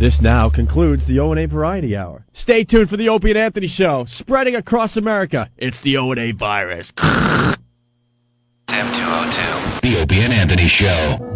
This now concludes the O&A Variety Hour. Stay tuned for the Opie and Anthony Show, spreading across America. It's the O&A virus. Sam 202. The Opie and Anthony Show.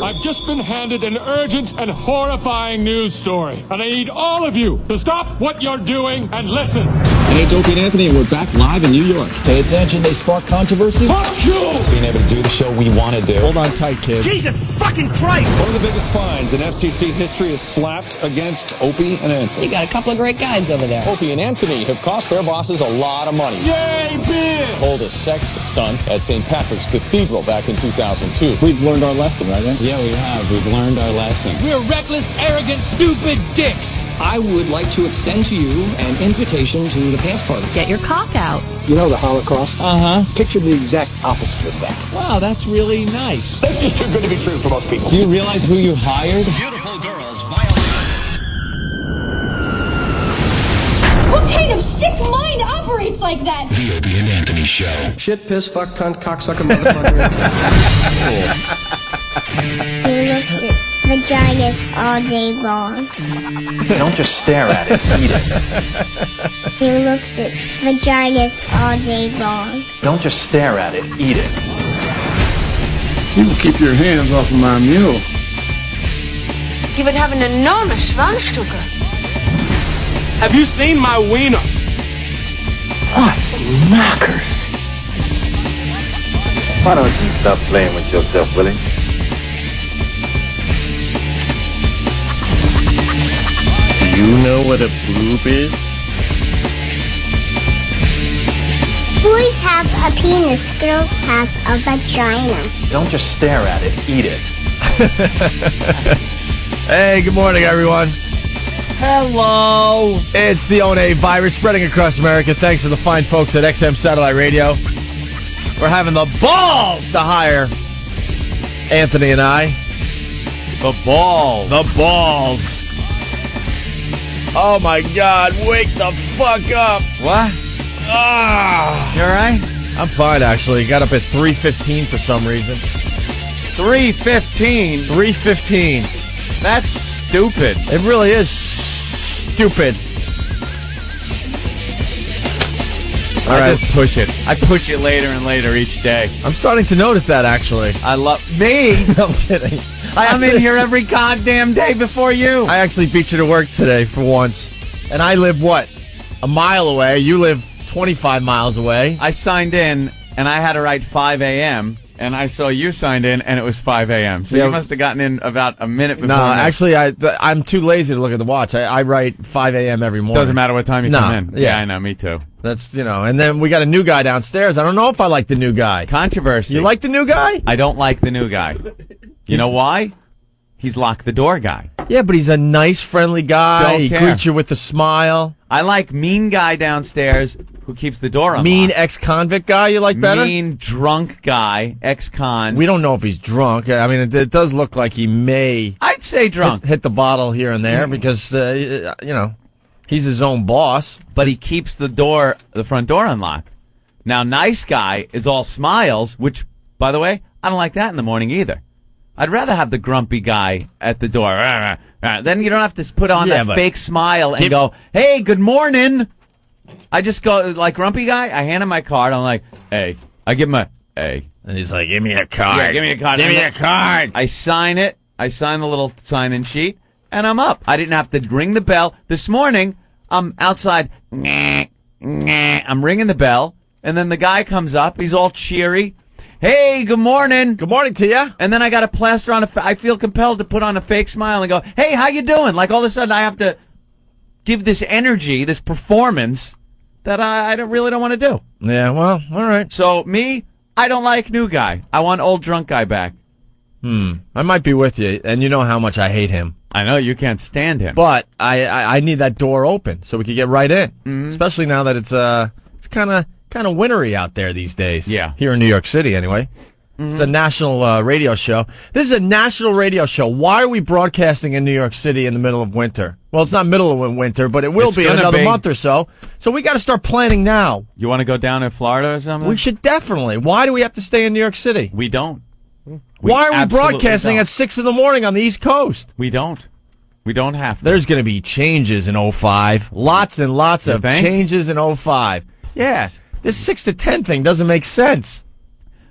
I've just been handed an urgent and horrifying news story, and I need all of you to stop what you're doing and listen. Hey, it's Opie and Anthony, and we're back live in New York. Pay attention, they spark controversy. Fuck you! Being able to do the show we want to do. Hold on tight, kid. Jesus fucking Christ! One of the biggest fines in FCC history is slapped against Opie and Anthony. You got a couple of great guys over there. Opie and Anthony have cost their bosses a lot of money. Yay, Bill! Hold a sex stunt at St. Patrick's Cathedral back in 2002. We've learned our lesson, right? Yeah, we have. We've learned our lesson. We're reckless, arrogant, stupid dicks! I would like to extend to you an invitation to the pants party. Get your cock out. You know the Holocaust? Uh-huh. Picture the exact opposite of that. Wow, that's really nice. That's just too good to be true for most people. Do you realize who you hired? Beautiful girls, violent. What kind of sick mind operates like that? The Opie and Anthony Show. Shit, piss, fuck, cunt, cocksucker, motherfucker, He looks at vaginas all day long. Don't just stare at it, eat it. He looks at vaginas all day long. Don't just stare at it, eat it. You keep your hands off of my mule. You would have an enormous Schwanzstücke. Have you seen my wiener? What knockers? Why don't you stop playing with yourself, Willie? Do you know what a boob is? Boys have a penis, girls have a vagina. Don't just stare at it, eat it. Hey, good morning, everyone. Hello. It's the ONA virus spreading across America thanks to the fine folks at XM Satellite Radio. We're having the balls to hire Anthony and I. The balls. The balls. Oh, my God. Wake the fuck up. What? Ah. You all right? I'm fine, actually. Got up at 3:15 for some reason. 3:15? 3:15. That's stupid. It really is stupid. All right, just push it. I push it later and later each day. I'm starting to notice that, actually. I love... Me? I'm kidding. I'm in here every goddamn day before you. I actually beat you to work today for once. And I live, what, a mile away? You live 25 miles away. I signed in, and I had to write 5 a.m., and I saw you signed in, and it was 5 a.m. So you must have gotten in about a minute before. No, actually, I'm too lazy to look at the watch. I write 5 a.m. every morning. Doesn't matter what time you come in. Yeah, I know, me too. That's, and then we got a new guy downstairs. I don't know if I like the new guy. Controversy. You like the new guy? I don't like the new guy. You know why? He's lock the door guy. Yeah, but he's a nice, friendly guy. Don't He care. greets you with a smile. I like mean guy downstairs who keeps the door unlocked. Mean ex-convict guy you like better? Mean drunk guy, ex-con. We don't know if he's drunk. I mean, it does look like he may... I'd say drunk. Hit the bottle here and there because, he's his own boss. But he keeps the front door unlocked. Now, nice guy is all smiles, which, by the way, I don't like that in the morning either. I'd rather have the grumpy guy at the door. Then you don't have to put on that fake smile and go, hey, good morning. I just go, like, grumpy guy, I hand him my card. I'm like, hey. I give him a, hey. And he's like, give me a card. Yeah, give me a card. Give me a card. I sign it. I sign the little sign-in sheet, and I'm up. I didn't have to ring the bell. This morning, I'm outside. I'm ringing the bell, and then the guy comes up. He's all cheery. Hey, good morning. Good morning to you. And then I got to plaster on I feel compelled to put on a fake smile and go, hey, how you doing? Like all of a sudden I have to give this energy, this performance that I really don't want to do. Yeah, well, all right. So me, I don't like new guy. I want old drunk guy back. I might be with you, and you know how much I hate him. I know, you can't stand him. But I need that door open so we can get right in. Especially now that it's kind of wintry out there these days. Yeah. Here in New York City, anyway. It's a national radio show. This is a national radio show. Why are we broadcasting in New York City in the middle of winter? Well, it's not middle of winter, but it will be in another month or so. So we got to start planning now. You want to go down in Florida or something? We should definitely. Why do we have to stay in New York City? We don't. Why are we broadcasting at 6 in the morning on the East Coast? We don't. We don't have to. There's going to be changes in 05. Lots and lots of changes in 05. Yes. This 6 to 10 thing doesn't make sense.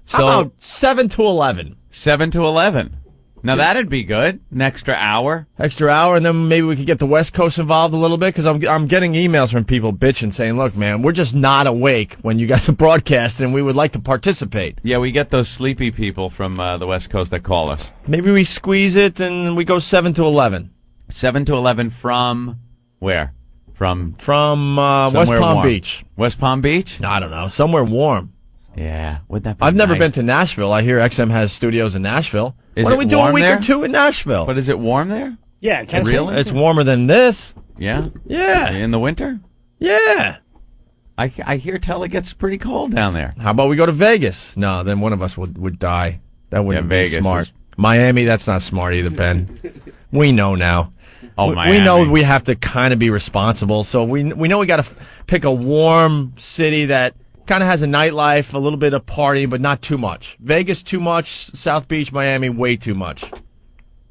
So, how about 7 to 11? 7 to 11. Now, that'd be good. An extra hour. Extra hour, and then maybe we could get the West Coast involved a little bit, because I'm getting emails from people bitching, saying, look, man, we're just not awake when you guys are broadcasting, and we would like to participate. Yeah, we get those sleepy people from the West Coast that call us. Maybe we squeeze it, and we go 7 to 11. 7 to 11 from where? From West Palm Beach. West Palm Beach? I don't know. Somewhere warm. Yeah. Would that be I've never nice? been to Nashville. I hear XM has studios in Nashville. Why don't we do a week or two in Nashville? But is it warm there? Yeah. Really? It's warmer than this. Yeah? Yeah. In the winter? Yeah. I hear tell it gets pretty cold down there. How about we go to Vegas? No, then one of us would die. That wouldn't be Vegas smart. Miami, that's not smart either, Ben. We know now. Oh, Miami. We know we have to kind of be responsible, so we know we got to pick a warm city that kind of has a nightlife, a little bit of party, but not too much. Vegas, too much. South Beach, Miami, way too much.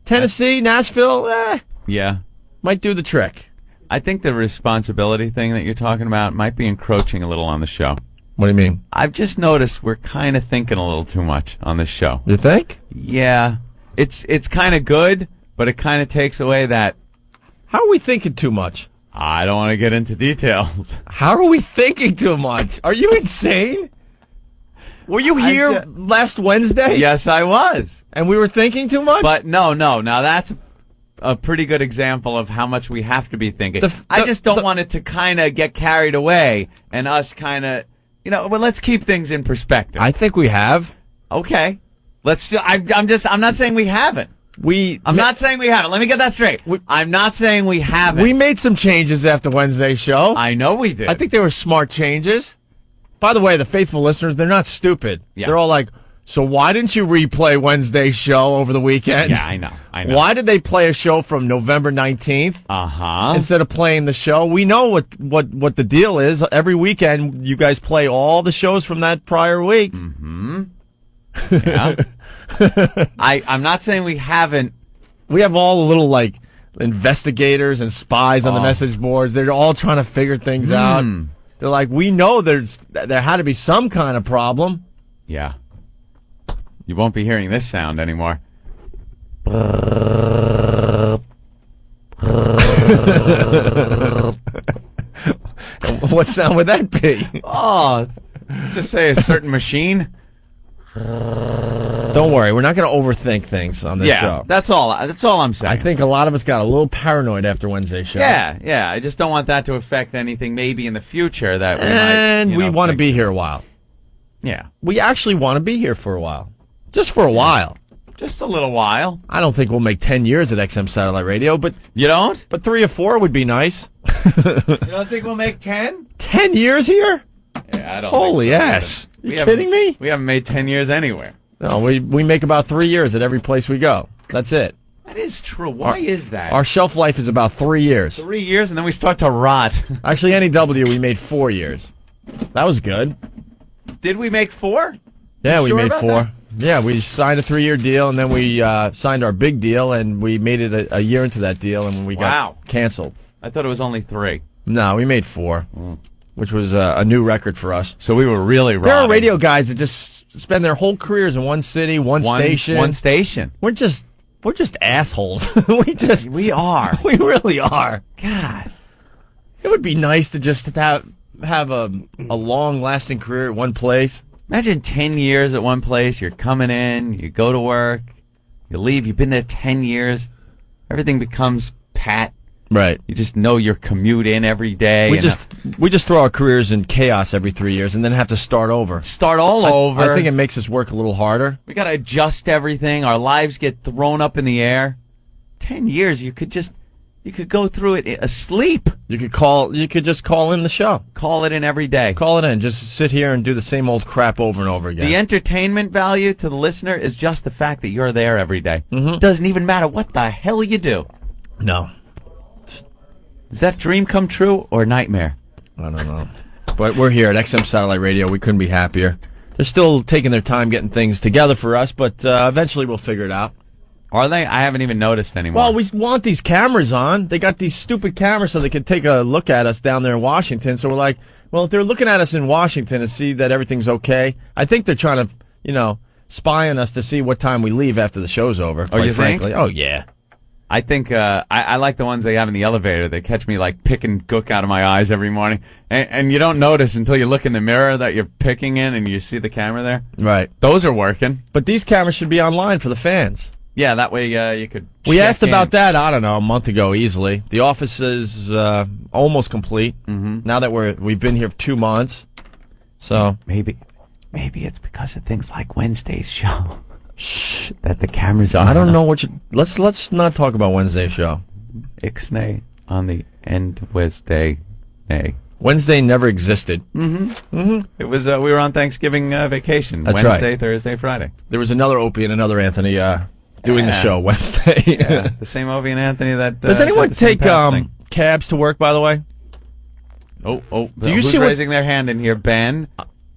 Tennessee, Nashville, yeah, might do the trick. I think the responsibility thing that you're talking about might be encroaching a little on the show. What do you mean? I've just noticed we're kind of thinking a little too much on this show. You think? Yeah. It's kind of good, but it kind of takes away that... How are we thinking too much? I don't want to get into details. How are we thinking too much? Are you insane? Were you here last Wednesday? Yes, I was. And we were thinking too much? But no. Now that's a pretty good example of how much we have to be thinking. I just don't want it to kind of get carried away and us kind of, well, let's keep things in perspective. I think we have. Okay. I'm not saying we haven't. I'm not saying we haven't. Let me get that straight. I'm not saying we haven't. We made some changes after Wednesday's show. I know we did. I think they were smart changes. By the way, the faithful listeners, they're not stupid. Yeah. They're all like, so why didn't you replay Wednesday's show over the weekend? Yeah, I know. Why did they play a show from November 19th? Instead of playing the show? We know what the deal is. Every weekend, you guys play all the shows from that prior week. Mm-hmm. Yeah. I'm not saying we haven't. We have all the little, like, investigators and spies on the message boards. They're all trying to figure things out. They're like, we know there had to be some kind of problem. Yeah. You won't be hearing this sound anymore. What sound would that be? Oh, let's just say a certain machine. Don't worry, we're not going to overthink things on this show. That's all I'm saying. I think a lot of us got a little paranoid after Wednesday's show. Yeah. I just don't want that to affect anything maybe in the future that we might. And we want to be here a while. Yeah. We actually want to be here for a while. Just for a while. Just a little while. I don't think we'll make 10 years at XM Satellite Radio, but... You don't? But 3 or 4 would be nice. You don't think we'll make 10? 10 years here? Yeah, I don't Holy think so ass. You kidding me? We haven't made 10 years anywhere. No, we make about 3 years at every place we go. That's it. That is true. Why is that? Our shelf life is about 3 years. 3 years, and then we start to rot. Actually, NEW, we made 4 years. That was good. Did we make 4? Yeah, we sure made about 4. That? Yeah, we signed a 3-year deal, and then we signed our big deal, and we made it a year into that deal, and we got canceled. I thought it was only 3. No, we made 4, which was a new record for us. So we were really rotting. There are radio guys that just spend their whole careers in one city, one station. One station. We're just assholes. We are. We really are. God. It would be nice to just have a long-lasting career at one place. Imagine 10 years at one place. You're coming in, you go to work, you leave. You've been there 10 years. Everything becomes pat. Right. You just know your commute in every day. We just throw our careers in chaos every 3 years and then have to start over. Start all over. I think it makes us work a little harder. We got to adjust everything. Our lives get thrown up in the air. 10 years, you could go through it asleep. You could just call in the show. Call it in every day. Call it in. Just sit here and do the same old crap over and over again. The entertainment value to the listener is just the fact that you're there every day. Mm-hmm. Doesn't even matter what the hell you do. No. Is that dream come true or nightmare? I don't know. But we're here at XM Satellite Radio. We couldn't be happier. They're still taking their time getting things together for us, but eventually we'll figure it out. Are they? I haven't even noticed anymore. Well, we want these cameras on. They got these stupid cameras so they can take a look at us down there in Washington. So we're like, well, if they're looking at us in Washington and see that everything's okay, I think they're trying to, spy on us to see what time we leave after the show's over. Oh, you frankly. think? Oh, yeah. I think I like the ones they have in the elevator. They catch me like picking gook out of my eyes every morning, and you don't notice until you look in the mirror that you're picking in and you see the camera there. Right. Those are working. But these cameras should be online for the fans. Yeah, that way you could. We asked about that, I don't know, a month ago easily. The office is almost complete. Mm-hmm. Now that we've been here for 2 months. So maybe it's because of things like Wednesday's show. Shh, that the cameras are. I don't know what you. Let's not talk about Wednesday's show. Ixnay on the end of Wednesday. Wednesday never existed. Mm-hmm. Mm-hmm. It was we were on Thanksgiving vacation. That's Wednesday, right. Thursday, Friday. There was another Opie and another Anthony doing the show Wednesday. Yeah, the same Opie and Anthony that. Does anyone take cabs to work? By the way. Oh! Do you who's see raising their hand in here, Ben?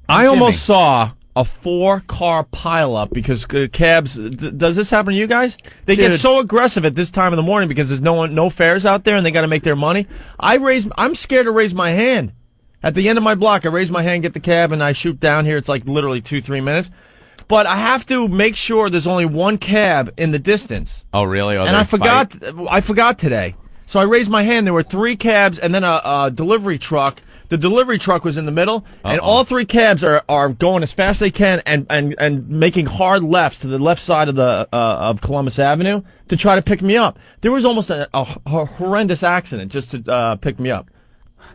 I almost saw a 4-car pileup because cabs. Does this happen to you guys? They get so aggressive at this time of the morning because there's no fares out there and they got to make their money. I'm scared to raise my hand. At the end of my block, I raise my hand, get the cab, and I shoot down here. It's like literally 2-3 minutes. But I have to make sure there's only one cab in the distance. Oh, really? And I forgot today. So I raised my hand. There were 3 cabs and then a delivery truck The delivery truck was in the middle, and all three cabs are going as fast as they can and making hard lefts to the left side of the of Columbus Avenue to try to pick me up. There was almost a horrendous accident just to pick me up.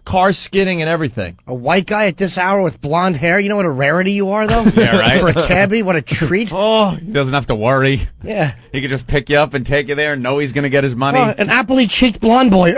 Cars skidding and everything. A white guy at this hour with blonde hair. You know what a rarity you are, though? Yeah, right? For a cabbie, what a treat. Oh, he doesn't have to worry. Yeah. He can just pick you up and take you there and know he's going to get his money. An aptly-cheeked blonde boy.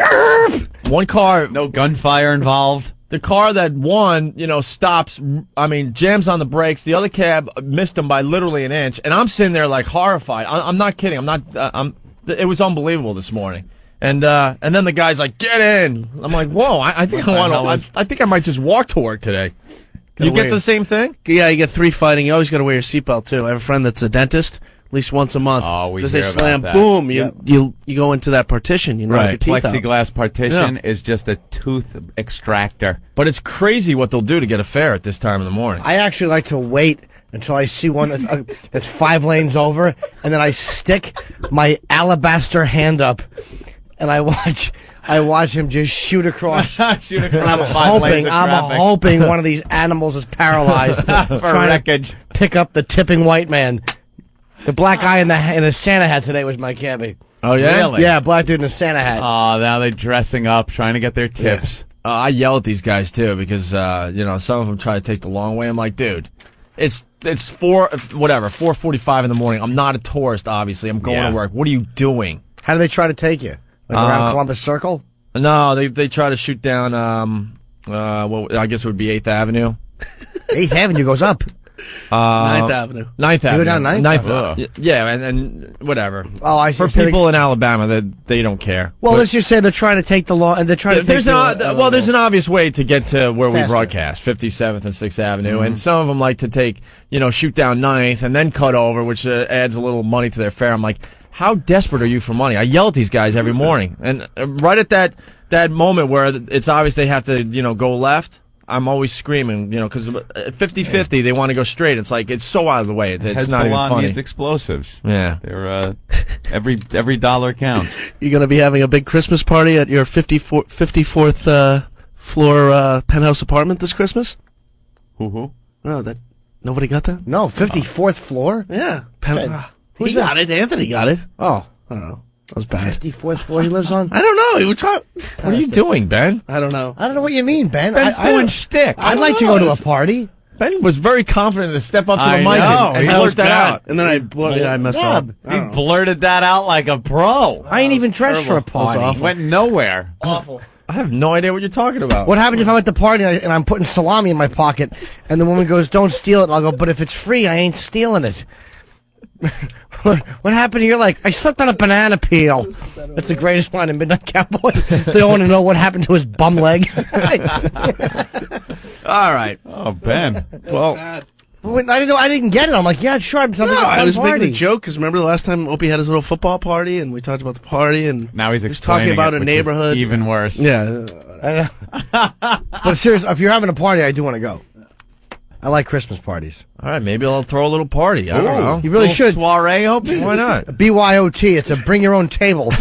One car. No gunfire involved. The car that won, stops, jams on the brakes. The other cab missed him by literally an inch. And I'm sitting there like horrified. I'm not kidding. It was unbelievable this morning. And then the guy's like, "Get in." I'm like, "Whoa! I think I think I might just walk to work today." You get the same thing? Yeah, you get 3 fighting. You always got to wear your seatbelt too. I have a friend that's a dentist, at least once a month. Oh, we because hear they slam, about that. boom, you go into that partition. You knock your teeth out. Plexiglass partition is just a tooth extractor. But it's crazy what they'll do to get a fare at this time in the morning. I actually like to wait until I see one that's 5 lanes over, and then I stick my alabaster hand up. And I watch him just shoot across. Shoot across. And I'm hoping one of these animals is paralyzed. Trying to pick up the tipping white man. The black guy in a Santa hat today was my cabbie. Oh yeah, really? Yeah, black dude in a Santa hat. Oh, now they're dressing up, trying to get their tips. Yeah. I yell at these guys too because some of them try to take the long way. I'm like, dude, it's 4:45 in the morning. I'm not a tourist, obviously. I'm going to work. What are you doing? How do they try to take you? Like around Columbus Circle? No, they try to shoot down. I guess it would be 8th Avenue. 8th Avenue goes up. 9th Avenue. 9th Avenue. You go down 9th? Yeah, and whatever. Oh, I see. For people in Alabama, they don't care. Well, let's just say they're trying to take the law, and they're trying to. There's an obvious way to get to where we broadcast, 57th and 6th Avenue, and some of them like to take, shoot down 9th and then cut over, which adds a little money to their fare. I'm like, how desperate are you for money? I yell at these guys every morning, and right at that moment where it's obvious they have to, go left, I'm always screaming, because at 50-50 they want to go straight. It's like it's so out of the way. It's not even funny. Needs explosives. Yeah, they're every dollar counts. You're going to be having a big Christmas party at your 54th floor penthouse apartment this Christmas. Who? Oh, nobody got that? No, 54th floor. Yeah, Who's he got it. Anthony got it. Oh, I don't know. That was bad. 54th floor he lives on? I don't know. He was talking. What are you doing, Ben? I don't know. I don't know what you mean, Ben. Ben's doing shtick. I'd like to go to a party. Ben was very confident to step up to the mic and he blurt was that out. And then I messed up. He blurted that out like a pro. I ain't even dressed for a party. Went nowhere. Awful. I have no idea what you're talking about. What happens if I'm at the party and I'm putting salami in my pocket and the woman goes, "Don't steal it"? And I'll go, "But if it's free, I ain't stealing it." What happened to you? Like, I slept on a banana peel. That's the greatest line in Midnight Cowboy. They want to know what happened to his bum leg. All right. Oh, Ben. Well, I didn't get it. I'm like, yeah, sure. I was making a joke because remember the last time Opie had his little football party and we talked about the party and now he's talking about a which neighborhood. Is even worse. Yeah. But seriously, if you're having a party, I do want to go. I like Christmas parties. All right, maybe I'll throw a little party. I don't know. You really should. Soiree, Opie? Why not? BYOT. It's a bring your own table.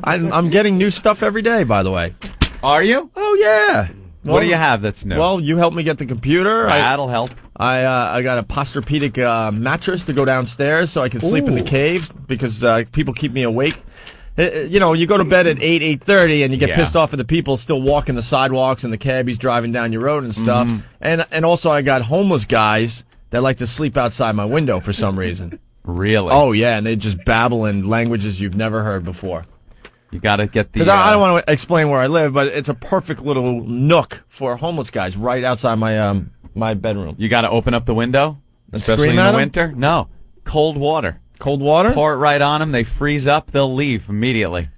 I'm getting new stuff every day, by the way. Are you? Oh, yeah. What do you have that's new? Well, you helped me get the computer. That'll help. I got a Posturpedic mattress to go downstairs so I can sleep in the cave because people keep me awake. You go to bed at 8:30 and you get pissed off at the people still walking the sidewalks and the cabbies driving down your road and stuff. And also I got homeless guys that like to sleep outside my window for some reason. Really? Oh, yeah, and they just babble in languages you've never heard before. You got to get the... Because I don't want to explain where I live, but it's a perfect little nook for homeless guys right outside my my bedroom. You got to open up the window, especially in the winter? No. Cold water. Cold water? Pour it right on them. They freeze up. They'll leave immediately.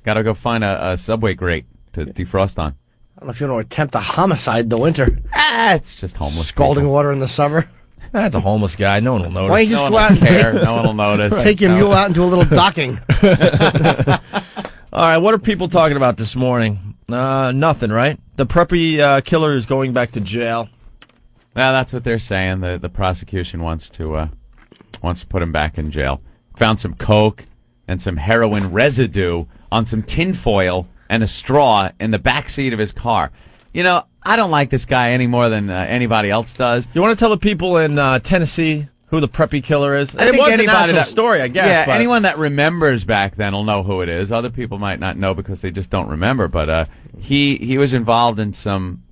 Got to go find a subway grate to defrost on. I don't know if you want to attempt a homicide in the winter. It's just homeless Scalding people. water in the summer. That's a homeless guy. No one will notice. Why don't you just no go one out will and care. No one will notice. Take your mule out into a little docking. All right, what are people talking about this morning? Nothing, right? The Preppy killer is going back to jail. Yeah, that's what they're saying. The prosecution wants to put him back in jail. Found some coke and some heroin residue on some tinfoil and a straw in the back seat of his car. I don't like this guy any more than anybody else does. You want to tell the people in Tennessee who the Preppy killer is? I think it was a anybody national story, I guess. Yeah, but anyone that remembers back then will know who it is. Other people might not know because they just don't remember. But he was involved in some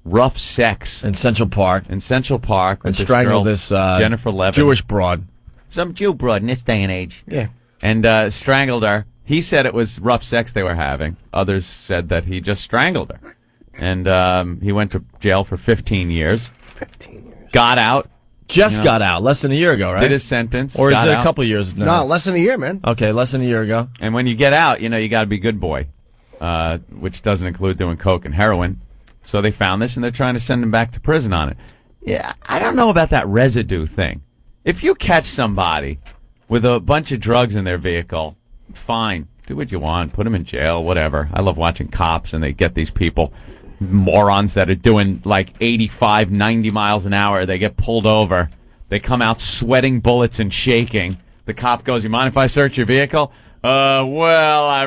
rough sex in Central Park. In Central Park, and with strangled this this Jennifer Levin, Jewish broad. Some Jew broad in this day and age. Yeah, and strangled her. He said it was rough sex they were having. Others said that he just strangled her. And he went to jail for 15 years. 15 years. Got out. Got out less than a year ago, right? Did his sentence. Or is it out. a couple of years now? No, less than a year, man. Okay, less than a year ago. And when you get out, you got to be good boy, which doesn't include doing coke and heroin. So they found this, and they're trying to send him back to prison on it. Yeah, I don't know about that residue thing. If you catch somebody with a bunch of drugs in their vehicle, fine. Do what you want. Put them in jail, whatever. I love watching cops, and they get these people, morons that are doing like 85, 90 miles an hour. They get pulled over. They come out sweating bullets and shaking. The cop goes, "You mind if I search your vehicle?" Why?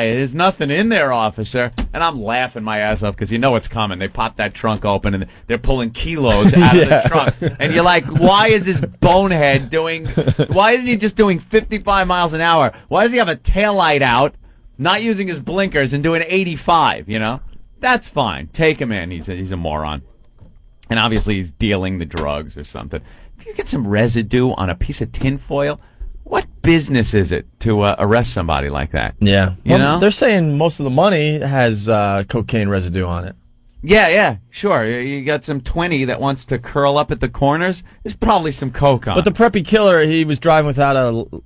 There's nothing in there, officer. And I'm laughing my ass off because you know what's coming. They pop that trunk open and they're pulling kilos out of the trunk. And you're like, why is this bonehead why isn't he just doing 55 miles an hour? Why does he have a taillight out, not using his blinkers and doing 85, That's fine. Take him in. He's a moron. And obviously he's dealing the drugs or something. If you get some residue on a piece of tinfoil, what business is it to arrest somebody like that? Yeah. They're saying most of the money has cocaine residue on it. Yeah, sure. You got some 20 that wants to curl up at the corners. There's probably some coke on. But the Preppy killer, he was driving without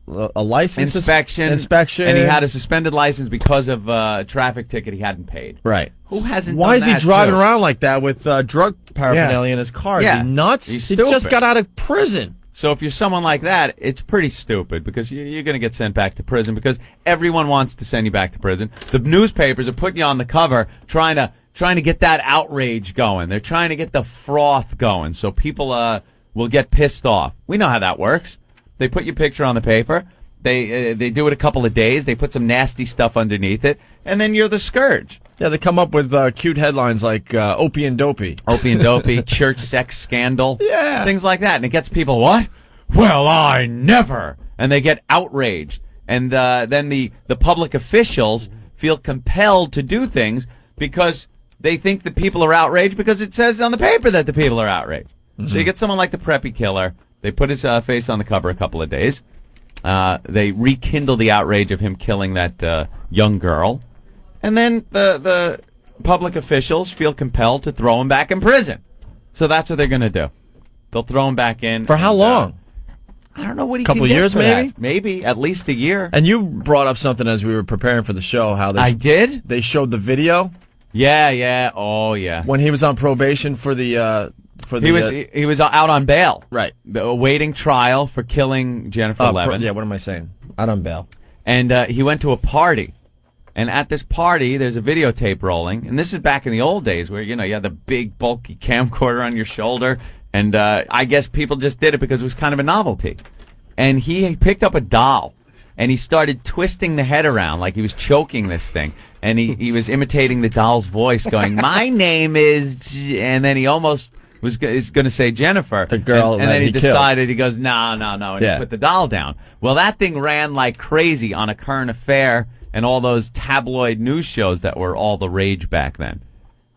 a license. Inspection. And he had a suspended license because of a traffic ticket he hadn't paid. Right. Who hasn't Why done is he that, driving too? around like that with drug paraphernalia in his car? Yeah. Is he nuts? He's He stupid. just got out of prison. So if you're someone like that, it's pretty stupid because you're going to get sent back to prison because everyone wants to send you back to prison. The newspapers are putting you on the cover trying to get that outrage going. They're trying to get the froth going so people will get pissed off. We know how that works. They put your picture on the paper. They do it a couple of days. They put some nasty stuff underneath it, and then you're the scourge. Yeah, they come up with cute headlines like Opie and Dopey. Opie and Dopey, church sex scandal. Yeah. Things like that. And it gets people, what? Well, I never. And they get outraged. And then the public officials feel compelled to do things because they think the people are outraged because it says on the paper that the people are outraged. Mm-hmm. So you get someone like the Preppy killer. They put his face on the cover a couple of days. They rekindle the outrage of him killing that young girl. And then the public officials feel compelled to throw him back in prison. So that's what they're going to do. They'll throw him back in. For how long? I don't know what he Couple can get years, for maybe? that. Maybe at least a year. And you brought up something as we were preparing for the show. How they I did? They showed the video. Yeah. Oh, yeah. When he was on probation for the he was out on bail, right? Awaiting trial for killing Jennifer Levin. What am I saying? Out on bail. And he went to a party. And at this party, there's a videotape rolling. And this is back in the old days where, you had the big, bulky camcorder on your shoulder. And I guess people just did it because it was kind of a novelty. And he picked up a doll. And he started twisting the head around like he was choking this thing. And he was imitating the doll's voice, going, "My name is..." And then he almost is going to say Jennifer. The girl and then he killed. decided, he goes, no. And he put the doll down. Well, that thing ran like crazy on A Current Affair and all those tabloid news shows that were all the rage back then.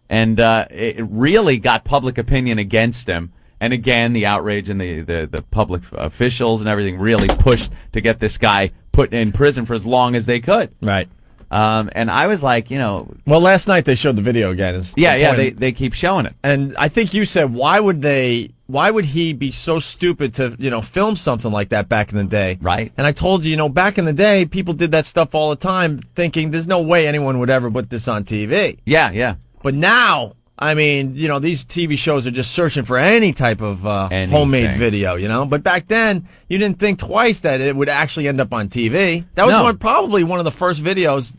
And it really got public opinion against him. And again, the outrage and the public officials and everything really pushed to get this guy put in prison for as long as they could. Right. And I was like, Well, last night they showed the video again. They keep showing it. And I think you said, why would he be so stupid to, film something like that back in the day? Right. And I told you, back in the day, people did that stuff all the time thinking there's no way anyone would ever put this on TV. Yeah. But now, I mean, these TV shows are just searching for any type of homemade video, But back then, you didn't think twice that it would actually end up on TV. That was probably one of the first videos,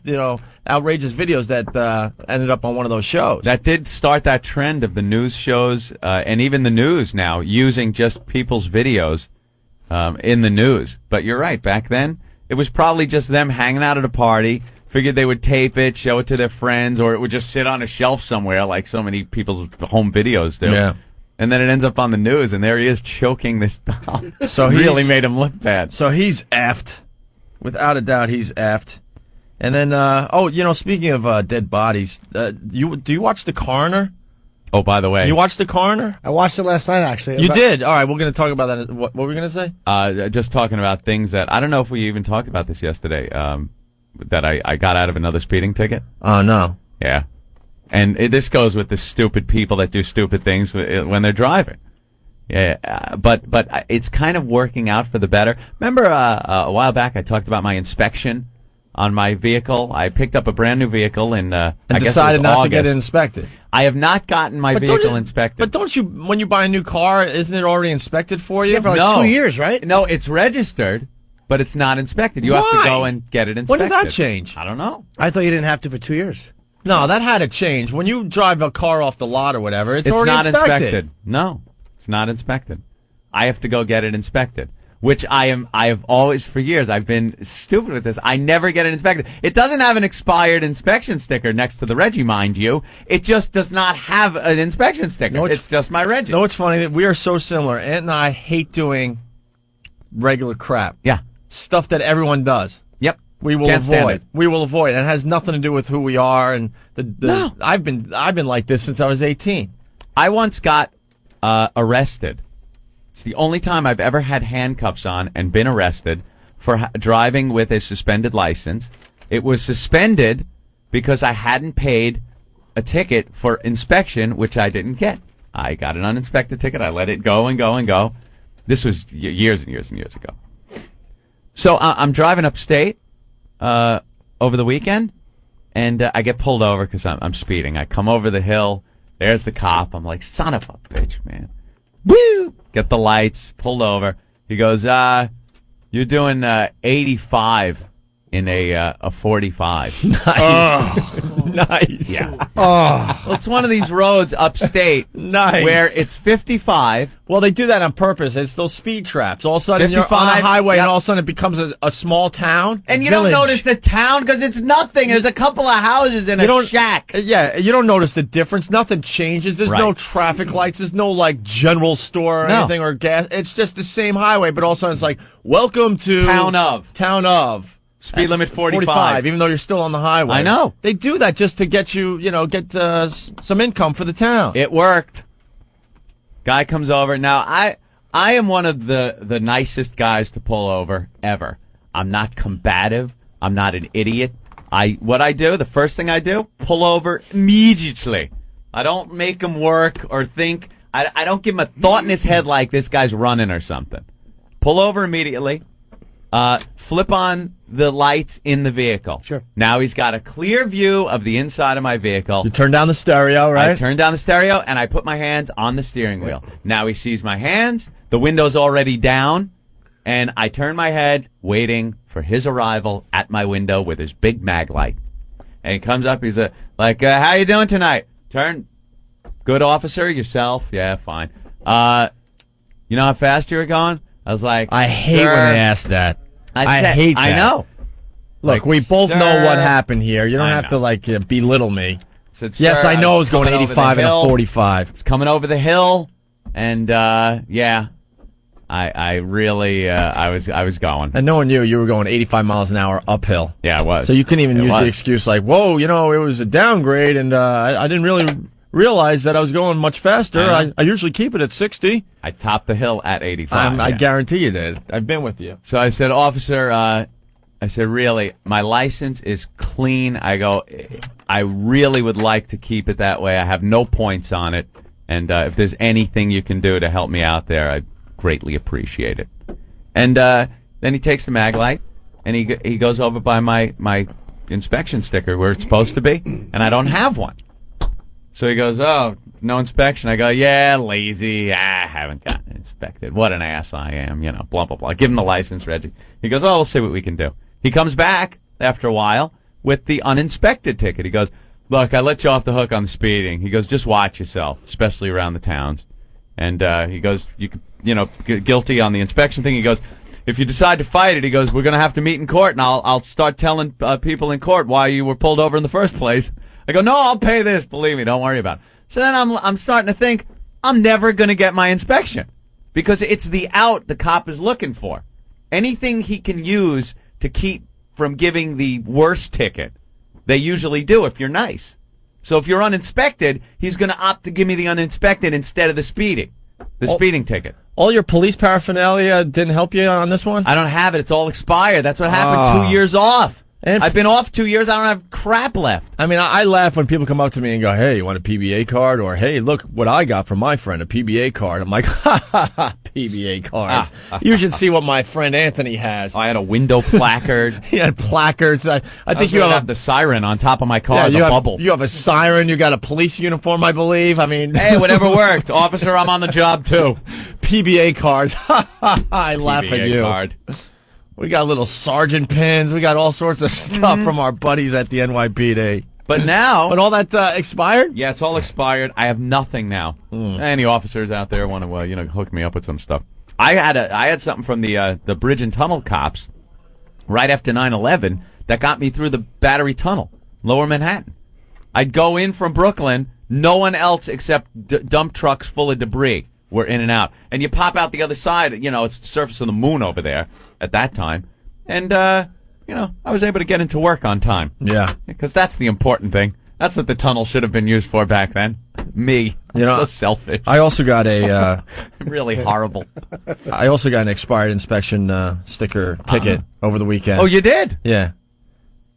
outrageous videos that ended up on one of those shows. That did start that trend of the news shows and even the news now using just people's videos in the news. But you're right. Back then, it was probably just them hanging out at a party, Figured they would tape it, show it to their friends, or it would just sit on a shelf somewhere like so many people's home videos do. Yeah. And then it ends up on the news, and there he is choking this doll. So really made him look bad. So he's effed. Without a doubt, he's effed. And then, speaking of dead bodies, do you watch The Coroner? Oh, by the way. You watched The Coroner? I watched it last night, actually. You did? All right, we're going to talk about that. What were we going to say? Just talking about things that, I don't know if we even talked about this yesterday, that I got out of another speeding ticket. Oh, no. Yeah. And this goes with the stupid people that do stupid things when they're driving. Yeah, but it's kind of working out for the better. Remember a while back I talked about my inspection on my vehicle? I picked up a brand new vehicle and I decided guess it was not August. to get it inspected. I have not gotten my vehicle inspected. But don't you, when you buy a new car, isn't it already inspected for you? Yeah, for like 2 years, right? No, it's registered, but it's not inspected. You have to go and get it inspected. When did that change? I don't know. I thought you didn't have to for 2 years. No, that had to change. When you drive a car off the lot or whatever, it's already not inspected. No, it's not inspected. I have to go get it inspected, which I have always, for years, I've been stupid with this. I never get it inspected. It doesn't have an expired inspection sticker next to the Reggie, mind you. It just does not have an inspection sticker. No, it's just my Reggie. No, it's funny that we are so similar. Aunt and I hate doing regular crap. Yeah. Stuff that everyone does. Yep. We will Can't stand avoid. it. We will avoid. And it has nothing to do with who we are. And No. I've been like this since I was 18. I once got arrested. It's the only time I've ever had handcuffs on and been arrested for driving with a suspended license. It was suspended because I hadn't paid a ticket for inspection, which I didn't get. I got an uninspected ticket. I let it go and go and go. This was years and years and years ago. So I'm driving upstate over the weekend, and I get pulled over because I'm speeding. I come over the hill. There's the cop. I'm like, son of a bitch, man. Woo! Get the lights, pulled over. He goes, you're doing 85 in a 45. Nice. Oh. Nice. Yeah. Oh. Well, it's one of these roads upstate Nice. where it's 55. Well, they do that on purpose. It's those speed traps. All of a sudden, you're on 55, a highway, yep. and all of a sudden it becomes a small town. And you Village. don't notice the town because it's nothing. There's a couple of houses and a shack. Yeah, you don't notice the difference. Nothing changes. There's no traffic lights. There's no, general store or anything or gas. It's just the same highway, but all of a sudden it's like, welcome to... Town of. Speed limit 45. Even though you're still on the highway. I know. They do that just to get you, get some income for the town. It worked. Guy comes over. Now, I am one of the nicest guys to pull over ever. I'm not combative. I'm not an idiot. The first thing I do, pull over immediately. I don't make him work or think. I don't give him a thought in his head like this guy's running or something. Pull over immediately. Flip on the lights in the vehicle. Sure. Now he's got a clear view of the inside of my vehicle. You turn down the stereo, right? I turn down the stereo, and I put my hands on the steering wheel. Now he sees my hands. The window's already down, and I turn my head, waiting for his arrival at my window with his big mag light. And he comes up. He's how you doing tonight? Turn. Good, officer. Yourself? Yeah, fine. You know how fast you were going? I was like, I hate when they ask that. I hate that. I know. Look, we both know what happened here. You don't have to belittle me. Said, yes, I know I was going coming 85 and a 45. It's coming over the hill, and I really I was going. And knowing you were going 85 miles an hour uphill. Yeah, I was. So you couldn't even use the excuse like, whoa, it was a downgrade, and I didn't really realize that I was going much faster. I usually keep it at 60. I topped the hill at 85. I guarantee you did. I've been with you. So I said, officer, really, my license is clean. I go, I really would like to keep it that way. I have no points on it. And if there's anything you can do to help me out there, I'd greatly appreciate it. And then he takes the mag light, and he goes over by my inspection sticker where it's supposed to be, and I don't have one. So he goes, oh, no inspection. I go, yeah, lazy. I haven't gotten inspected. What an ass I am, blah, blah, blah. Give him the license, Reggie. He goes, oh, we'll see what we can do. He comes back after a while with the uninspected ticket. He goes, look, I let you off the hook on speeding. He goes, just watch yourself, especially around the towns. And he goes, guilty on the inspection thing. He goes, if you decide to fight it, he goes, we're going to have to meet in court, and I'll start telling people in court why you were pulled over in the first place. I go, no, I'll pay this. Believe me, don't worry about it. So then I'm starting to think I'm never going to get my inspection because it's the out the cop is looking for. Anything he can use to keep from giving the worst ticket, they usually do if you're nice. So if you're uninspected, he's going to opt to give me the uninspected instead of the speeding ticket. All your police paraphernalia didn't help you on this one? I don't have it. It's all expired. That's what happened. 2 years off. And I've been off 2 years. I don't have crap left. I mean, I laugh when people come up to me and go, hey, you want a PBA card? Or, hey, look what I got from my friend, a PBA card. I'm like, ha, ha, ha, PBA cards. You should see what my friend Anthony has. I had a window placard. He had placards. I think you have the siren on top of my car, bubble. You have a siren. You got a police uniform, I believe. I mean, hey, whatever worked. Officer, I'm on the job, too. PBA cards. I laugh at you. Card. We got little sergeant pins. We got all sorts of stuff from our buddies at the NYPD. But now... But all that expired? Yeah, it's all expired. I have nothing now. Any officers out there want to, hook me up with some stuff. I had something from the bridge and tunnel cops right after 9/11 that got me through the Battery Tunnel, Lower Manhattan. I'd go in from Brooklyn. No one else except dump trucks full of debris were in and out. And you pop out the other side, it's the surface of the moon over there at that time. And, I was able to get into work on time. Yeah. Because that's the important thing. That's what the tunnel should have been used for back then. Me. I'm so selfish. I also got I'm really horrible. I also got an expired inspection sticker ticket over the weekend. Oh, you did? Yeah.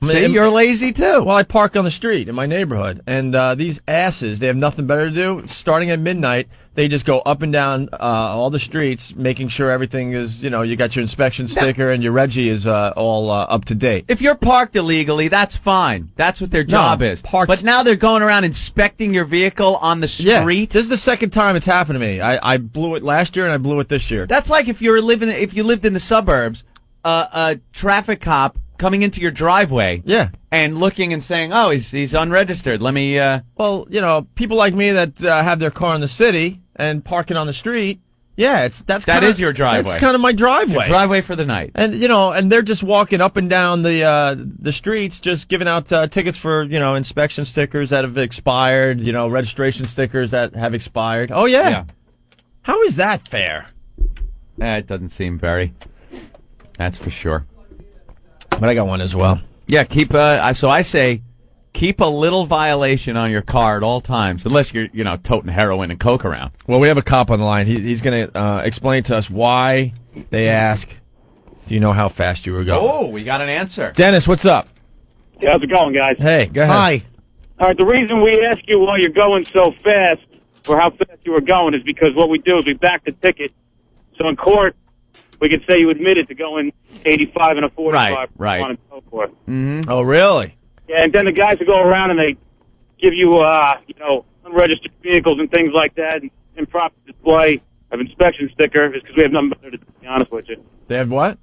See, you're lazy too. Well, I park on the street in my neighborhood, and these asses, they have nothing better to do. Starting at midnight, they just go up and down all the streets, making sure everything is, you got your inspection sticker and your Reggie is all up to date. If you're parked illegally, that's fine. That's what their job is. But now they're going around inspecting your vehicle on the street. Yeah, this is the second time it's happened to me. I blew it last year and I blew it this year. That's like if you lived in the suburbs, a traffic cop coming into your driveway, and looking and saying, "Oh, he's unregistered. Let me." Well, people like me that have their car in the city and parking on the street. Yeah, that is your driveway. That's kind of my driveway. It's your driveway for the night. And and they're just walking up and down the streets, just giving out tickets for inspection stickers that have expired. Registration stickers that have expired. Oh yeah. How is that fair? It doesn't seem very. That's for sure. But I got one as well. Yeah, so I say, keep a little violation on your car at all times, unless you're, toting heroin and coke around. Well, we have a cop on the line. He's going to explain to us why they ask, do you know how fast you were going? Oh, we got an answer. Dennis, what's up? Yeah, how's it going, guys? Hey, go ahead. Hi. All right, the reason we ask you why you're going so fast, or how fast you were going, is because what we do is we back the ticket. So in court, we could say you admitted to going 85 and a 45. Right. And so forth. Mm-hmm. Oh, really? Yeah, and then the guys will go around and they give you, unregistered vehicles and things like that, and improper display of inspection sticker, just because we have nothing better to do, to be honest with you. They have what?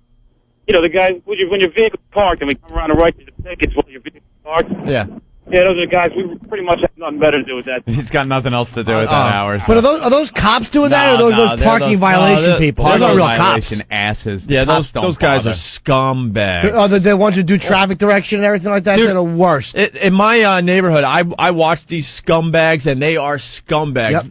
The guy, when your vehicle's parked and we come around and write you the tickets while your vehicle's parked. Yeah. Yeah, those are the guys. We pretty much have nothing better to do with that. He's got nothing else to do with that hour. So. But are those cops doing that, or those parking violation people? Those are real cops. Asses. Yeah, those guys are scumbags. The ones who do traffic direction and everything like that, they're the worst. In my neighborhood, I watch these scumbags, and they are scumbags. Yep.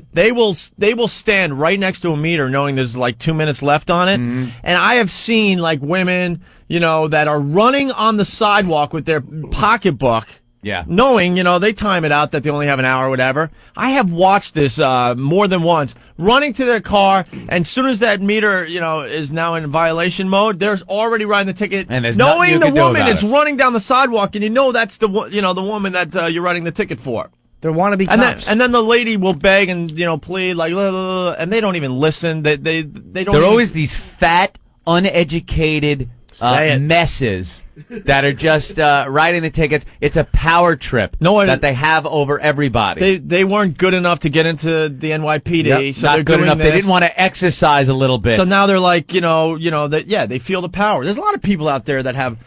They will stand right next to a meter knowing there's like 2 minutes left on it. Mm-hmm. And I have seen like women, that are running on the sidewalk with their pocketbook. Yeah. Knowing, they time it out that they only have an hour or whatever. I have watched this more than once. Running to their car, and as soon as that meter, is now in violation mode, they're already writing the ticket. And there's knowing the woman is it. running down the sidewalk, and that's the the woman that you're writing the ticket for. They're wannabe cops. And then the lady will beg and plead like, and they don't even listen. They don't. They're always these fat, uneducated messes that are just writing the tickets. It's a power trip that they have over everybody. They weren't good enough to get into the NYPD. So not they're good doing enough. This. They didn't want to exercise a little bit. So now they're like, they feel the power. There's a lot of people out there that have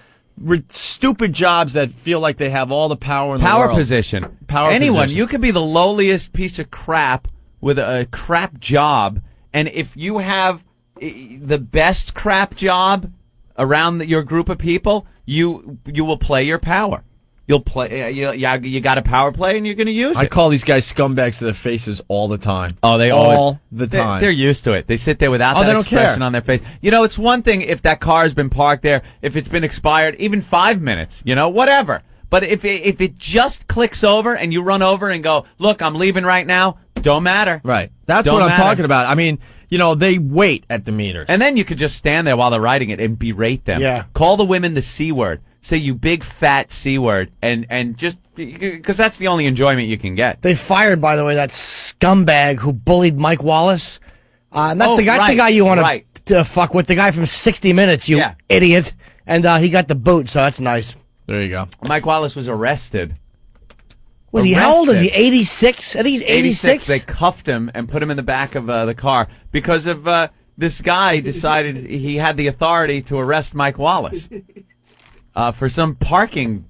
stupid jobs that feel like they have all the power in the world. Position. Anyone, position. You could be the lowliest piece of crap with a crap job, and if you have the best crap job around your group of people, you will play your power. You'll play. You got a power play, and you're going to use it. I call these guys scumbags to their faces all the time. Oh, they all the time. They're used to it. They sit there without that expression on their face. You know, it's one thing if that car has been parked there, if it's been expired, even 5 minutes. You know, whatever. But if it just clicks over and you run over and go, look, I'm leaving right now, don't matter. Right. That's what I'm talking about. I mean, you know, they wait at the meters. And then you could just stand there while they're riding it and berate them. Yeah. Call the women the C word. Say you big fat C word. And just, because that's the only enjoyment you can get. They fired, by the way, that scumbag who bullied Mike Wallace. And that's the guy you want to fuck with, the guy from 60 Minutes, you idiot. And he got the boot, so that's nice. There you go. Mike Wallace was arrested. Was he, how old is he? 86? I think he's 86. They cuffed him and put him in the back of the car because of this guy decided he had the authority to arrest Mike Wallace for some parking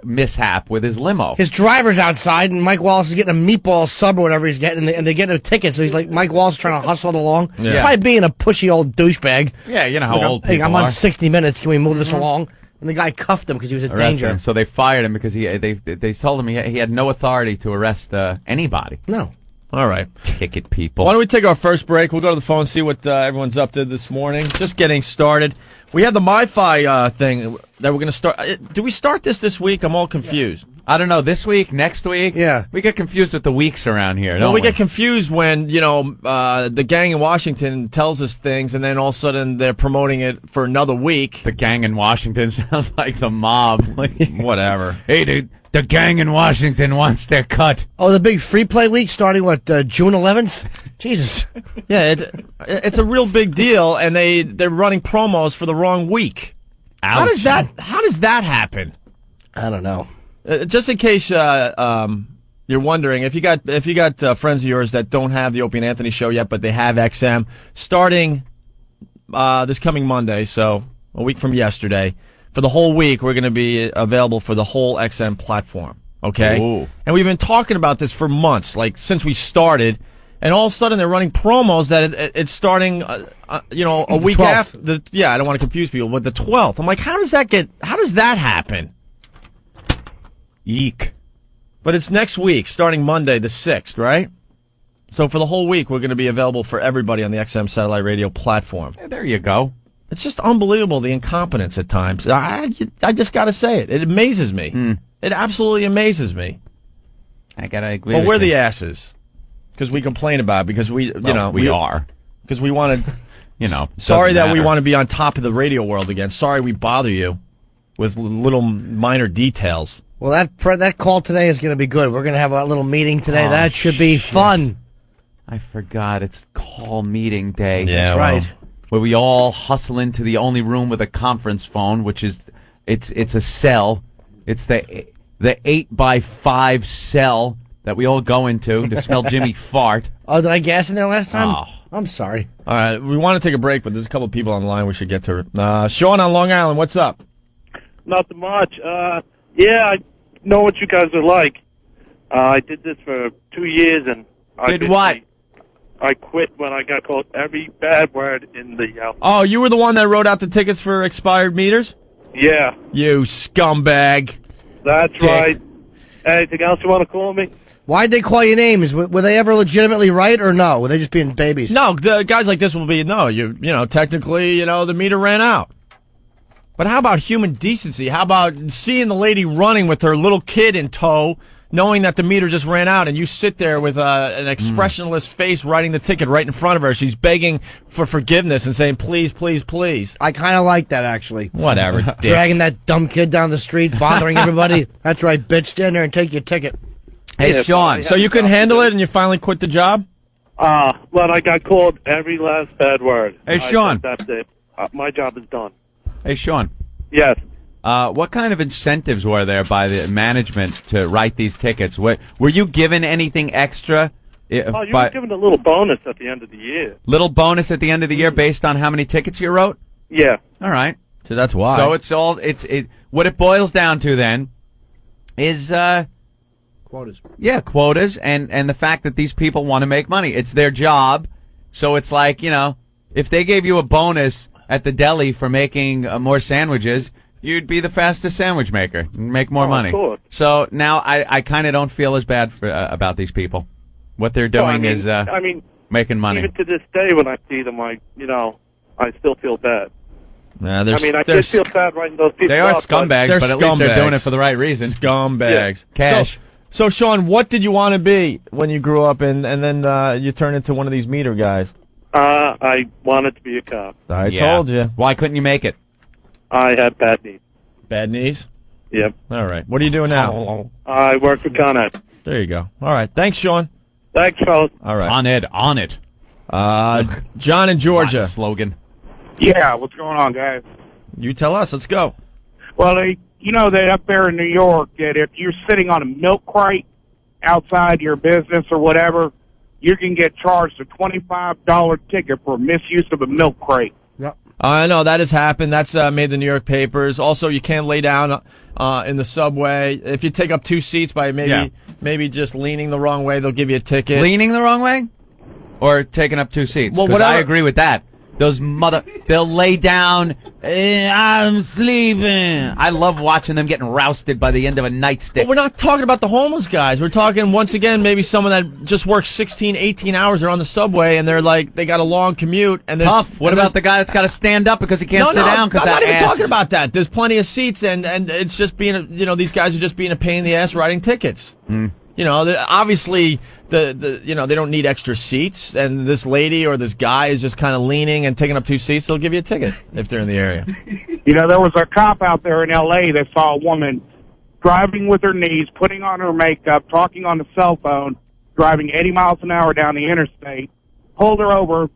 mishap with his limo. His driver's outside, and Mike Wallace is getting a meatball sub or whatever he's getting, and they're getting a ticket. So he's like, Mike Wallace trying to hustle it along. Yeah. He's probably being a pushy old douchebag. Yeah, you know how old people I'm on are. 60 Minutes. Can we move this along? And the guy cuffed him because he was a danger. Him. So they fired him because they told him he had no authority to arrest anybody. No. All right. Ticket people. Why don't we take our first break? We'll go to the phone, see what everyone's up to this morning. Just getting started. We have the MiFi thing that we're going to start. Do we start this week? I'm all confused. I don't know. This week, next week? Yeah. We get confused with the weeks around here, don't we get confused when, you know, the gang in Washington tells us things, and then all of a sudden they're promoting it for another week. The gang in Washington sounds like the mob. Whatever. Hey, dude, the gang in Washington wants their cut. Oh, the big free play week starting, June 11th? Jesus. Yeah, it's a real big deal, and they're running promos for the wrong week. Ouch. How does that happen? I don't know. Just in case you're wondering, if you got friends of yours that don't have the Opie and Anthony show yet, but they have XM, starting this coming Monday, so a week from yesterday, for the whole week, we're going to be available for the whole XM platform. Okay, Ooh. And we've been talking about this for months, like since we started, and all of a sudden they're running promos that it's starting, a week 12th. after. I don't want to confuse people, but the 12th. I'm like, how does that happen? Eek. But it's next week, starting Monday the 6th, right? So for the whole week, we're going to be available for everybody on the XM Satellite Radio platform. Yeah, there you go. It's just unbelievable, the incompetence at times. I just got to say it. It amazes me. It absolutely amazes me. I got to agree But with we're you. the asses. Because we complain about it, because we are. Because we wanted, sorry doesn't that we matter. want to be on top of the radio world again. Sorry we bother you with little minor details. Well, that call today is going to be good. We're going to have a little meeting today. Oh, that should be fun. I forgot. It's call meeting day. Yeah, That's right. Where we all hustle into the only room with a conference phone, which is it's a cell. It's the 8x5 cell that we all go into to smell Jimmy fart. Oh, did I gas in there last time? Oh. I'm sorry. All right, we want to take a break, but there's a couple of people on the line we should get to. Sean on Long Island, what's up? Nothing much. Yeah, I know what you guys are like. I did this for 2 years, and I quit when I got called every bad word in the alphabet. Oh, you were the one that wrote out the tickets for expired meters? Yeah. You scumbag. That's Dick. right. Anything else you want to call me? Why'd they call you names? Were they ever legitimately right or no? Were they just being babies? No, the guys like this will be, technically, the meter ran out. But how about human decency? How about seeing the lady running with her little kid in tow, knowing that the meter just ran out, and you sit there with an expressionless face writing the ticket right in front of her. She's begging for forgiveness and saying, please, please, please. I kind of like that, actually. Whatever, dick. Dragging that dumb kid down the street, bothering everybody. That's right, bitch. Stand there and take your ticket. Hey, Sean. So you couldn't handle it and you finally quit the job? Well, I got called every last bad word. Hey, Sean. That's it. My job is done. Hey, Sean. Yes. What kind of incentives were there by the management to write these tickets? Were you given anything extra? You were given a little bonus at the end of the year. Little bonus at the end of the year based on how many tickets you wrote? Yeah. All right. So that's why. So what it boils down to then is Quotas. Yeah, quotas and the fact that these people want to make money. It's their job. So it's like, if they gave you a bonus at the deli for making more sandwiches, you'd be the fastest sandwich maker and make more money. Cool. So now I kind of don't feel as bad about these people. What they're doing is making money. Even to this day, when I see them, I still feel bad. Nah, I just feel bad writing those people They are off, scumbags, but at least they're doing it for the right reason. Scumbags. Yeah. Cash. So, Sean, what did you want to be when you grew up, and then you turned into one of these meter guys? I wanted to be a cop. I told you. Why couldn't you make it? I had bad knees. Bad knees? Yep. All right. What are you doing now? I work for Con Ed. There you go. All right. Thanks, Sean. Thanks, fellas. All right. On it. John in Georgia. Slogan. Yeah, what's going on, guys? You tell us. Let's go. Well, you know that up there in New York, that if you're sitting on a milk crate outside your business or whatever, you can get charged a $25 ticket for misuse of a milk crate. Yep. I know that has happened. That's made the New York papers. Also, you can't lay down in the subway. If you take up 2 seats by maybe just leaning the wrong way, they'll give you a ticket. Leaning the wrong way? Or taking up 2 seats? Well, 'cause I agree with that. Those they'll lay down, I'm sleeping. I love watching them getting rousted by the end of a nightstick. But we're not talking about the homeless guys. We're talking, once again, maybe someone that just works 16, 18 hours. They're on the subway, and they're like, they got a long commute. And tough. What about the guy that's got to stand up because he can't sit down? I'm not even talking about that. There's plenty of seats, and it's just being, these guys are just being a pain in the ass writing tickets. Obviously, they don't need extra seats, and this lady or this guy is just kind of leaning and taking up 2 seats. They'll give you a ticket if they're in the area. There was a cop out there in L.A. that saw a woman driving with her knees, putting on her makeup, talking on the cell phone, driving 80 miles an hour down the interstate, pulled her over,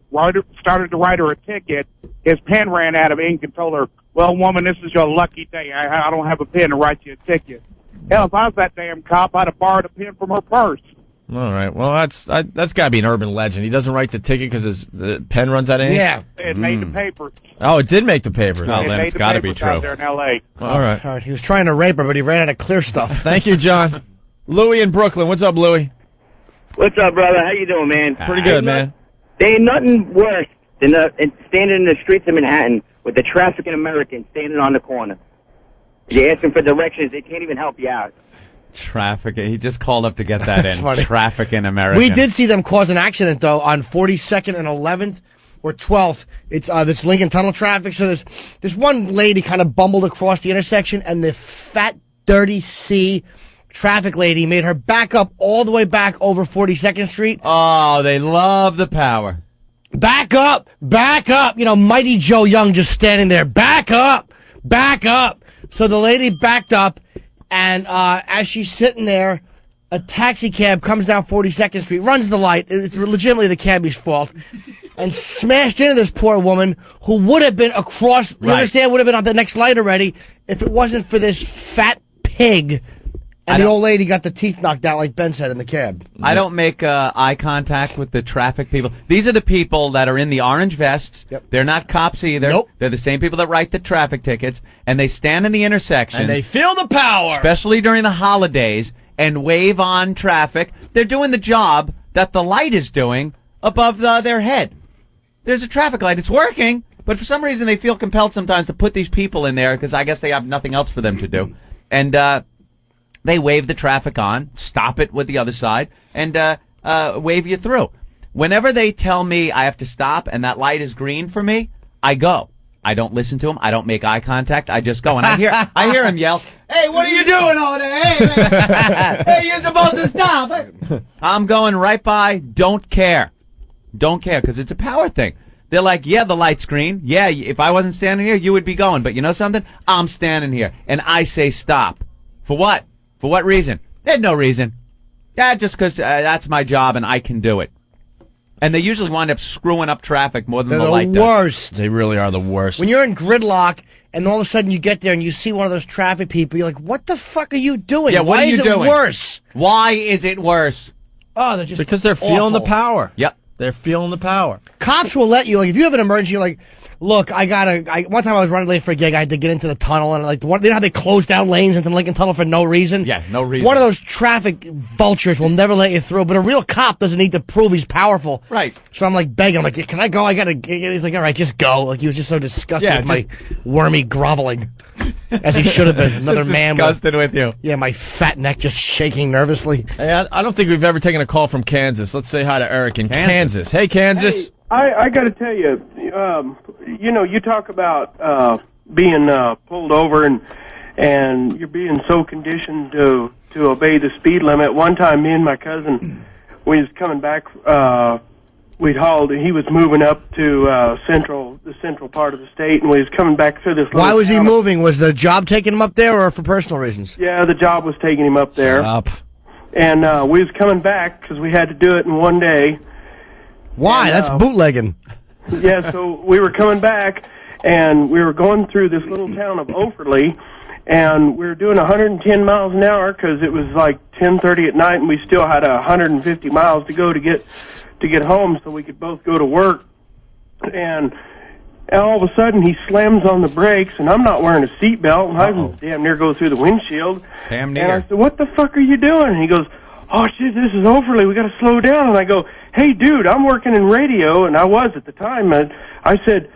started to write her a ticket. His pen ran out of ink and told her, well, woman, this is your lucky day. I don't have a pen to write you a ticket. Hell, if I was that damn cop, I'd have borrowed a pen from her purse. All right. Well, that's got to be an urban legend. He doesn't write the ticket because the pen runs out of ink? Yeah. It made the papers. Oh, it did make the papers. Well, then it's got to be true. Out there in L.A. All right. He was trying to rape her, but he ran out of clear stuff. Thank you, John. Louie in Brooklyn. What's up, Louie? What's up, brother? How you doing, man? Pretty good, man. There ain't nothing worse than standing in the streets of Manhattan with the trafficking Americans standing on the corner. You're asking for directions. They can't even help you out. Traffic. He just called up to get that in. Funny. Traffic in America. We did see them cause an accident, though, on 42nd and 11th or 12th. It's this Lincoln Tunnel traffic. So there's this one lady kind of bumbled across the intersection, and the fat, dirty C traffic lady made her back up all the way back over 42nd Street. Oh, they love the power. Back up, back up. Mighty Joe Young just standing there. Back up, back up. So the lady backed up. And as she's sitting there, a taxi cab comes down 42nd Street, runs the light. It's legitimately the cabbie's fault, and smashed into this poor woman who would have been across. You understand? Would have been on the next light already if it wasn't for this fat pig. And the old lady got the teeth knocked out, like Ben said, in the cab. I don't make eye contact with the traffic people. These are the people that are in the orange vests. Yep. They're not cops either. Nope. They're the same people that write the traffic tickets, and they stand in the intersection. And they feel the power. Especially during the holidays, and wave on traffic. They're doing the job that the light is doing above their head. There's a traffic light. It's working, but for some reason they feel compelled sometimes to put these people in there because I guess they have nothing else for them to do. And they wave the traffic on, stop it with the other side, and wave you through. Whenever they tell me I have to stop and that light is green for me, I go. I don't listen to them. I don't make eye contact. I just go. And I hear him yell, "Hey, what are you doing over there? Hey, hey, you're supposed to stop." I'm going right by. Don't care. Don't care, because it's a power thing. They're like, yeah, the light's green. Yeah, if I wasn't standing here, you would be going. But you know something? I'm standing here, and I say stop. For what? For what reason? There's no reason. Yeah, just because that's my job and I can do it. And they usually wind up screwing up traffic more than the light does. They're the worst. They really are the worst. When you're in gridlock and all of a sudden you get there and you see one of those traffic people, you're like, what the fuck are you doing? Yeah, what Why are you is doing? it worse? Why is it worse? Oh, they're just because they're feeling awful. the power. Yep. They're feeling the power. Cops will let you, like, if you have an emergency, you're like, Look, one time I was running late for a gig. I had to get into the tunnel, and you know how they close down lanes into the Lincoln Tunnel for no reason? Yeah, no reason. One of those traffic vultures will never let you through, but a real cop doesn't need to prove he's powerful. Right. So I'm like begging him, like, can I go? I gotta. He's like, all right, just go. Like he was just so disgusted with my wormy groveling, as he should have been. Another man disgusted with you. Yeah, my fat neck just shaking nervously. Hey, I don't think we've ever taken a call from Kansas. Let's say hi to Eric in Kansas. Hey, Kansas. Hey, I got to tell you, you talk about being pulled over and you're being so conditioned to obey the speed limit. One time, me and my cousin, we was coming back. We'd hauled. He was moving up to the central part of the state, and we was coming back through this. Why was he moving? Was the job taking him up there, or for personal reasons? Yeah, the job was taking him up there. Shut up. And we was coming back because we had to do it in one day. Why? That's bootlegging. Yeah, so we were coming back, and we were going through this little town of Offerley, and we were doing 110 miles an hour because it was like 10:30 at night, and we still had 150 miles to go to get home so we could both go to work. And all of a sudden, he slams on the brakes, and I'm not wearing a seatbelt, and I damn near go through the windshield. Damn near. And I said, what the fuck are you doing? And he goes, oh, shit, this is Overly. We got to slow down. And I go, hey, dude, I'm working in radio, and I was at the time. And I said,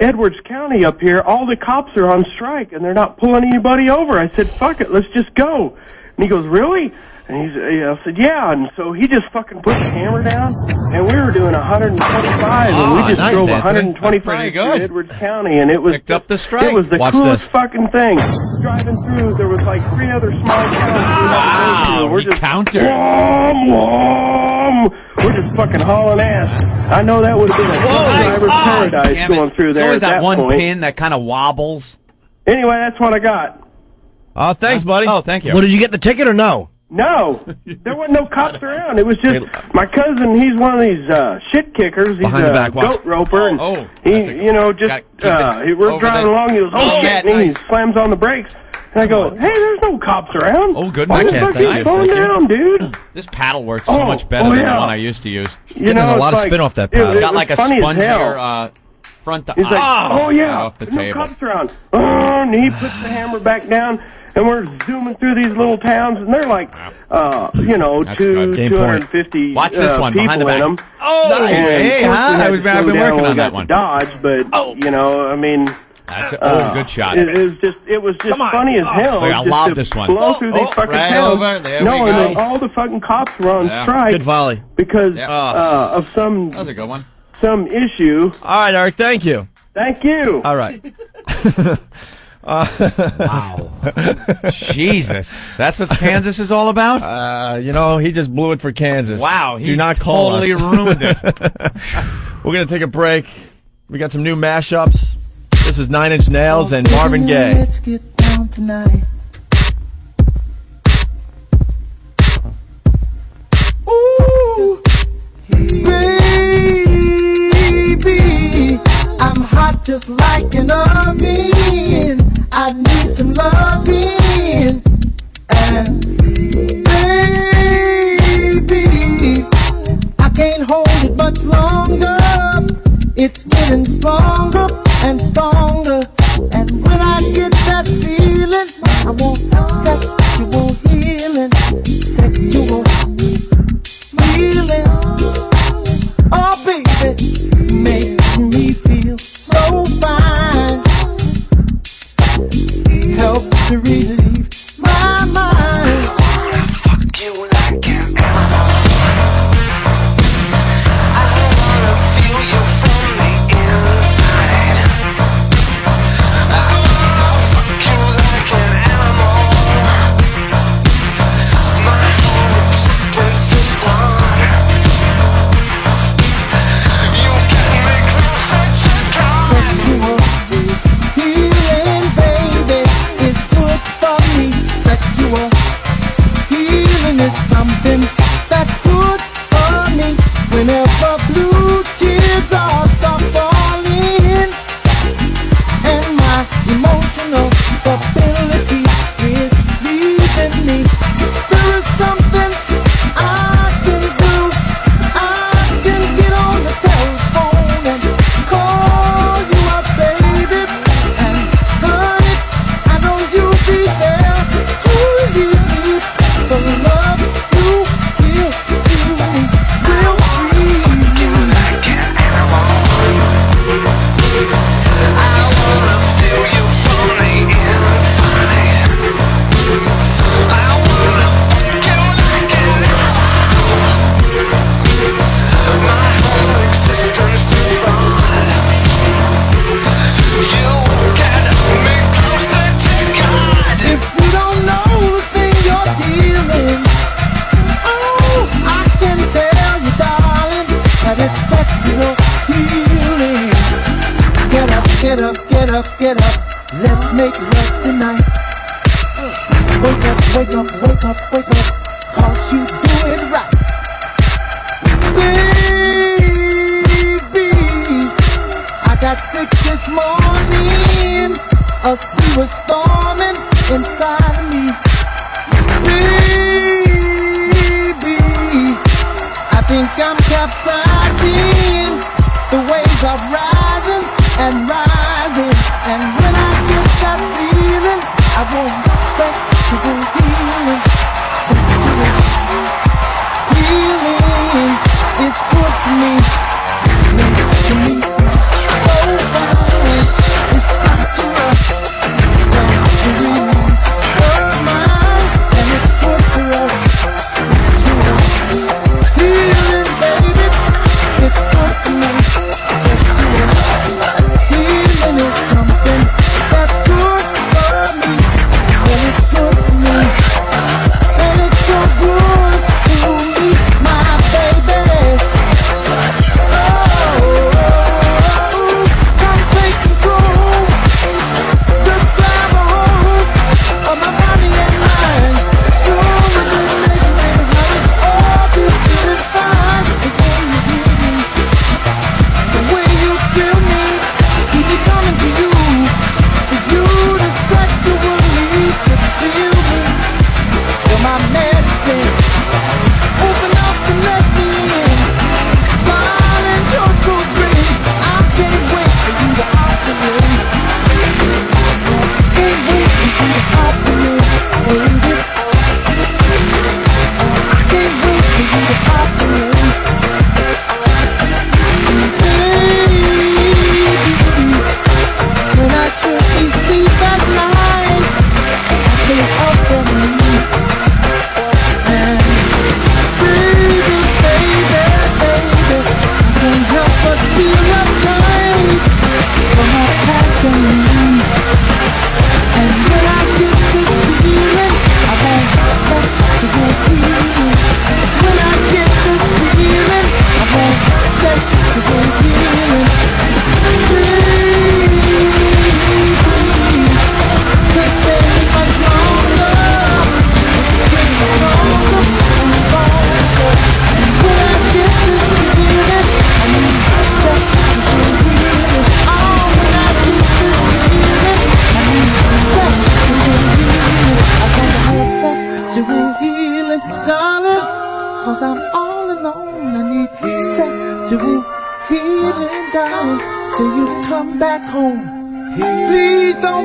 Edwards County up here, all the cops are on strike, and they're not pulling anybody over. I said, fuck it, let's just go. And he goes, really? And I said, yeah. And so he just fucking put the hammer down, and we were doing 125, and we just drove 125 through Edwards County, and it was picked up the strike. It was the coolest fucking thing. Driving through, there was like 3 other small towns. Wow, we're just countered. We're just fucking hauling ass. I know that would have been a driver's paradise going through there. It's always that one point. pin that kind of wobbles. Anyway, that's what I got. Oh, thanks, buddy. Oh, thank you. Well, did you get the ticket or no? No, there wasn't no cops around. It was just my cousin. He's one of these shit kickers. He's a goat roper. And we're driving along. He goes, oh shit, and he slams on the brakes. And I go, hey, there's no cops around. Oh, good. Why the fuck are you slowing down, dude? This paddle works so much better than the one I used to use. You know, a lot of spin off that paddle. It's got like a spongier front to He's like, off the there's no table. cops around. And he puts the hammer back down. And we're zooming through these little towns, and they're like, 250 Watch this one, people behind the back. in them. Oh, nice. Hey, I've been working on that one. Dodge, but, I mean... That's good shot. It was just funny as hell. Wait, I love this one. Blow through these fucking towns. There we and go. then all the fucking cops were on strike. Good volley. Because of some... That was a good one. Some issue. All right, Eric, thank you. Thank you. All right. Wow. Jesus. That's what Kansas is all about? He just blew it for Kansas. Wow. Do not call us. Totally ruined it. We're going to take a break. We got some new mashups. This is 9 Inch Nails and Marvin Gaye. Let's get down tonight. Ooh, baby, I'm hot just like an oven. I need some loving. And baby, I can't hold it much longer. It's getting stronger and stronger. And when I get that feeling, I want sexual healing, sexual feeling. Oh baby, makes me feel so fine. Help to relieve my mind. Fuck you like you I wanna feel you from the inside. get up, let's make love tonight. Wake up, wake up, wake up, wake up, 'cause you do it right. Baby, I got sick this morning. A sea was storming inside of me. Baby, I think I'm capsizing. The waves are rising and rising. And when I get that feeling, I won't sexual healing. Sexual healing is good to me. Makes to me so fine. It's sexual.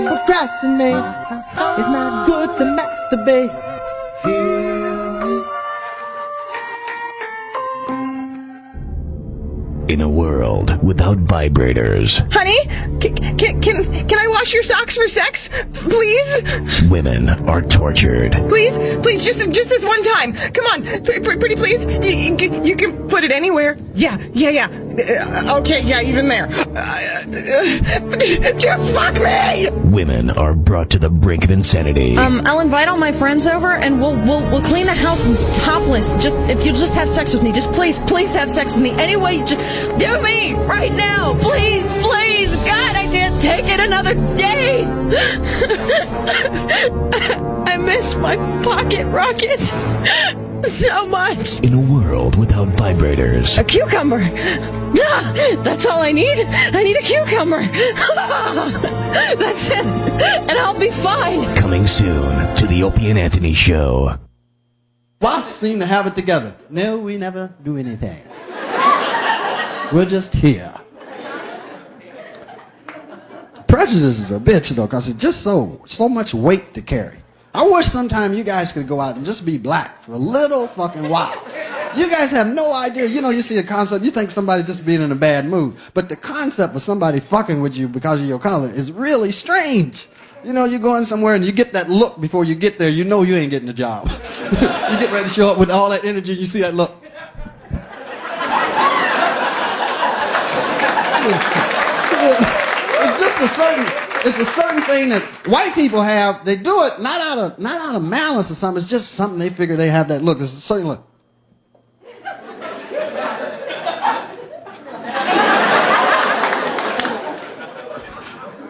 Procrastinate. It's not good to masturbate. In a world without vibrators, honey, can I wash your socks for sex, please? Women are tortured. Please, just this one time. Come on, pretty please. You can put it anywhere. Yeah. Okay, yeah, even there. Just fuck me. Women are brought to the brink of insanity. I'll invite all my friends over and we'll clean the house topless. Just if you just have sex with me, just please have sex with me. Anyway, just do me right now, please. God, I can't take it another day. I miss my pocket rocket so much. In a world without vibrators, a cucumber. That's all I need. I need a cucumber. That's it. And I'll be fine. Coming soon to the Opie and Anthony Show. Voss seem to have it together. No, we never do anything. We're just here. Prejudice is a bitch, though, because it's just so much weight to carry. I wish sometime you guys could go out and just be black for a little fucking while. You guys have no idea. You know, you see a concept, you think somebody's just being in a bad mood. But the concept of somebody fucking with you because of your color is really strange. You know, you're going somewhere and you get that look before you get there, you know you ain't getting a job. You get ready to show up with all that energy, you see that look. It's a certain thing that white people have. They do it not out of malice or something. It's just something they figure they have that look. It's a certain look.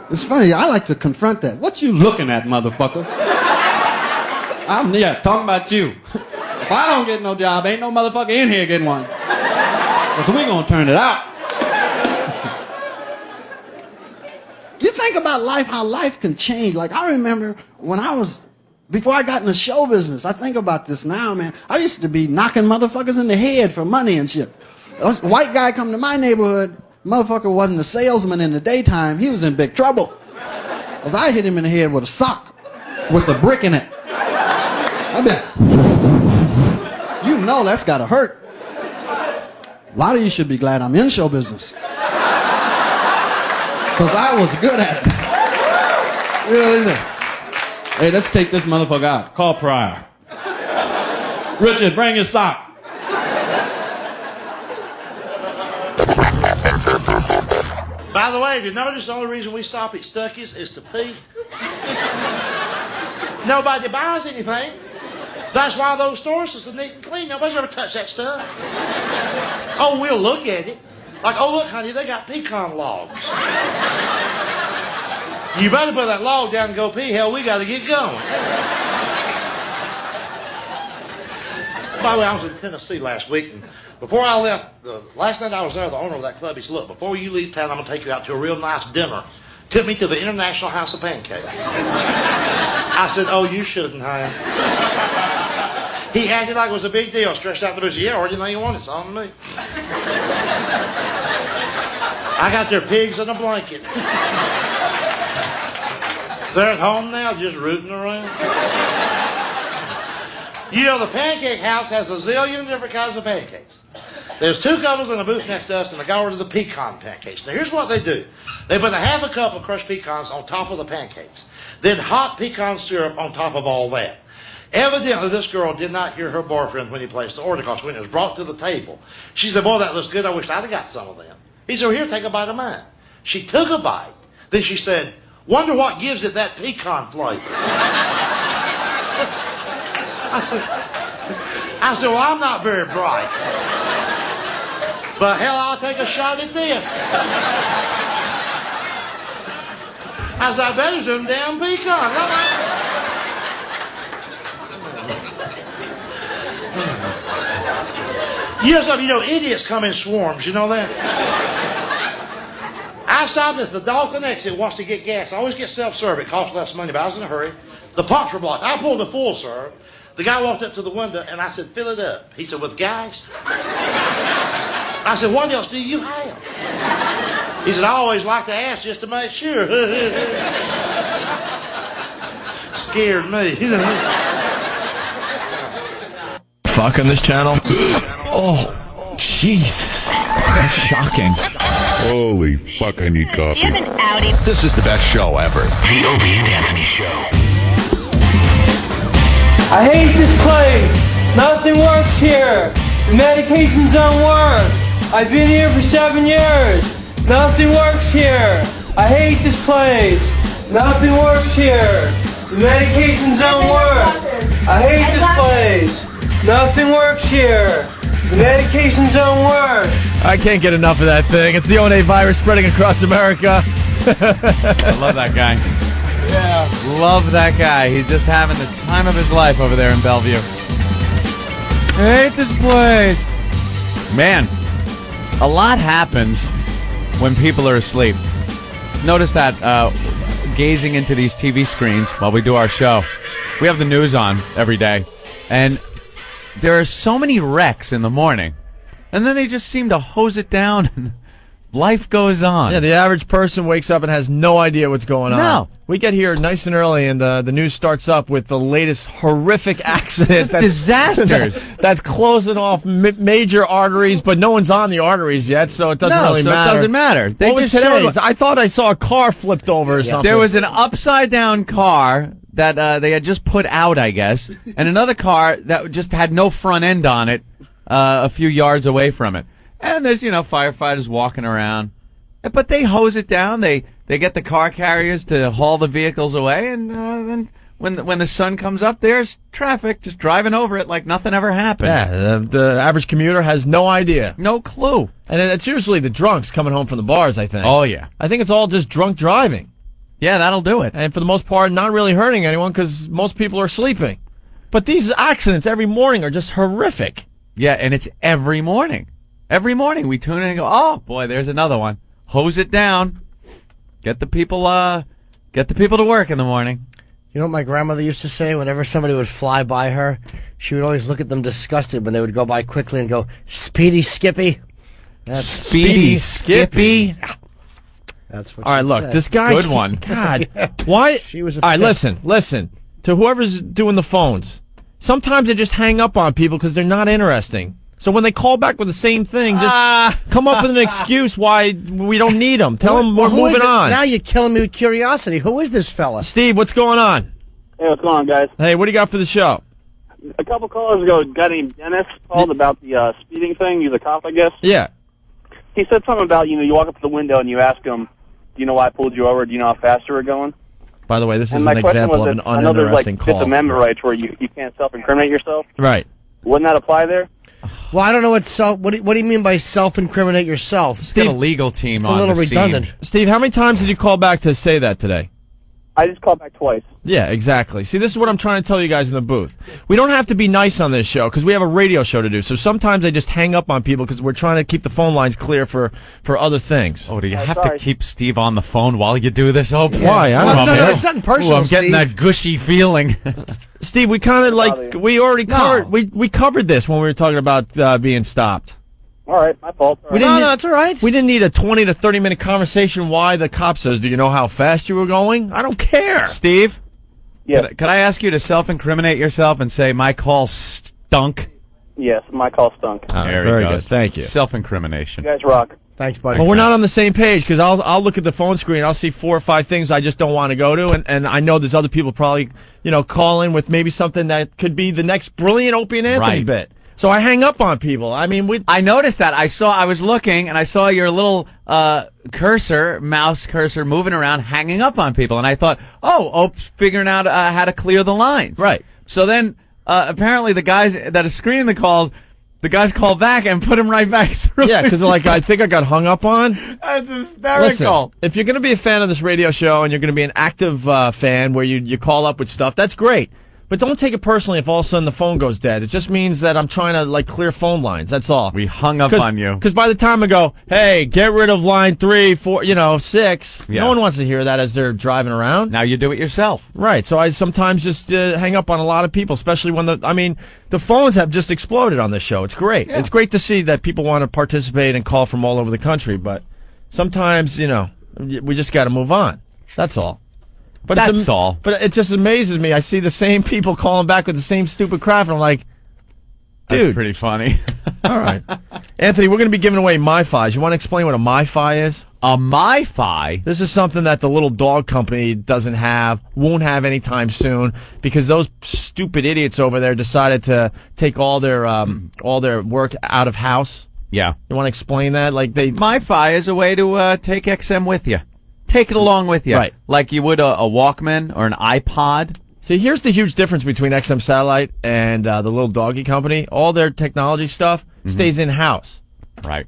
It's funny. I like to confront that. What you looking at, motherfucker? I'm talking about you. If I don't get no job, ain't no motherfucker in here getting one. So we gonna turn it out. You think about life, how life can change. Like, I remember when before I got in the show business, I think about this now, man. I used to be knocking motherfuckers in the head for money and shit. A white guy come to my neighborhood, motherfucker wasn't a salesman in the daytime, he was in big trouble. Because I hit him in the head with a sock, with a brick in it. I bet. You know that's gotta hurt. A lot of you should be glad I'm in show business. Because I was good at it. You know what he said? Hey, let's take this motherfucker out. Call Pryor. Richard, bring your sock. By the way, have you noticed the only reason we stop at Stuckey's is to pee? Nobody buys anything. That's why those stores are so neat and clean. Nobody's ever touched that stuff. Oh, we'll look at it. Like, oh, look, honey, they got pecan logs. You better put that log down and go pee. Hell, we got to get going. By the way, I was in Tennessee last week, and before I left, last night I was there, the owner of that club, he said, look, before you leave town, I'm going to take you out to a real nice dinner. Took me to the International House of Pancakes. I said, oh, you shouldn't have. He acted like it was a big deal, stretched out the booth. Yeah, or anything you want, it's on me. I got their pigs in a blanket. They're at home now, just rooting around. You know, the Pancake House has a zillion different kinds of pancakes. There's two couples in a booth next to us, and they go over to the pecan pancakes. Now, here's what they do. They put a half a cup of crushed pecans on top of the pancakes. Then hot pecan syrup on top of all that. Evidently, this girl did not hear her boyfriend when he placed the order, because when it was brought to the table, she said, boy, that looks good. I wish I'd have got some of them. He said, well, here, take a bite of mine. She took a bite. Then she said, wonder what gives it that pecan flavor. I said, well, I'm not very bright. But hell, I'll take a shot at this. I said, I bet it's them damn pecans. You know something, idiots come in swarms, you know that? I stopped at the Dolphin exit, wants to get gas. I always get self-serve, it costs less money, but I was in a hurry. The pumps were blocked. I pulled a full serve. The guy walked up to the window, and I said, fill it up. He said, with gas? I said, what else do you have? He said, I always like to ask just to make sure. Scared me, Fuck on this channel? Oh, Jesus. That's shocking. Holy fuck, I need coffee. Do you have an Audi? This is the best show ever. The Opie and Anthony Show. I hate this place. Nothing works here. The medications don't work. I've been here for 7 years. Nothing works here. I hate this place. Nothing works here. The medications don't work. I hate this place. Nothing works here. The medications don't work. I can't get enough of that thing. It's the O&A virus spreading across America. I love that guy. Yeah. Love that guy. He's just having the time of his life over there in Bellevue. I hate this place. Man, a lot happens when people are asleep. Notice that gazing into these TV screens while we do our show. We have the news on every day. And there are so many wrecks in the morning. And then they just seem to hose it down and life goes on. Yeah, the average person wakes up and has no idea what's going on. No. We get here nice and early, and the news starts up with the latest horrific accidents. Disasters. That's closing off major arteries, but no one's on the arteries yet, so it doesn't really matter. It doesn't matter. What was today? I thought I saw a car flipped over or something. There was an upside-down car that they had just put out, I guess, and another car that just had no front end on it a few yards away from it. And there's, firefighters walking around. But they hose it down. They get the car carriers to haul the vehicles away, and then when the sun comes up, there's traffic just driving over it like nothing ever happened. Yeah, the average commuter has no idea. No clue. And it's usually the drunks coming home from the bars, I think. Oh, yeah. I think it's all just drunk driving. Yeah, that'll do it. And for the most part, not really hurting anyone because most people are sleeping. But these accidents every morning are just horrific. Yeah, and it's every morning. Every morning we tune in and go, oh, boy, there's another one. Hose it down. Get the people to work in the morning. You know what my grandmother used to say? Whenever somebody would fly by her, she would always look at them disgusted when they would go by quickly and go, Speedy Skippy. That's Speedy Skippy. Yeah. That's what All right, she look, said. this guy. Good one. God, why? She was all right, upset. listen. To whoever's doing the phones, sometimes they just hang up on people because they're not interesting. So when they call back with the same thing, just come up with an excuse why we don't need them. Tell them we're moving on. Now you're killing me with curiosity. Who is this fella? Steve, what's going on? Hey, what's going on, guys? Hey, what do you got for the show? A couple callers ago, a guy named Dennis called about the speeding thing. He's a cop, I guess. Yeah. He said something about, you walk up to the window and you ask him, do you know why I pulled you over? Do you know how fast you were going? By the way, this is And my an question example was of an that I know there's uninteresting Fifth call. Amendment rights where you can't self-incriminate yourself. Right. Wouldn't that apply there? Well, I don't know what do you mean by self-incriminate yourself? Let's get a legal team It's on a little the redundant. scene. Steve, how many times did you call back to say that today? I just called back twice. Yeah, exactly. See, this is what I'm trying to tell you guys in the booth. We don't have to be nice on this show because we have a radio show to do. So sometimes I just hang up on people because we're trying to keep the phone lines clear for other things. Oh, do you have to keep Steve on the phone while you do this? Oh, Why? I don't know. It's nothing personal, I'm getting Steve. that gushy feeling. Steve, we kind of we already covered we covered this when we were talking about being stopped. All right, my fault. All right. No, it's all right. We didn't need a 20 to 30 minute conversation why the cop says, do you know how fast you were going? I don't care. Steve? Yeah. Could I ask you to self-incriminate yourself and say, my call stunk? Yes, my call stunk. All right, There very he goes. good. Thank you. Self-incrimination. You guys rock. Thanks, buddy. Well, we're not on the same page because I'll look at the phone screen. I'll see 4 or 5 things I just don't want to go to, and I know there's other people probably calling with maybe something that could be the next brilliant Opie and Anthony Right. bit. So I hang up on people. I mean, I noticed that. I was looking and I saw your little mouse cursor moving around, hanging up on people, and I thought, Ope's figuring out how to clear the lines. Right. So then apparently the guys that are screening the calls, the guys call back and put him right back through. Yeah, because I think I got hung up on. That's hysterical. Listen, if you're going to be a fan of this radio show and you're going to be an active fan where you call up with stuff, that's great. But don't take it personally if all of a sudden the phone goes dead. It just means that I'm trying to clear phone lines. That's all. We hung up on you. Because by the time I go, hey, get rid of line 3, 4, 6, Yeah. no one wants to hear that as they're driving around. Now you do it yourself. Right. So I sometimes just hang up on a lot of people, especially when the phones have just exploded on this show. It's great. Yeah. It's great to see that people want to participate and call from all over the country. But sometimes, we just got to move on. That's all. But That's all. But it just amazes me. I see the same people calling back with the same stupid crap, and I'm like, dude. That's pretty funny. All right. Anthony, we're going to be giving away MiFis. You want to explain what a MiFi is? A MiFi? This is something that the little dog company won't have anytime soon, because those stupid idiots over there decided to take all their work out of house. Yeah. You want to explain that? MiFi is a way to take XM with you. Take it along with you. Right. Like you would a Walkman or an iPod. See, here's the huge difference between XM Satellite and the little doggy company. All their technology stuff stays in-house. Right.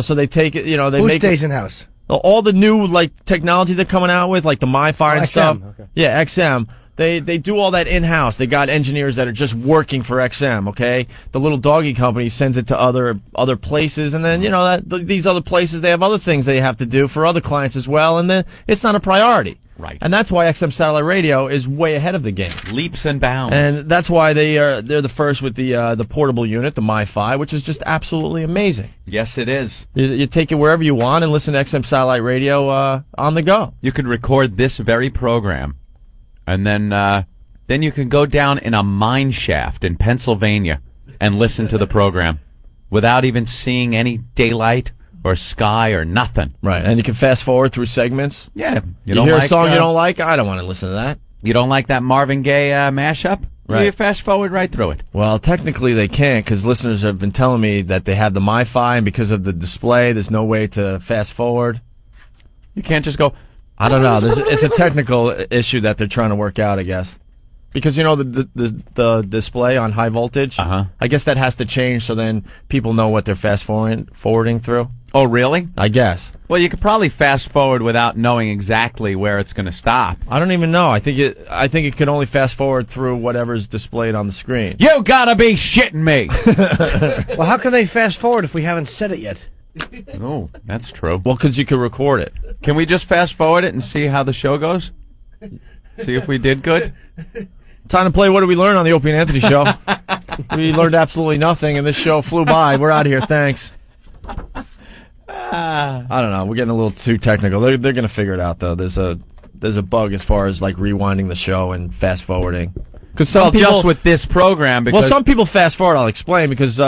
So they take it, they Who make stays in house? all the new technology they're coming out with, like the MiFi and XM, stuff. okay. Yeah, XM. They do all that in-house. They got engineers that are just working for XM, okay? The little doggy company sends it to other places, and then, these other places, they have other things they have to do for other clients as well, and then it's not a priority. Right. And that's why XM Satellite Radio is way ahead of the game. Leaps and bounds. And that's why they're the first with the portable unit, the MiFi, which is just absolutely amazing. Yes, it is. You take it wherever you want and listen to XM Satellite Radio on the go. You could record this very program, and then you can go down in a mine shaft in Pennsylvania and listen to the program without even seeing any daylight or sky or nothing. Right, and you can fast forward through segments. Yeah. You hear a song you don't like? I don't want to listen to that. You don't like that Marvin Gaye mashup? Right. You fast forward right through it. Well, technically they can't, because listeners have been telling me that they have the MiFi, and because of the display, there's no way to fast forward. You can't just go... I don't know. It's a technical issue that they're trying to work out, I guess. Because, the display on high voltage, I guess that has to change so then people know what they're fast forwarding through. Oh, really? I guess. Well, you could probably fast forward without knowing exactly where it's going to stop. I don't even know. I think it could only fast forward through whatever's displayed on the screen. You gotta be shitting me. Well, how can they fast forward if we haven't said it yet? Oh, that's true. Well, because you could record it. Can we just fast forward it and see how the show goes? See if we did good? Time to play What Did We Learn on the Opie and Anthony Show. We learned absolutely nothing, and this show flew by. We're out of here. Thanks. I don't know. We're getting a little too technical. They're going to figure it out, though. There's a bug as far as like rewinding the show and fast forwarding. Because just with this program, because some people fast forward. I'll explain, because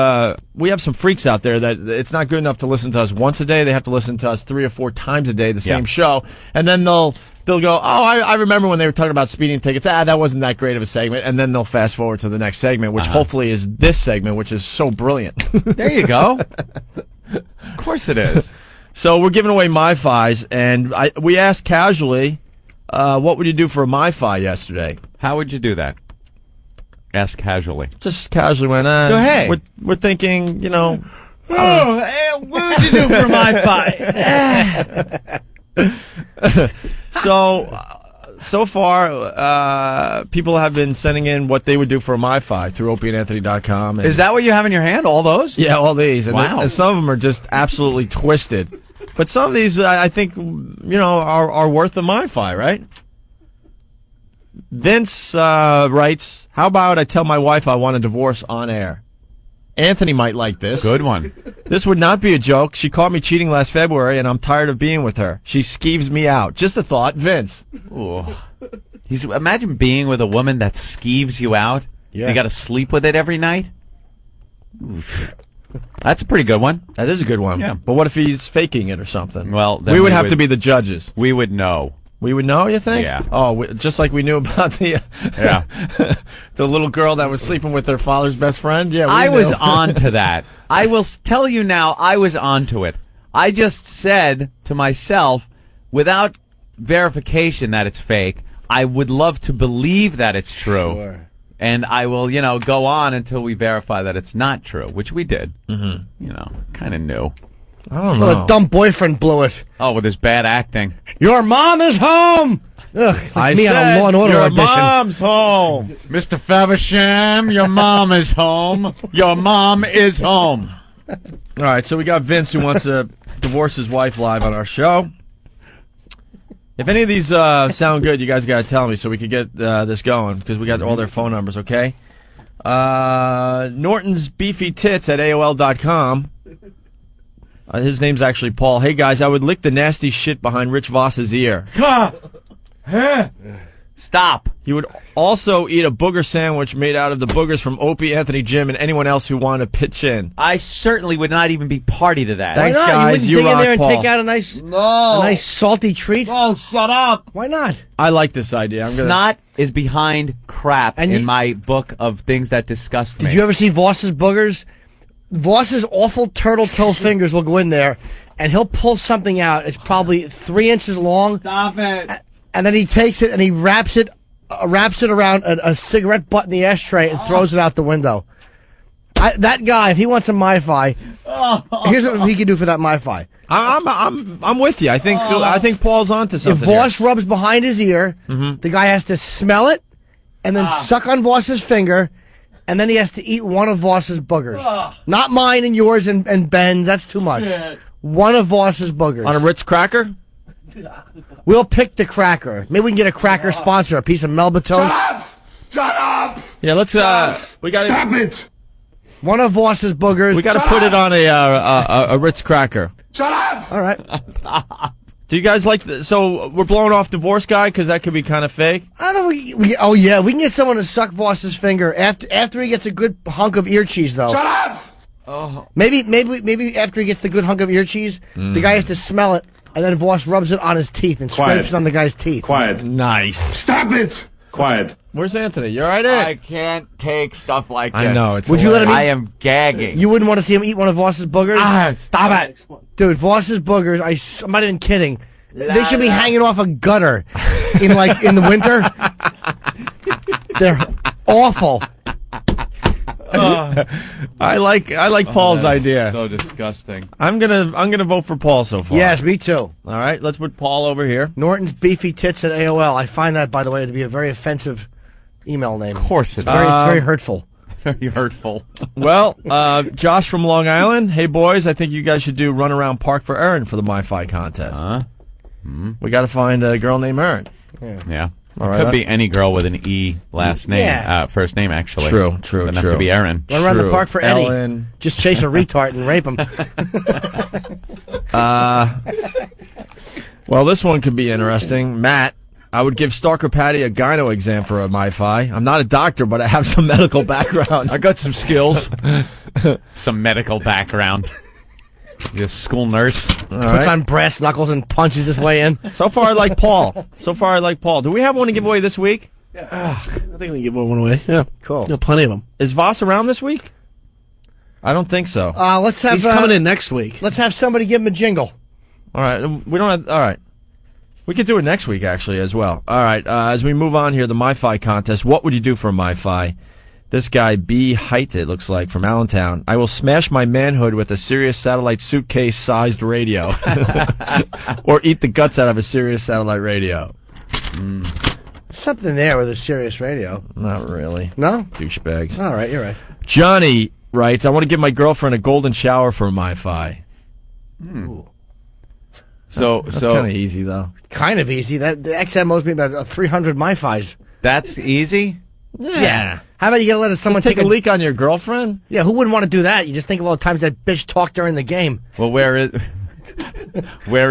we have some freaks out there that it's not good enough to listen to us once a day. They have to listen to us 3 or 4 times a day, the same show, and then they'll go, oh, I remember when they were talking about speeding tickets. That wasn't that great of a segment, and then they'll fast forward to the next segment, which hopefully is this segment, which is so brilliant. There you go. Of course it is. So we're giving away MiFis, and we asked casually, what would you do for a MiFi yesterday? How would you do that? Ask casually. Just casually went, Go, hey. We're thinking, you know. What would you do for a MiFi? So far, people have been sending in what they would do for a MiFi through opieandanthony.com. Is that what you have in your hand, all those? Yeah, all these. And wow. And some of them are just absolutely twisted. But some of these, I think, are worth the MiFi, right? Vince writes, how about I tell my wife I want a divorce on air? Anthony might like this. Good one. This would not be a joke. She caught me cheating last February, and I'm tired of being with her. She skeeves me out. Just a thought. Vince. Ooh. Imagine being with a woman that skeeves you out. Yeah. You got to sleep with it every night. Oof. That's a pretty good one. That is a good one. Yeah. But what if he's faking it or something? Well, then we would have to be the judges. We would know. We would know, you think? Yeah. Oh, just like we knew about the the little girl that was sleeping with her father's best friend? Yeah, I was on to that. I will tell you now, I was on to it. I just said to myself, without verification that it's fake, I would love to believe that it's true. Sure. And I will, go on until we verify that it's not true, which we did. Mm-hmm. Kind of knew. I don't know. Well, a dumb boyfriend blew it. Oh, with his bad acting. Your mom is home! Ugh, it's like me on a Law & Order your audition. mom's home. Mr. Faversham, your mom is home. Your mom is home. All right, so we got Vince who wants to divorce his wife live on our show. If any of these sound good, you guys got to tell me so we could get this going, because we got all their phone numbers, okay? Norton's Beefy Tits at AOL.com. His name's actually Paul. Hey, guys, I would lick the nasty shit behind Rich Voss's ear. Stop. He would also eat a booger sandwich made out of the boogers from Opie, Anthony, Jim, and anyone else who wanted to pitch in. I certainly would not even be party to that. Thanks, Why not? guys. You wouldn't dig in there and Paul. take out a nice salty treat? Oh, shut up. Why not? I like this idea. Snot is behind crap in my book of things that disgust me. Did you ever see Voss's boogers? Voss's awful turtle toe fingers will go in there, and he'll pull something out. It's probably 3 inches long. Stop it. And then he takes it and he wraps it around a cigarette butt in the ashtray and throws it out the window. That guy, if he wants a MiFi, here's what he can do for that MiFi. I'm with you. I think Paul's onto something. If Voss rubs behind his ear, the guy has to smell it and then suck on Voss's finger, and then he has to eat one of Voss's boogers. Not mine and yours and Ben's. That's too much. One of Voss's boogers. On a Ritz cracker? We'll pick the cracker. Maybe we can get a cracker sponsor, a piece of Melba toast. Shut up! Yeah, let's. We got Stop it! One of Voss's boogers. We got to put it on a Ritz cracker. Shut up! All right. Do you guys like this? So we're blowing off Divorce Guy because that could be kind of fake? I don't know. Oh, yeah. We can get someone to suck Voss's finger after he gets a good hunk of ear cheese, though. Shut up! Oh. Maybe after he gets the good hunk of ear cheese, the guy has to smell it, and then Voss rubs it on his teeth and scrapes it on the guy's teeth. Quiet. Nice. Stop it! Quiet. Where's Anthony? You all right, I can't take stuff like this. I know. It's Would you let him eat? I am gagging. You wouldn't want to see him eat one of Voss's boogers? Stop it. Dude, Voss's boogers, I'm not even kidding. They should be hanging off a gutter in the winter. They're awful. I like Paul's idea. So disgusting. I'm gonna vote for Paul so far. Yes, me too. All right, let's put Paul over here. Norton's beefy tits at AOL. I find that, by the way, to be a very offensive email name. Of course it is. It's very hurtful. Very hurtful. Well, Josh from Long Island. Hey, boys, I think you guys should do Run Around Park for Erin for the MiFi contest. We got to find a girl named Erin. Yeah. All right. Could be any girl with an E last name, first name, actually. True. Doesn't have to be Erin. Run around the park for Eddie. Ellen. Just chase a retard and rape him. Well, this one could be interesting. Matt, I would give Stalker Patty a gyno exam for a MiFi. I'm not a doctor, but I have some medical background. I got some skills. Some medical background. You're a school nurse. Puts on brass knuckles and punches his way in. So far, I like Paul. Do we have one to give away this week? I think we can give one away. Yeah. Cool. Yeah, plenty of them. Is Voss around this week? I don't think so. Let's have. He's coming in next week. Let's have somebody give him a jingle. All right. We don't have. All right. We could do it next week, actually, as well. All right. As we move on here, the MiFi contest. What would you do for a MiFi? This guy, B. Height, it looks like, from Allentown. I will smash my manhood with a Sirius satellite suitcase-sized radio. Or eat the guts out of a Sirius satellite radio. Something there with a Sirius radio. Not really. No? Douchebags. All right, you're right. Johnny writes, I want to give my girlfriend a golden shower for a MiFi. That's kind of easy, though. Kind of easy. The XM owes me about 300 MiFis. That's easy? Yeah. How about you let someone take a leak on your girlfriend? Yeah, who wouldn't want to do that? You just think of all the times that bitch talked during the game. Well, where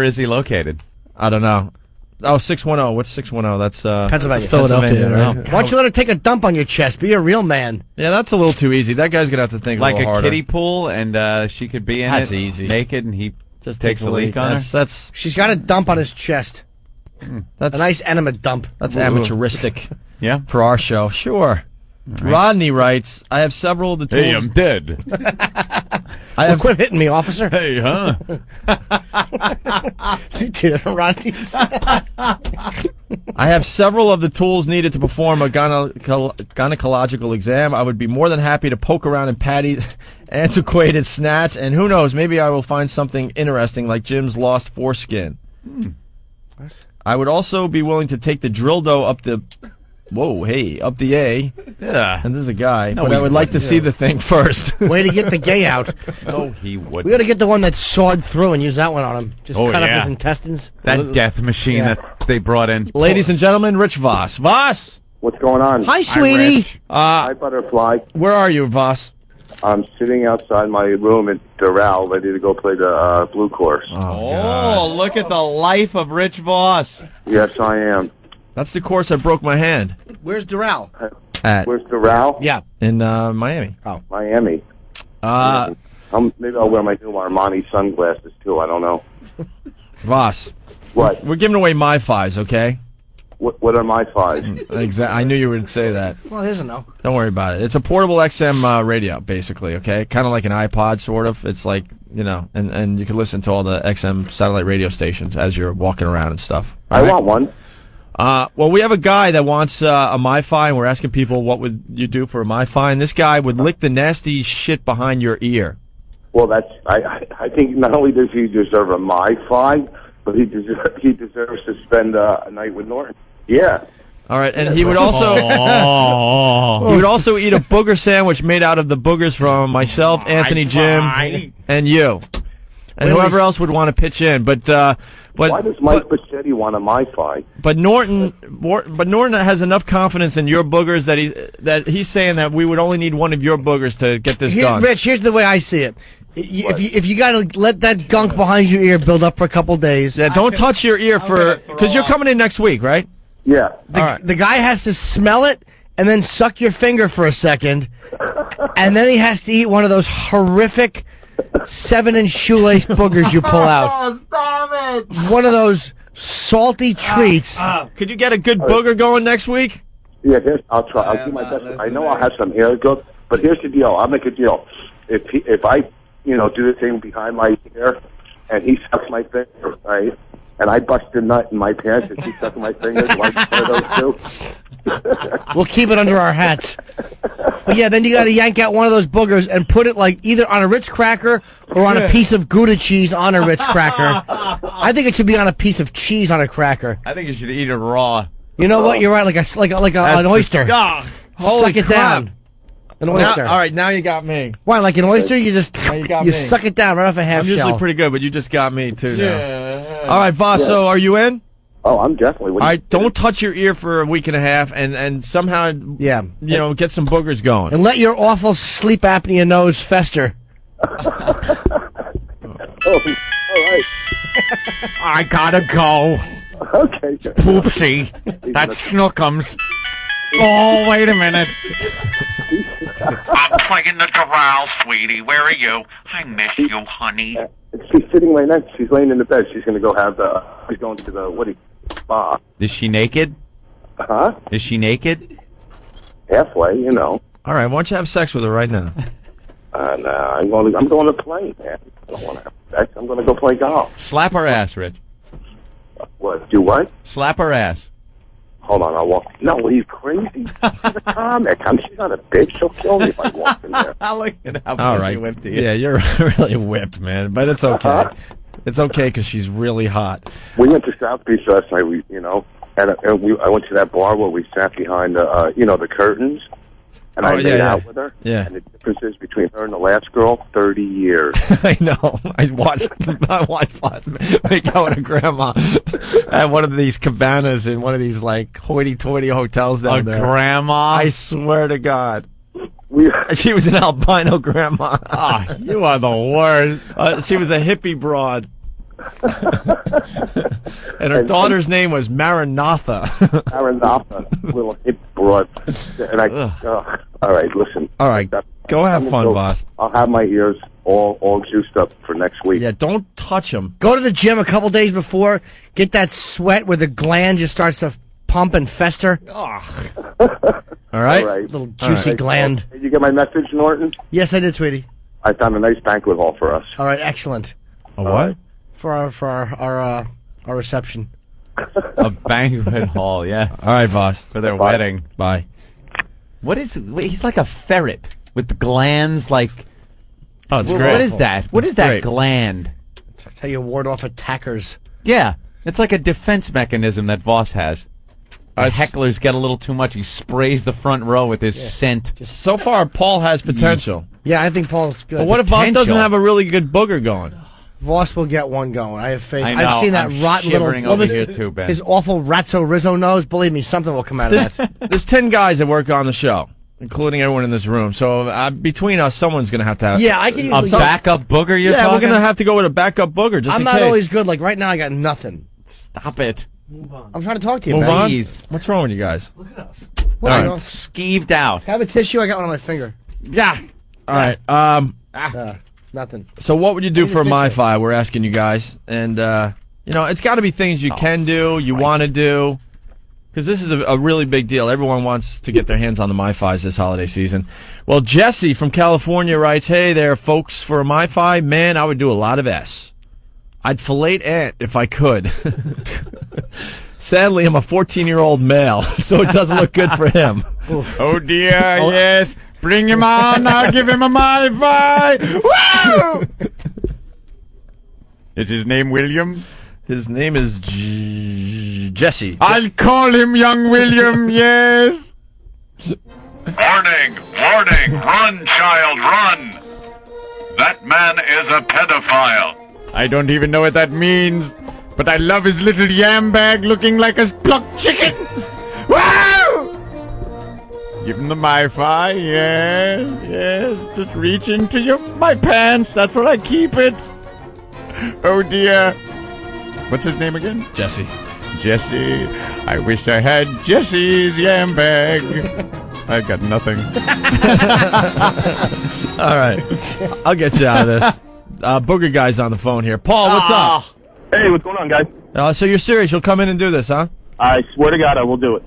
is he located? I don't know. Oh, 610. What's 610? That's Pennsylvania. Philadelphia, right? Why don't you let her take a dump on your chest? Be a real man. Yeah, that's a little too easy. That guy's going to have to think like a little a harder. kiddie pool, and she could be in That's it easy. naked, and he Just takes a leak on her? She's got a dump on his chest. That's a nice enema dump. That's amateuristic. Yeah. For our show. Sure. Right. Rodney writes, I have several of the tools. Hey, I'm dead. Quit hitting me, officer. Hey, huh? Two different Rodneys. I have several of the tools needed to perform a gynecological exam. I would be more than happy to poke around in Patty's antiquated snatch, and who knows, maybe I will find something interesting like Jim's lost foreskin. I would also be willing to take the dildo up the... up the A. Yeah. And this is a guy, No, but I would like to see the thing first. Way to get the gay out. No, he wouldn't. We got to get the one that sawed through and use that one on him. Just cut up his intestines. That death machine that they brought in. Ladies and gentlemen, Rich Voss. Voss! What's going on? Hi, sweetie. Hi, Butterfly. Where are you, Voss? I'm sitting outside my room at Doral, ready to go play the blue course. Oh, look at the life of Rich Voss. Yes, I am. That's the course I broke my hand Where's Doral? at. Where's Doral? Yeah. In Miami. Oh. Miami. Maybe I'll wear my new Armani sunglasses, too. I don't know. Voss. What? We're giving away MiFis, okay? What are my fives? Exactly. I knew you would say that. Well, here's a no. Don't worry about it. It's a portable XM radio, basically, okay? Kind of like an iPod, sort of. It's like, and you can listen to all the XM satellite radio stations as you're walking around and stuff. I want one. Well, we have a guy that wants a MiFi, and we're asking people what would you do for a MiFi, and this guy would lick the nasty shit behind your ear. Well, I think not only does he deserve a MiFi, but he deserves to spend a night with Norton. Yeah. All right, and he would also he would also eat a booger sandwich made out of the boogers from myself, Anthony, Jim, and you, and whoever else would want to pitch in. But why does Mike Pachetti want a MiFi? But Norton has enough confidence in your boogers that he's saying that we would only need one of your boogers to get this done. Rich, here's the way I see it. If you got to let that gunk behind your ear build up for a couple days. Yeah, don't touch your ear because you're coming in next week, right? Yeah. The guy has to smell it and then suck your finger for a second, and then he has to eat one of those horrific 7-inch shoelace boogers you pull out. Oh, stop it! One of those salty treats. Could you get a good booger going next week? Yeah, I'll try. I'll do my best. I know I'll have some hair growth, but here's the deal. I'll make a deal. If I do the thing behind my ear, and he sucks my finger, right? And I bust a nut in my pants, and he sucks my fingers. Like one of those two. We'll keep it under our hats. But yeah, then you got to yank out one of those boogers and put it like either on a Ritz cracker or on a piece of Gouda cheese on a Ritz cracker. I think it should be on a piece of cheese on a cracker. I think you should eat it raw. You know what? You're right. Like an oyster. Holy Suck it crap. down. An oyster. Now, all right, now you got me. Why? Like an oyster? You just me. suck it down right off a half I'm shell. usually pretty good, but you just got me too. Yeah. Now. All right, Voss. So are you in? Oh, I'm definitely. All right, don't touch your ear for a week and a half, and somehow get some boogers going. And let your awful sleep apnea nose fester. Oh, all right. I gotta go. Okay. Poopsie. That's Snookums. Oh, wait a minute. I'm playing the corral, sweetie. Where are you? I miss you, honey. She's sitting right next. She's laying in the bed. She's going to go she's going to the, spa. Is she naked? Huh? Is she naked? Halfway, you know. All right, why don't you have sex with her right now? No, I'm going to play, man. I don't want to have sex. I'm going to go play golf. Slap her ass, Rich. What? Do what? Slap her ass. Hold on, I'll walk. No, he's crazy. She's a comic. She's not a bitch. She'll kill me if I walk in there. Look at how All right. whipped he is. Yeah, you're really whipped, man. But it's okay. It's okay because she's really hot. We went to South Beach last night. I went to that bar where we sat behind the curtains, and I made out with her. Yeah. And the difference is between her and the last girl, 30 years. I know. I watched Voss make out with her grandma at one of these cabanas in one of these like hoity-toity hotels down there. Grandma? I swear to God. She was an albino grandma. You are the worst. She was a hippie broad. And her daughter's name was Maranatha. Maranatha, little hip broad. And all right, listen. All right, go have fun, Voss. I'll have my ears all juiced up for next week. Yeah, don't touch them. Go to the gym a couple days before. Get that sweat where the gland just starts to pump and fester. All right? Little juicy gland. Did you get my message, Norton? Yes, I did, sweetie. I found a nice banquet hall for us. All right, excellent. A what? For our reception. A banquet hall, yes. All right, Voss. For their wedding. Bye. He's like a ferret with the glands like... Oh, it's great. What is that? What is that gland? That's how you ward off attackers. Yeah. It's like a defense mechanism that Voss has. Hecklers get a little too much. He sprays the front row with his scent. So far, Paul has potential. Yeah, I think Paul's good. But what if Voss doesn't have a really good booger going? Voss will get one going. I have faith. I know. I've seen that I'm rotten shivering little... over here too, Ben. His awful Ratso Rizzo nose. Believe me, something will come out of that. There's 10 guys that work on the show, including everyone in this room. So between us, someone's going to have... Yeah, I can use a backup booger, you're talking? talking? We're going to have to go with a backup booger just I'm in not case. always good. Like right now, I got nothing. Stop it. I'm trying to talk to you, Move man. on? Please. What's wrong with you guys? Look at us. All right. Skeeved out. Have a tissue. I got one on my finger. Yeah. All right. Nothing. So what would you do for a MiFi? We're asking you guys. And, it's got to be things you can do, you want to do. Because this is a really big deal. Everyone wants to get their hands on the MiFis this holiday season. Well, Jesse from California writes, hey there, folks, for a MiFi, man, I would do a lot of S. I'd fillet ant if I could. Sadly, I'm a 14-year-old male, so it doesn't look good for him. Oh, dear, yes. Bring him on. I'll give him a MiFi. Woo! Is his name William? His name is Jesse. I'll call him young William, yes. Warning! Warning! Run, child, run! That man is a pedophile. I don't even know what that means, but I love his little yam bag looking like a plucked chicken. Wow! Give him the MiFi, yes. Just reach into my pants. That's where I keep it. Oh dear. What's his name again? Jesse. Jesse. I wish I had Jesse's yam bag. I got nothing. All right. I'll get you out of this. Booger guy's on the phone here. Paul, what's up? Hey, what's going on, guys? So you're serious? You'll come in and do this, huh? I swear to God, I will do it.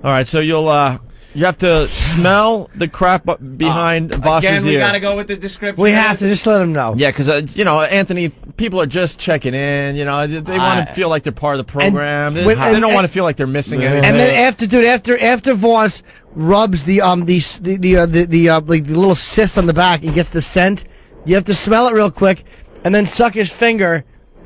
All right. So you have to smell the crap behind Voss's ear. Again, we got to go with the description. We have to just let him know. Yeah, because Anthony, people are just checking in. They want to feel like they're part of the program. They don't want to feel like they're missing anything. And then after Voss, rubs the little cyst on the back and gets the scent. You have to smell it real quick, and then suck his finger,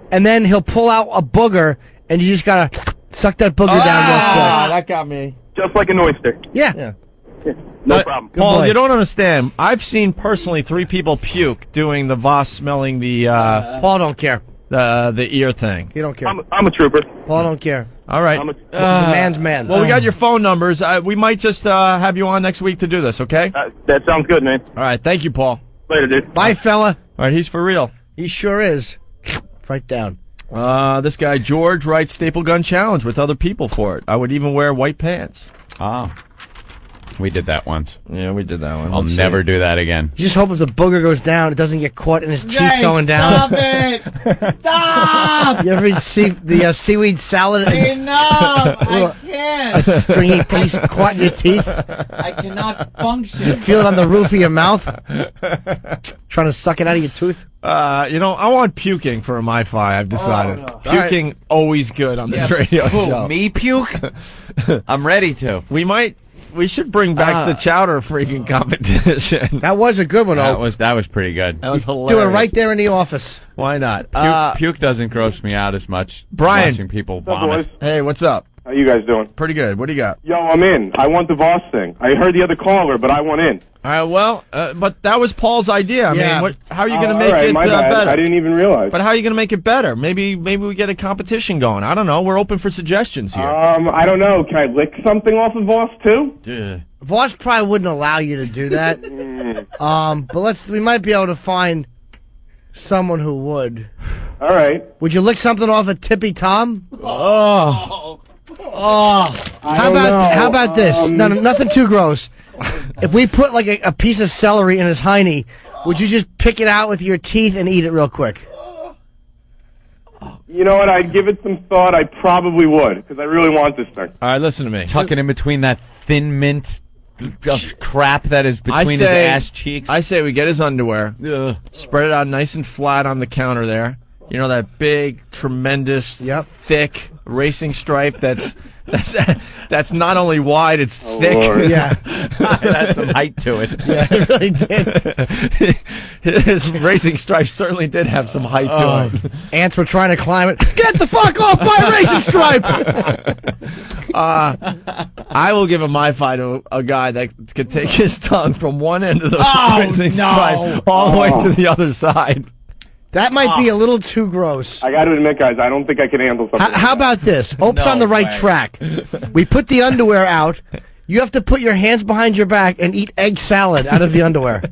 and then he'll pull out a booger, and you just gotta suck that booger down real quick. That got me. Just like an oyster. Yeah. No problem. Paul, you don't understand. I've seen personally 3 people puke doing the Voss smelling the. Paul don't care. The ear thing. You don't care. I'm a trooper. Paul don't care. All right. He's a man's man. Well, we got your phone numbers. We might just have you on next week to do this, okay? That sounds good, man. All right. Thank you, Paul. Later, dude. Bye, fella. All right. He's for real. He sure is. Right down. This guy, George, writes staple gun challenge with other people for it. I would even wear white pants. Oh. We did that once. Yeah, we did that one. I'll never do that again. You just hope if the booger goes down, it doesn't get caught in his teeth going down. Stop it! Stop! You ever see the seaweed salad? Enough! I can't! A stringy piece caught in your teeth? I cannot function. You feel it on the roof of your mouth? Trying to suck it out of your tooth? I want puking for a MiFi, I've decided. no. Puking, always good on this radio show. Me puke? I'm ready to. We should bring back the chowder freaking competition. That was a good one, That was pretty good. That was hilarious. Do it right there in the office. Why not? Puke doesn't gross me out as much. Brian. Watching people What's up, vomit. boys? Hey, what's up? How you guys doing? Pretty good. What do you got? Yo, I'm in. I want the Voss thing. I heard the other caller, but I want in. All right, well, but that was Paul's idea. I mean, how are you going to make it my bad. better? I didn't even realize. But how are you going to make it better? Maybe we get a competition going. I don't know. We're open for suggestions here. I don't know. Can I lick something off of Voss too? Yeah. Voss probably wouldn't allow you to do that. But we might be able to find someone who would. All right. Would you lick something off of Tippy Tom? Oh. How about this? No, nothing too gross. If we put like a piece of celery in his hiney, would you just pick it out with your teeth and eat it real quick? You know what? I'd give it some thought. I probably would, because I really want this thing. All right, listen to me. Tuck it in between that thin mint crap that is between his ass cheeks. I say we get his underwear, spread it out nice and flat on the counter there. You know, that big, tremendous, thick racing stripe that's not only wide, it's thick. Lord. Yeah. It had some height to it. Yeah, it really did. His racing stripe certainly did have some height to it. Ants were trying to climb it. Get the fuck off my racing stripe! I will give a MiFi to a guy that could take his tongue from one end of the racing stripe all the way to the other side. That might be a little too gross. I got to admit, guys, I don't think I can handle something. How about this? Ope's on the right track. We put the underwear out. You have to put your hands behind your back and eat egg salad out of the underwear.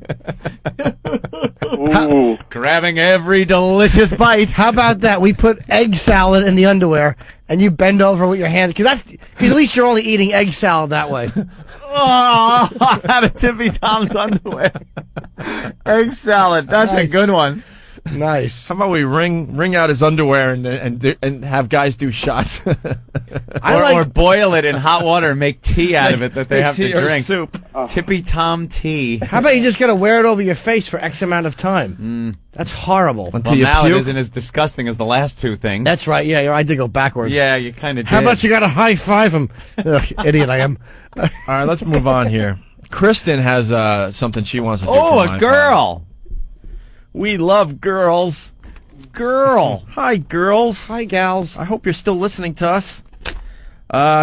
Ooh. Grabbing every delicious bite. How about that? We put egg salad in the underwear, and you bend over with your hands. Because at least you're only eating egg salad that way. Oh, have a Tippy Tom's underwear. Egg salad. That's a good one. Nice. How about we wring out his underwear and have guys do shots? Or boil it in hot water and make tea out of it that they have to tea or drink. soup. Tippy Tom tea. How about you just gotta wear it over your face for X amount of time? That's horrible. Well, now it isn't as disgusting as the last two things. That's right. Yeah, I did go backwards. Yeah, you kind of did. How about you gotta high five him? Ugh, idiot I am. All right, let's move on here. Kristen has something she wants to do. Oh, a girl. We love girls. Girl. Hi, girls. Hi, gals. I hope you're still listening to us.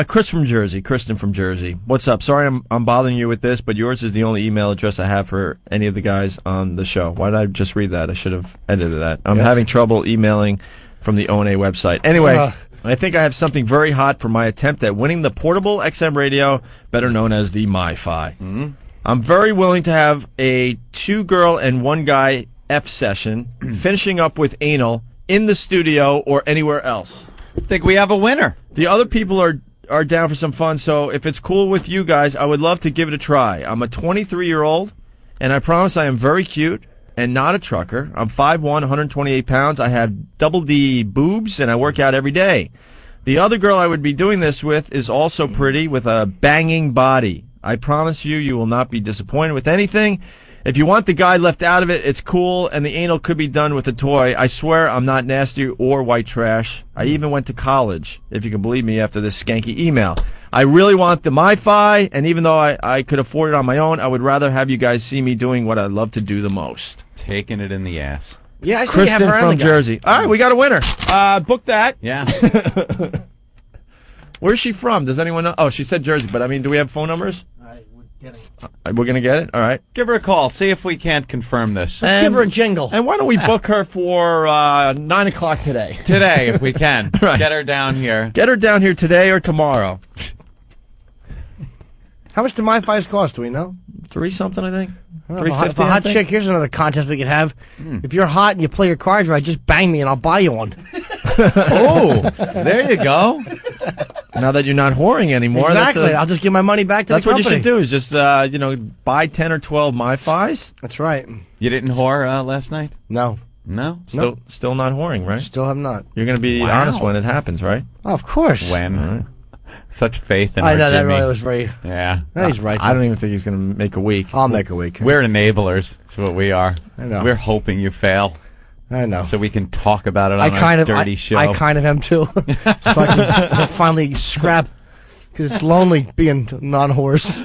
Chris from Jersey. Kristen from Jersey. What's up? Sorry I'm bothering you with this, but yours is the only email address I have for any of the guys on the show. Why did I just read that? I should have edited that. I'm having trouble emailing from the ONA website. Anyway, I think I have something very hot for my attempt at winning the portable XM radio, better known as the MiFi. I'm very willing to have a 2-girl and 1-guy F session, finishing up with anal in the studio or anywhere else. I think we have a winner. The other people are down for some fun, so if it's cool with you guys, I would love to give it a try. I'm a 23-year-old, and I promise I am very cute and not a trucker. I'm 5'1", 128 pounds. I have double D boobs, and I work out every day. The other girl I would be doing this with is also pretty with a banging body. I promise you will not be disappointed with anything. If you want the guy left out of it, it's cool, and the anal could be done with a toy. I swear I'm not nasty or white trash. I even went to college, if you can believe me, after this skanky email. I really want the MiFi, and even though I could afford it on my own, I would rather have you guys see me doing what I love to do the most. Taking it in the ass. Yeah, I see you have Kristen her on from the guy. Jersey. All right, we got a winner. Book that. Yeah. Where's she from? Does anyone know? Oh, she said Jersey, but I mean, do we have phone numbers? We're going to get it? All right. Give her a call. See if we can't confirm this. Let's give her a jingle. And why don't we book her for 9 o'clock today? Today, if we can. Right. Get her down here. Get her down here today or tomorrow. How much do MiFi's cost? Do we know? 3 something, I think. If $3.50. a hot chick, here's another contest we could have. If you're hot and you play your cards right, just bang me and I'll buy you one. Oh, there you go. Now that you're not whoring anymore. Exactly. I'll just give my money back to the That's what company. you should do is just, buy 10 or 12 MiFis. That's right. You didn't whore last night? No. No? Still not whoring, right? Still have not. You're going to be honest when it happens, right? Oh, of course. When? All right. Such faith in I our know, that Jimmy. really was very... Yeah. No, he's right. I don't even think he's going to make a week. I'll make a week. We're enablers. That's what we are. I know. We're hoping you fail. I know. So we can talk about it on our dirty show. I kind of am too. So I can finally scrap, because it's lonely being non-horse.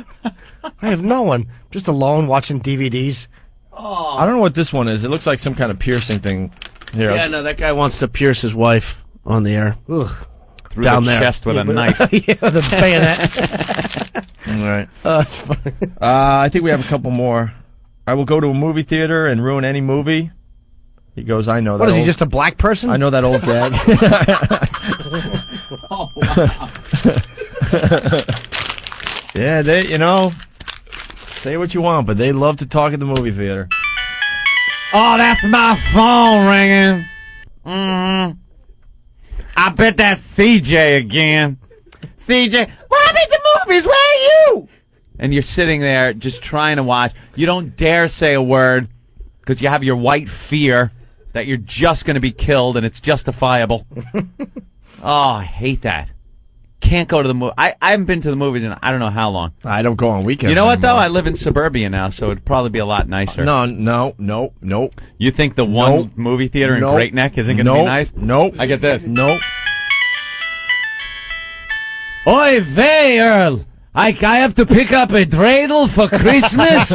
I have no one. Just alone watching DVDs. I don't know what this one is. It looks like some kind of piercing thing. Here. Yeah, no, that guy wants to pierce his wife on the air. Ugh. Through down the there. chest with a knife. Yeah, with a bayonet. All right. That's funny. I think we have a couple more. I will go to a movie theater and ruin any movie. He goes, I know that. What is he, old- just a black person? I know that old gag. Yeah, they, say what you want, but they love to talk at the movie theater. Oh, that's my phone ringing. I bet that's CJ again. CJ, what happened to movies? Where are you? And you're sitting there just trying to watch. You don't dare say a word because you have your white fear that you're just going to be killed and it's justifiable. Oh, I hate that. Can't go to the movie. I haven't been to the movies in I don't know how long. I don't go on weekends. You know what, though? anymore. I live in suburbia now, so it'd probably be a lot nicer. No. You think the one Nope. movie theater in Nope. Great Neck isn't going to be Nope. nice? Nope. I get this. Nope. Oi, vey, Earl. I have to pick up a dreidel for Christmas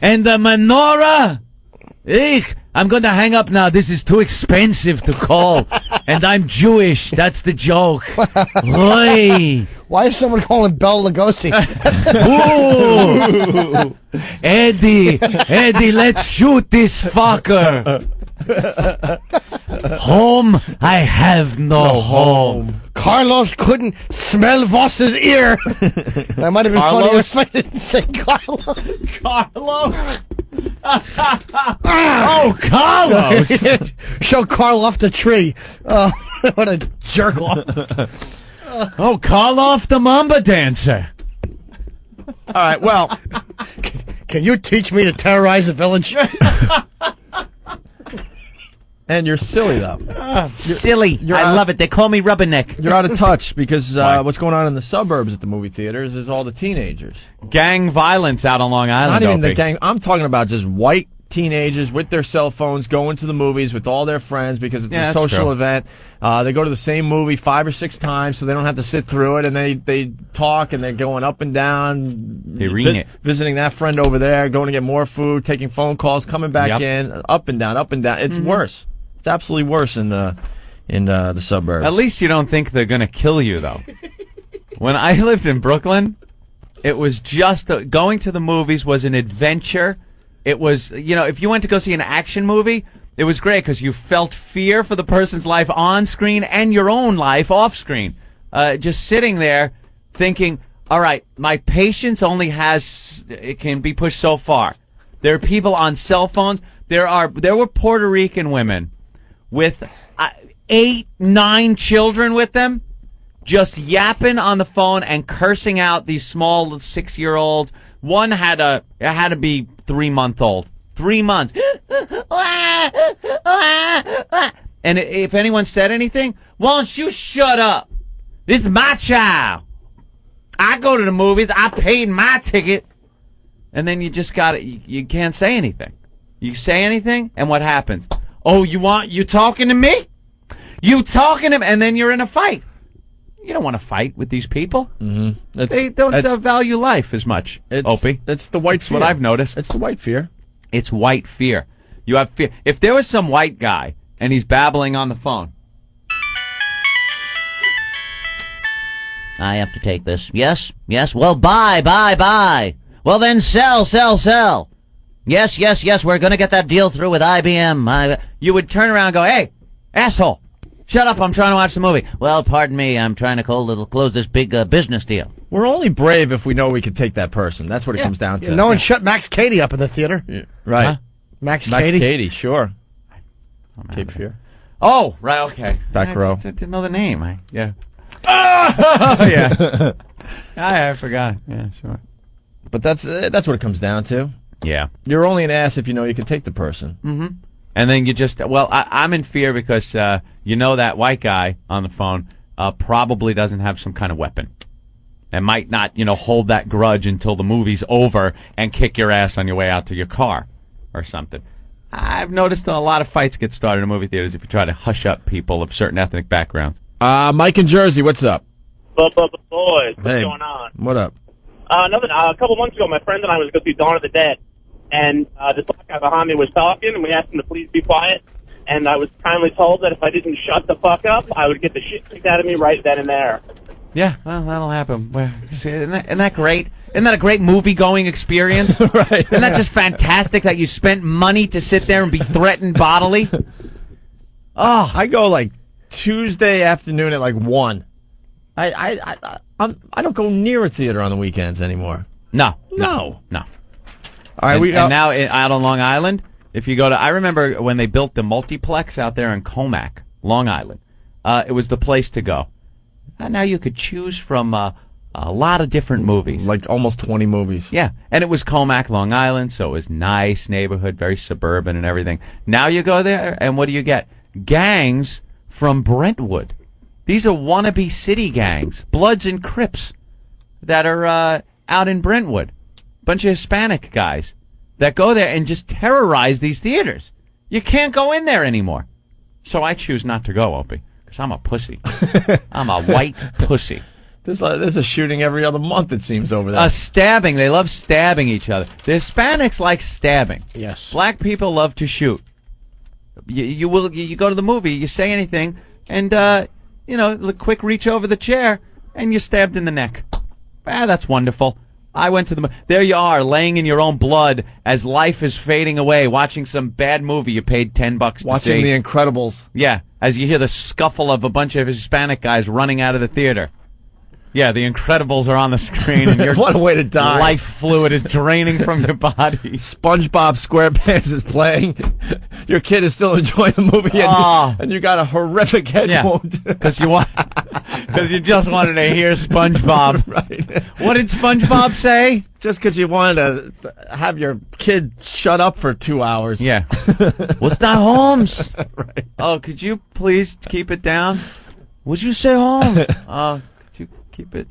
and the menorah. Eek, I'm going to hang up now. This is too expensive to call. And I'm Jewish. That's the joke. Oi. Why is someone calling Bela Lugosi? Ooh. Eddie, let's shoot this fucker. Home, I have no home. Carlos couldn't smell Voss's ear. That might have been Carlos? funny if I didn't say Carlos. Carlos. Oh, Carlos. Show Carl off the tree. What a jerk off. Oh, call off the Mamba dancer. All right, well. Can you teach me to terrorize a village? And you're silly, though. Silly. I love it. They call me Rubberneck. You're out of touch because what's going on in the suburbs at the movie theaters is all the teenagers. Gang violence out on Long Island. Not even the Opie. gang. I'm talking about just white teenagers with their cell phones going to the movies with all their friends because it's Yeah, a that's social true. event. They go to the same movie 5 or 6 times so they don't have to sit through it, and they talk and they're going up and down. They ring it. Visiting that friend over there, going to get more food, taking phone calls, coming back Yep. in, up and down, up and down. It's worse. It's absolutely worse in the suburbs. At least you don't think they're going to kill you, though. When I lived in Brooklyn, it was just going to the movies was an adventure. It was, if you went to go see an action movie, it was great because you felt fear for the person's life on screen and your own life off screen. Just sitting there thinking, all right, my patience only it can be pushed so far. There are people on cell phones. There were Puerto Rican women with 8, 9 children with them, just yapping on the phone and cursing out these small 6-year-olds. One had to be 3-month-old. 3 months. And if anyone said anything, why don't you shut up? This is my child. I go to the movies. I paid my ticket. And then you just you can't say anything. You say anything, and what happens? Oh, you talking to me? You talking to me? And then you're in a fight. You don't want to fight with these people. Mm-hmm. They don't value life as much, Opie. It's the white That's fear. what I've noticed. It's the white fear. It's white fear. You have fear. If there was some white guy and he's babbling on the phone. I have to take this. Yes? Yes? Well, buy. Well, then sell. Yes, we're going to get that deal through with IBM. You would turn around and go, hey, asshole, shut up, I'm trying to watch the movie. Well, pardon me, I'm trying to close this big business deal. We're only brave if we know we could take that person. That's what it comes down to. No one shut Max Cady up in the theater. Yeah. Right. Huh? Max Cady, sure. Cape Fear. Oh, right, okay. Back row. I didn't know the name. Yeah. Oh, yeah. I forgot. Yeah, sure. But that's what it comes down to. Yeah. You're only an ass if you know you can take the person. Mm-hmm. And then you just, I'm in fear because you know that white guy on the phone probably doesn't have some kind of weapon. And might not, hold that grudge until the movie's over and kick your ass on your way out to your car or something. I've noticed a lot of fights get started in movie theaters if you try to hush up people of certain ethnic backgrounds. Mike in Jersey, what's up? Boys, what's Hey, going on? What up? A couple months ago, my friend and I was going to see Dawn of the Dead, and this black guy behind me was talking, and we asked him to please be quiet, and I was kindly told that if I didn't shut the fuck up, I would get the shit kicked out of me right then and there. Yeah, well, that'll happen. Isn't that great? Isn't that a great movie-going experience? Right. Isn't that just fantastic that you spent money to sit there and be threatened bodily? Oh, I go like Tuesday afternoon at like 1. I don't go near a theater on the weekends anymore. No. All right, and now out on Long Island, if you go to, I remember when they built the multiplex out there in Comac, Long Island. It was the place to go. And now you could choose from a lot of different movies, like almost 20 movies. Yeah, and it was Comac, Long Island, so it was nice neighborhood, very suburban and everything. Now you go there, and what do you get? Gangs from Brentwood. These are wannabe city gangs, Bloods and Crips, that are out in Brentwood. Bunch of Hispanic guys that go there and just terrorize these theaters. You can't go in there anymore. So I choose not to go, Opie, because I'm a pussy. I'm a white pussy. There's a shooting every other month, it seems, over there. A stabbing. They love stabbing each other. The Hispanics like stabbing. Yes. Black people love to shoot. You go to the movie, you say anything, and the quick reach over the chair, and you're stabbed in the neck. That's wonderful. I went to there you are, laying in your own blood as life is fading away, watching some bad movie you paid $10 to see. Watching The Incredibles. Yeah, as you hear the scuffle of a bunch of Hispanic guys running out of the theater. Yeah, The Incredibles are on the screen, and your what a way to die. Life fluid is draining from your body. SpongeBob SquarePants is playing. Your kid is still enjoying the movie, and you got a horrific head wound. Because you just wanted to hear SpongeBob. Right. What did SpongeBob say? Just because you wanted to have your kid shut up for 2 hours. Yeah. What's that, Holmes? Right. Oh, could you please keep it down? Would you say, Holmes? Could you keep it?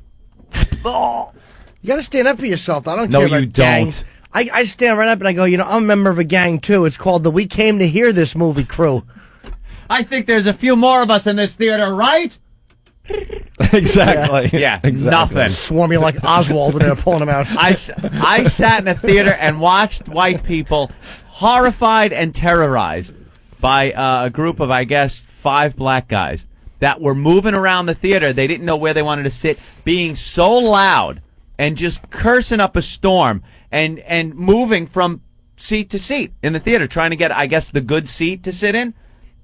Oh. You got to stand up for yourself. I don't No, care about you gangs. don't. I stand right up and I go, I'm a member of a gang, too. It's called the We Came to Hear This Movie crew. I think there's a few more of us in this theater, right? Exactly. Yeah, exactly. nothing. Swarming like Oswald when they're pulling him out. I sat in a theater and watched white people horrified and terrorized by a group of, I guess, 5 black guys that were moving around the theater. They didn't know where they wanted to sit, being so loud and just cursing up a storm and moving from seat to seat in the theater, trying to get, I guess, the good seat to sit in,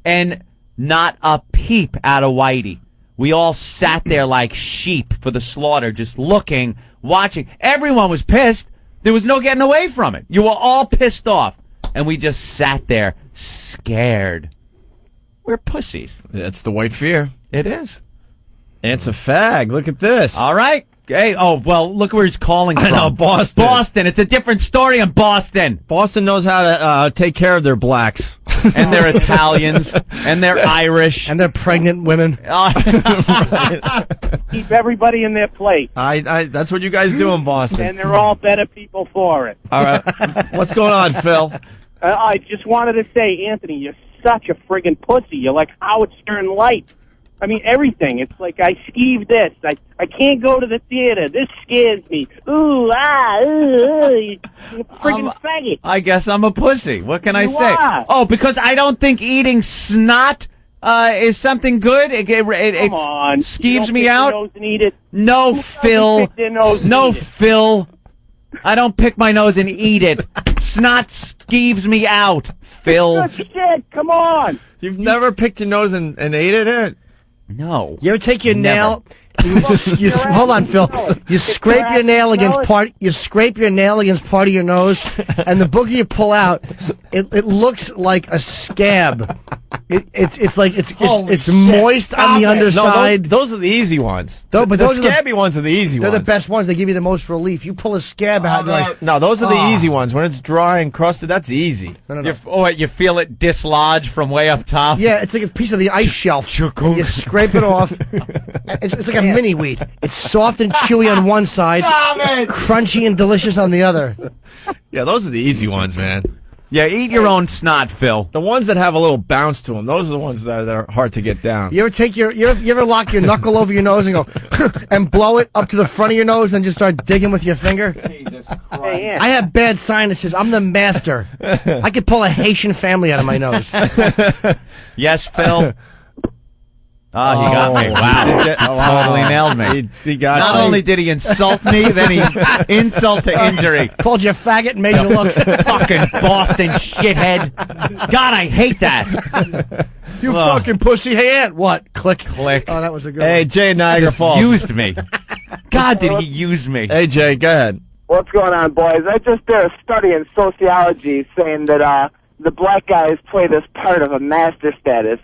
and not a peep out of Whitey. We all sat there like sheep for the slaughter, just looking, watching. Everyone was pissed. There was no getting away from it. You were all pissed off. And we just sat there scared. We're pussies. That's the white fear. It is. It's a fag. Look at this. All right. Hey, well, look where he's calling from. I know, Boston. Boston. It's a different story in Boston. Boston knows how to take care of their blacks. And they're Italians. And they're Irish. And they're pregnant women. Keep everybody in their place. That's what you guys do in Boston. And they're all better people for it. All right. What's going on, Phil? I just wanted to say, Anthony, you're such a friggin' pussy. You're like Howard Stern light. I mean, everything. It's like I skeeve this. I can't go to the theater. This scares me. Ooh, you freaking faggot. I guess I'm a pussy. What can I You say? are. Oh, because I don't think eating snot is something good. It Come on. You skeeves don't me pick your out. nose and eat it. No, Who Phil. doesn't pick their nose and No, eat it? Phil. I don't pick my nose and eat it. Snot skeeves me out, Phil. Good shit. Come on. You've never picked your nose and ate it? No. You ever take your Never. nail? Hold on, Phil. You scrape your nail against part. You scrape your nail against part of your nose, and the boogie you pull out, it looks like a scab. It's like it's moist on the underside. No, those are the easy ones. No, but the those are scabby ones are the easy They're ones. the best ones. They give you the most relief. You pull a scab out, you're like, No, those are the "Ah." easy ones. When it's dry and crusted, that's easy. You feel it dislodge from way up top? Yeah, it's like a piece of the ice shelf. And you scrape it off. It's like a mini wheat. It's soft and chewy on one side, crunchy and delicious on the other. Yeah, those are the easy ones, man. Yeah, eat your own snot, Phil. The ones that have a little bounce to them, those are the ones that are hard to get down. You ever take you ever lock your knuckle over your nose and go and blow it up to the front of your nose and just start digging with your finger? I have bad sinuses. I'm the master. I could pull a Haitian family out of my nose. Yes, Phil. Oh, he got me. Wow. Totally nailed me. He got Not me. only did he insult me, then he insult to injury. Called you a faggot and made you look. Fucking Boston shithead. God, I hate that. You fucking pussy. Hey, Aunt. What? Click. Oh, that was a good Hey, one. Jay, Niagara Falls. Used me. God, did he use me? Hey, Jay, go ahead. What's going on, boys? I just did a study in sociology saying that the black guys play this part of a master status.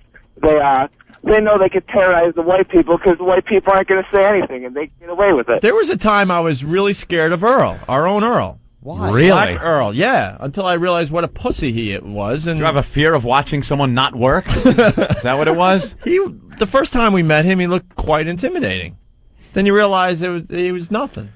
They know they could terrorize the white people because the white people aren't going to say anything, and they get away with it. There was a time I was really scared of Earl, our own Earl. Why? Really? Black Earl, yeah, until I realized what a pussy he was. And Do you have a fear of watching someone not work? Is that what it was? The first time we met him, he looked quite intimidating. Then you realize he was nothing.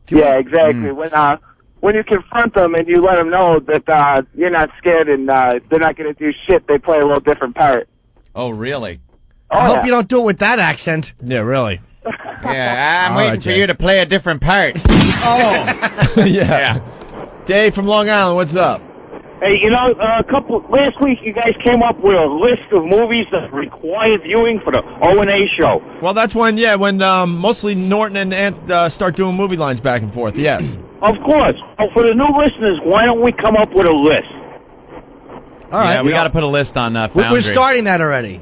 Yeah, exactly. When you confront them and you let them know that you're not scared and they're not going to do shit, they play a little different part. Oh, really? I hope you don't do it with that accent. Yeah, really. Yeah, I'm All waiting right, for Jay. you to play a different part. Yeah. Dave from Long Island, what's up? Hey, last week you guys came up with a list of movies that require viewing for the O&A show. Well, that's when mostly Norton and Ant start doing movie lines back and forth, yes. Of course. Well, for the new listeners, why don't we come up with a list? All right. Yeah, we got to put a list on We're Foundry. starting that already.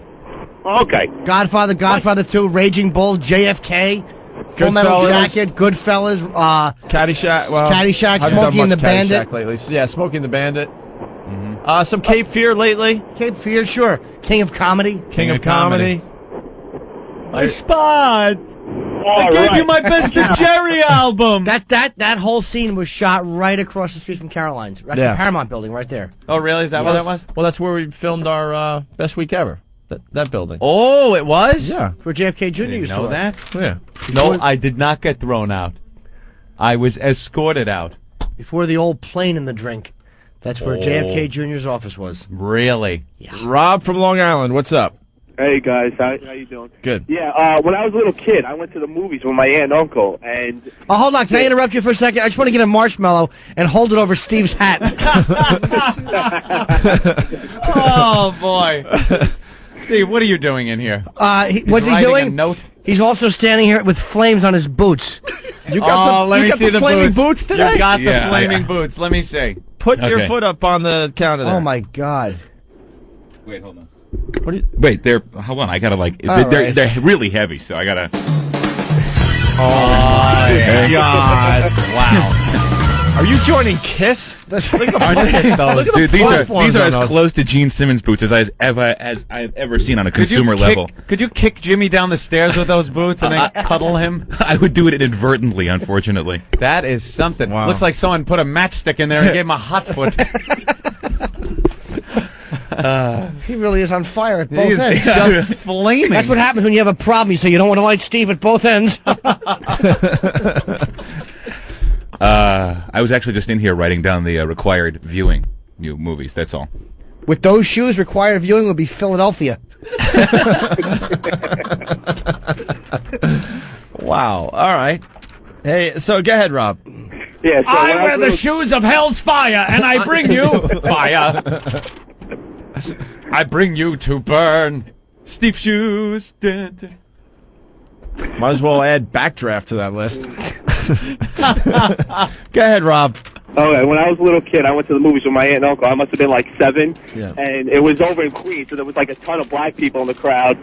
Okay. Godfather 2, Raging Bull, JFK, Full Metal Goodfellas. Jacket, Goodfellas, Caddyshack. Well, Caddyshack, haven't done Smokey and much the Bandit. Caddyshack lately. Yeah, Smokey and the Bandit. Some Cape Fear lately. Cape Fear, sure. King of Comedy. King of Comedy. My spot. I gave you my Best of Jerry album. That whole scene was shot right across the street from Caroline's. That's Yeah. the Paramount building right there. Oh, really? Is that what that was? Well, that's where we filmed our Best Week Ever. That building. Oh, it was? Yeah. Where JFK Jr. I didn't used to know work. that. Yeah. No, I did not get thrown out. I was escorted out. Before the old plane in the drink. That's where JFK Jr.'s office was. Really? Rob from Long Island, what's up? Hey guys, how you doing? Good. Yeah, when I was a little kid, I went to the movies with my aunt and uncle, and Oh, hold on. Can I interrupt you for a second? I just want to get a marshmallow and hold it over Steve's hat. Oh, boy. Steve, what are you doing in here? What's he writing doing? a note? He's also standing here with flames on his boots. You got let you me got see the flaming boots. boots today? You got the Yeah, flaming boots. Let me see. Put your Okay. foot up on the counter there. Oh, my God. Wait, hold on. What do you... Wait, hold on. I gotta All they're right. they're really heavy, so I gotta. Oh, God. Wow. Are you joining Kiss? Look at the Aren't they? Look at the Dude, these platforms are on as those. close to Gene Simmons boots as I've ever seen on a consumer level. Could you kick Jimmy down the stairs with those boots and then cuddle him? I would do it inadvertently, unfortunately. That is something. Wow. Looks like someone put a matchstick in there and gave him a hot foot. He really is on fire at both He's ends. just flaming. That's what happens when you have a problem. You say you don't want to light Steve at both ends. I was actually just in here writing down the required viewing new movies. That's all. With those shoes, required viewing would be Philadelphia. Wow. All right. Hey, so go ahead, Rob. Yeah, so I when wear was the shoes of hell's fire, and I bring you fire. I bring you to burn. Steve shoes. Dun, dun. Might as well add Backdraft to that list. Go ahead, Rob. Okay, when I was a little kid, I went to the movies with my aunt and uncle. I must have been like 7, Yeah. and it was over in Queens, so there was like a ton of black people in the crowd,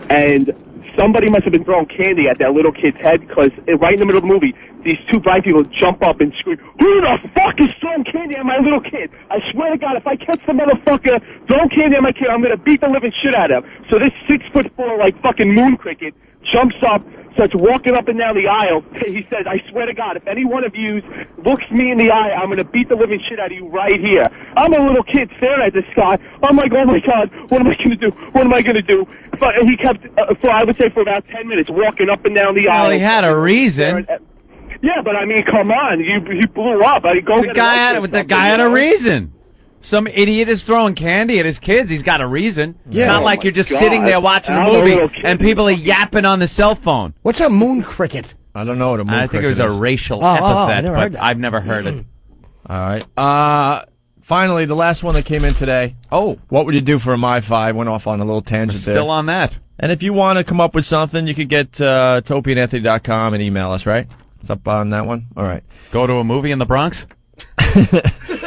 and somebody must have been throwing candy at that little kid's head, because right in the middle of the movie, these 2 black people jump up and scream, "Who the fuck is throwing candy at my little kid? I swear to God, if I catch the motherfucker throwing candy at my kid, I'm gonna beat the living shit out of him." So this 6'4", like fucking moon cricket, jumps up, starts walking up and down the aisle. He says, "I swear to God, if any one of you looks me in the eye, I'm going to beat the living shit out of you right here." I'm a little kid staring at this guy. I'm like, "Oh my God, what am I going to do? What am I going to do?" And he kept, I would say, for about 10 minutes, walking up and down the aisle. Well, he had a reason. Yeah, but I mean, come on, you blew up. The guy had a reason. Some idiot is throwing candy at his kids. He's got a reason. Yeah. It's not Oh like my you're just God. sitting there watching a I'm a movie little kid. and people are yapping on the cell phone. What's a moon cricket? I don't know what a moon I think it was cricket a is. racial I epithet, never but heard that. I've never heard it. All right. Finally, the last one that came in today. Oh. What would you do for a MiFi? Went off on a little tangent there. Still on that. And if you want to come up with something, you could get to opieandanthony.com and email us, right? It's up on that one? All right. Go to a movie in the Bronx?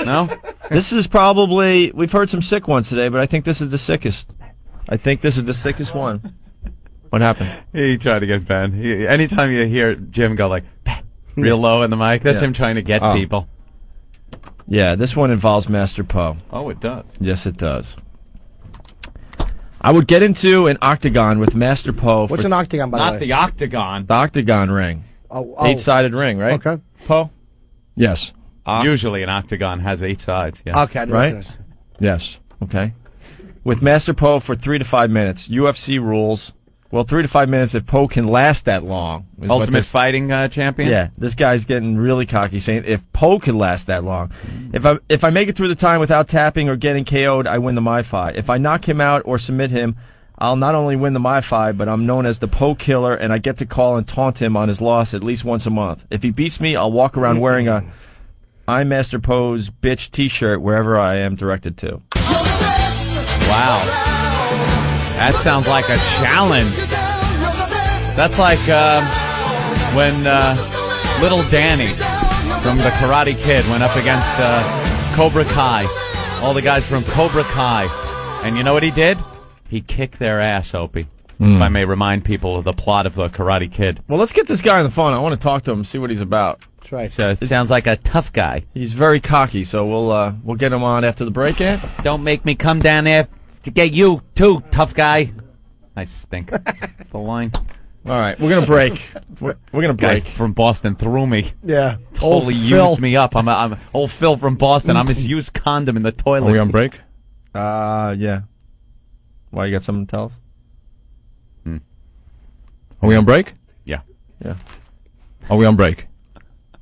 No? This is probably, we've heard some sick ones today, but I think this is the sickest. I think this is the sickest one. What happened? He tried to get Ben. Anytime you hear Jim go like, "Ben," real low in the mic, that's Yeah. him trying to get Oh. people. Yeah, this one involves Master Poe. Oh, it does. Yes, it does. I would get into an octagon with Master Poe. What's an octagon, by the way? Not the octagon. The octagon ring. Oh. 8-sided ring, right? Okay. Poe? Yes. Usually an octagon has 8 sides. Yes. Okay. Right? Yes. Okay. With Master Poe for 3 to 5 minutes. UFC rules. Well, 3 to 5 minutes if Poe can last that long. is what Ultimate this- Fighting champion? Yeah, this guy's getting really cocky, saying if Poe can last that long, if I make it through the time without tapping or getting KO'd, I win the MiFi. If I knock him out or submit him, I'll not only win the MiFi, but I'm known as the Poe Killer, and I get to call and taunt him on his loss at least once a month. If he beats me, I'll walk around wearing a I'm Master Poe's bitch T-shirt wherever I am directed to. Wow. That sounds like a challenge. That's like when little Danny from the Karate Kid went up against Cobra Kai. All the guys from Cobra Kai. And you know what he did? He kicked their ass, Opie. If I may remind people of the plot of the Karate Kid. Well, let's get this guy on the phone. I want to talk to him and see what he's about. That's right. So it sounds like a tough guy. He's very cocky, so we'll get him on after the break, Ant. Don't make me come down there to get you too, tough guy. I stink. The line. All right, we're gonna break. We're gonna break. Guy from Boston threw me. Yeah. Totally Old Phil. used me up. I'm old Phil from Boston. I'm his used condom in the toilet. Are we on break? Yeah. Why, you got something to tell us? Are we on break? Yeah. Yeah. Are we on break?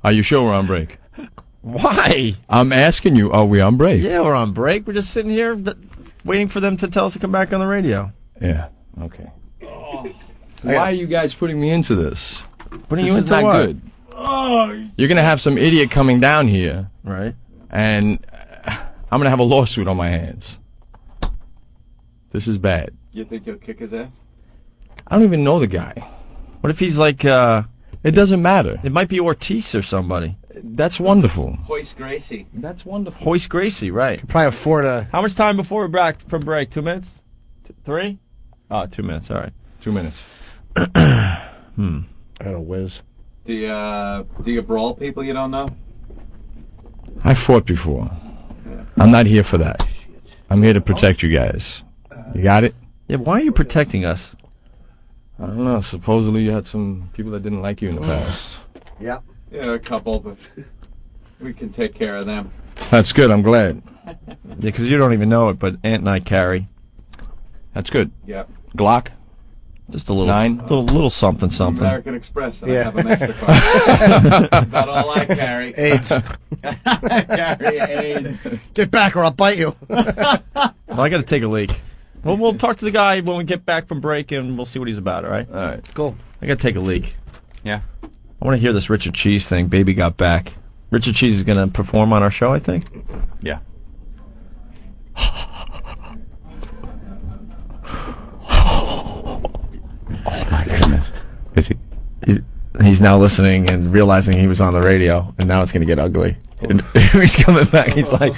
Are you sure we're on break? Why? I'm asking you, are we on break? Yeah, we're on break. We're just sitting here waiting for them to tell us to come back on the radio. Yeah. Okay. Why are you guys putting me into this? Putting This you is into not what? good. You're going to have some idiot coming down here. Right. And I'm going to have a lawsuit on my hands. This is bad. You think you'll kick his ass? I don't even know the guy. What if he's like, It doesn't matter. it might be Ortiz or somebody. That's wonderful. Hoist Gracie. That's wonderful. Hoist Gracie, right. Probably afford a... How much time before we're back from break? 2 minutes? 3? Oh, 2 minutes, all right. 2 minutes. I got a whiz. Do you brawl people you don't know? I fought before. I'm not here for that. I'm here to protect you guys. You got it? Yeah, why are you protecting us? I don't know. Supposedly you had some people that didn't like you in the past. Yeah. Yeah, a couple, but we can take care of them. That's good. I'm glad. Yeah, because you don't even know it, but Ant and I carry. That's good. Yep. Glock? Just a little, 9? little something, something. American Express. And Yeah. I have a MasterCard. About all I carry. AIDS. Carry AIDS. Get back or I'll bite you. Well, I got to take a leak. Well, we'll talk to the guy when we get back from break, and we'll see what he's about. All right. All right. Cool. I got to take a leak. Yeah. I want to hear this Richard Cheese thing. Baby got back. Richard Cheese is going to perform on our show, I think. Yeah. Oh my goodness. Is he? He's now listening and realizing he was on the radio, and now it's going to get ugly. And he's coming back. He's like,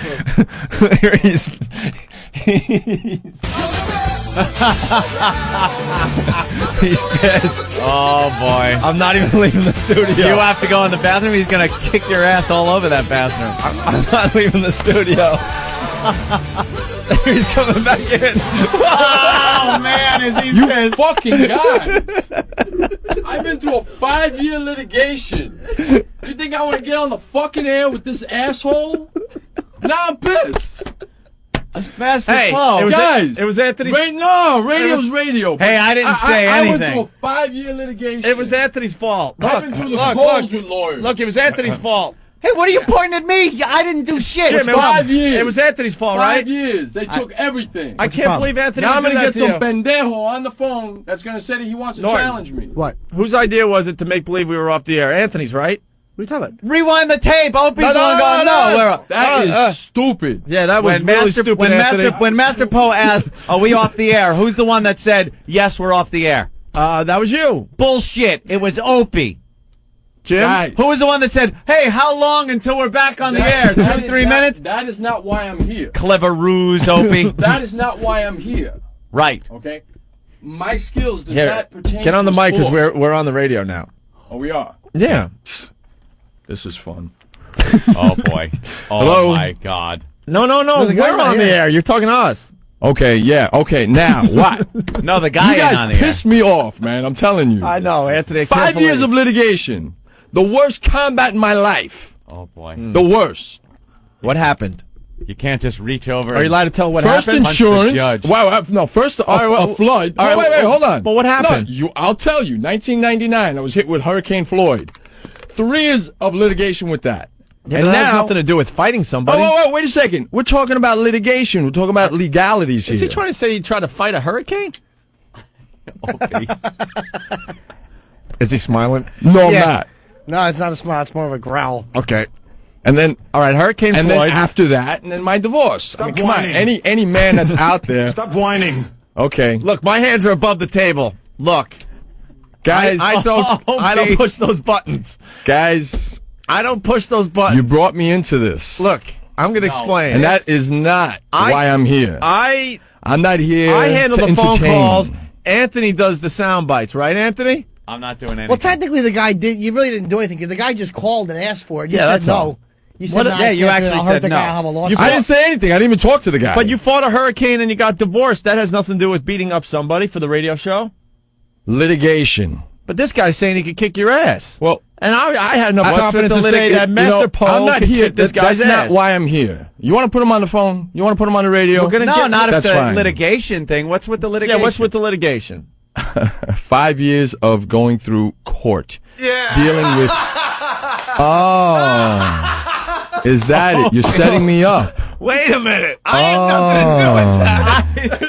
he's pissed. Oh boy. I'm not even leaving the studio. You have to go in the bathroom. He's gonna kick your ass all over that bathroom. I'm not leaving the studio. He's coming back in. Oh man, is he You pissed? fucking guys! I've been through a 5-year litigation. You think I want to get on the fucking air with this asshole? Now I'm pissed. Master Hey, Flo. Guys, it was Anthony's. Radio's radio. Hey, I didn't say I anything. went through a 5-year litigation. It was Anthony's fault. Look, I've been through the look, coals look. with lawyers. Look, it was Anthony's fault. Hey, what are you pointing at me? I didn't do shit. Jim, It's 5 years. It was Anthony's fault, 5 right? years. They took everything. I can't believe Anthony Now I'm would do gonna that get to some you. pendejo on the phone that's gonna say that he wants to Norton. challenge me. What? Whose idea was it to make believe we were off the air? Anthony's, right? What are you talking about? Rewind the tape. Opie's the one going, no. That is stupid. Yeah, that was When really Master, stupid, when Anthony. Master, when Master Poe asked, are we off the air? Who's the one that said, yes, we're off the air? That was you. Bullshit. It was Opie. Jim? Guys. Who was the one that said, hey, how long until we're back on the air? 2 That is 3 not- minutes? That is not why I'm here. Clever ruse, Opie. That is not why I'm here. Right. Okay? My skills do Here, not pertain get on the to mic because sport. we're on the radio now. Oh, we are. Yeah. This is fun. Oh, boy. Oh, Hello? my God. No, the guy's we're not on the here. air. You're talking to us. Okay, yeah, okay, now, what? No, the guy You ain't on guys the air. pissed me off, man, I'm telling you. I know, Anthony. I can't 5 years believe of litigation. The worst combat in my life. Oh, boy. The worst. What happened? You can't just reach over. Are you allowed to tell what First happened? insurance. judge. Wow, no, first a flood. all right, Wait, hold on. but what happened? No, I'll tell you. 1999, I was hit with Hurricane Floyd. 3 years of litigation with that. Yeah, and but that has now, nothing to do with fighting somebody. wait a second. We're talking about litigation. We're talking about legalities here. Is he trying to say he tried to fight a hurricane? Opie. Is he smiling? No, I'm Yeah. not. No, it's not a smile. It's more of a growl. Okay. And then, All right, Hurricane and Floyd. then after that, and then my divorce. I mean, come on, whining. any man that's out there. Stop whining. Okay, Look, my hands are above the table. Look, guys, I don't push those buttons. guys, I don't push those buttons. you brought me into this. Look, I'm going to explain. And that is not why I'm here. I'm not here I handle to the phone entertain. calls. Anthony does the sound bites, right, Anthony? I'm not doing anything. Well, technically, the guy did. You really didn't do anything because the guy just called and asked for it. You Yeah, said that's no. all. You said What- no, yeah, I you can't do it. actually I'll hurt said the no. guy. I'll have a lawsuit. I didn't say anything. I didn't even talk to the guy. But you fought a hurricane and you got divorced. That has nothing to do with beating up somebody for the radio show. Litigation. But this guy's saying he could kick your ass. Well, and I had enough what's confidence with to the say that litig- Master Poe I'm not could here. kick this guy's That's ass. not why I'm here. You want to put him on the phone? You want to put him on the radio? No, not if That's the fine. litigation thing. What's with the litigation? Yeah, what's with the litigation? 5 years of going through court. Yeah. Dealing with. Oh. Is that it? You're setting me up. Wait a minute. I had nothing to do with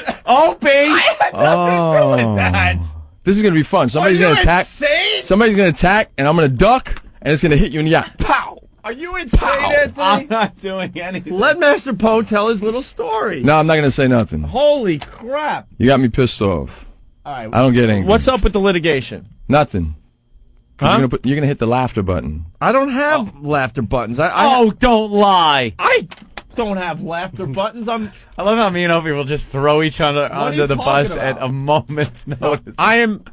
that. Opie! I had nothing to do with that. This is going to be fun. Somebody's Are you going to attack. insane? Somebody's going to attack, and I'm going to duck, and it's going to hit you in the eye. Pow! Are you insane, Anthony? I'm not doing anything. Let Master Poe tell his little story. No, I'm not going to say nothing. Holy crap. You got me pissed off. All right. I don't get angry. What's up with the litigation? Nothing. Huh? You're going to hit the laughter button. I don't have laughter buttons. Don't lie. I don't have laughter buttons. I love how me and Opie will just throw each other are under you the bus talking at about? a moment's notice.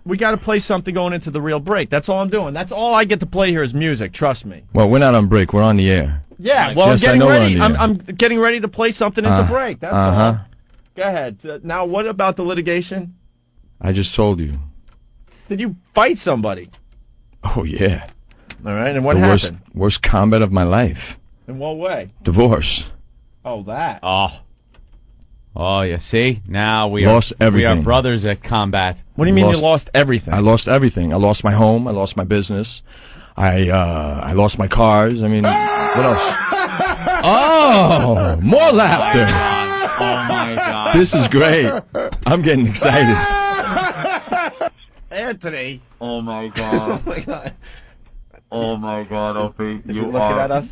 We got to play something going into the real break. That's all I'm doing. That's all I get to play here is music. Trust me. Well, we're not on break. We're on the air. Yeah. Well, Yes, I I'm getting know we're ready. on the air. I'm getting ready to play something into break. That's all. Go ahead. Now, what about the litigation? I just told you. Did you fight somebody? Oh, yeah. All right. And what the happened? worst combat of my life. In what way? Divorce. Oh, that. Oh. Oh, you see? Now we Lost are everything. brothers at combat. What do you mean you lost everything? I lost everything. I lost my home. I lost my business. I lost my cars. I mean, what else? Oh, more laughter. Oh, my God. This is great. I'm getting excited. Anthony. Oh, my God. Oh, my God. Oh, my God, Opie. Is he looking at us?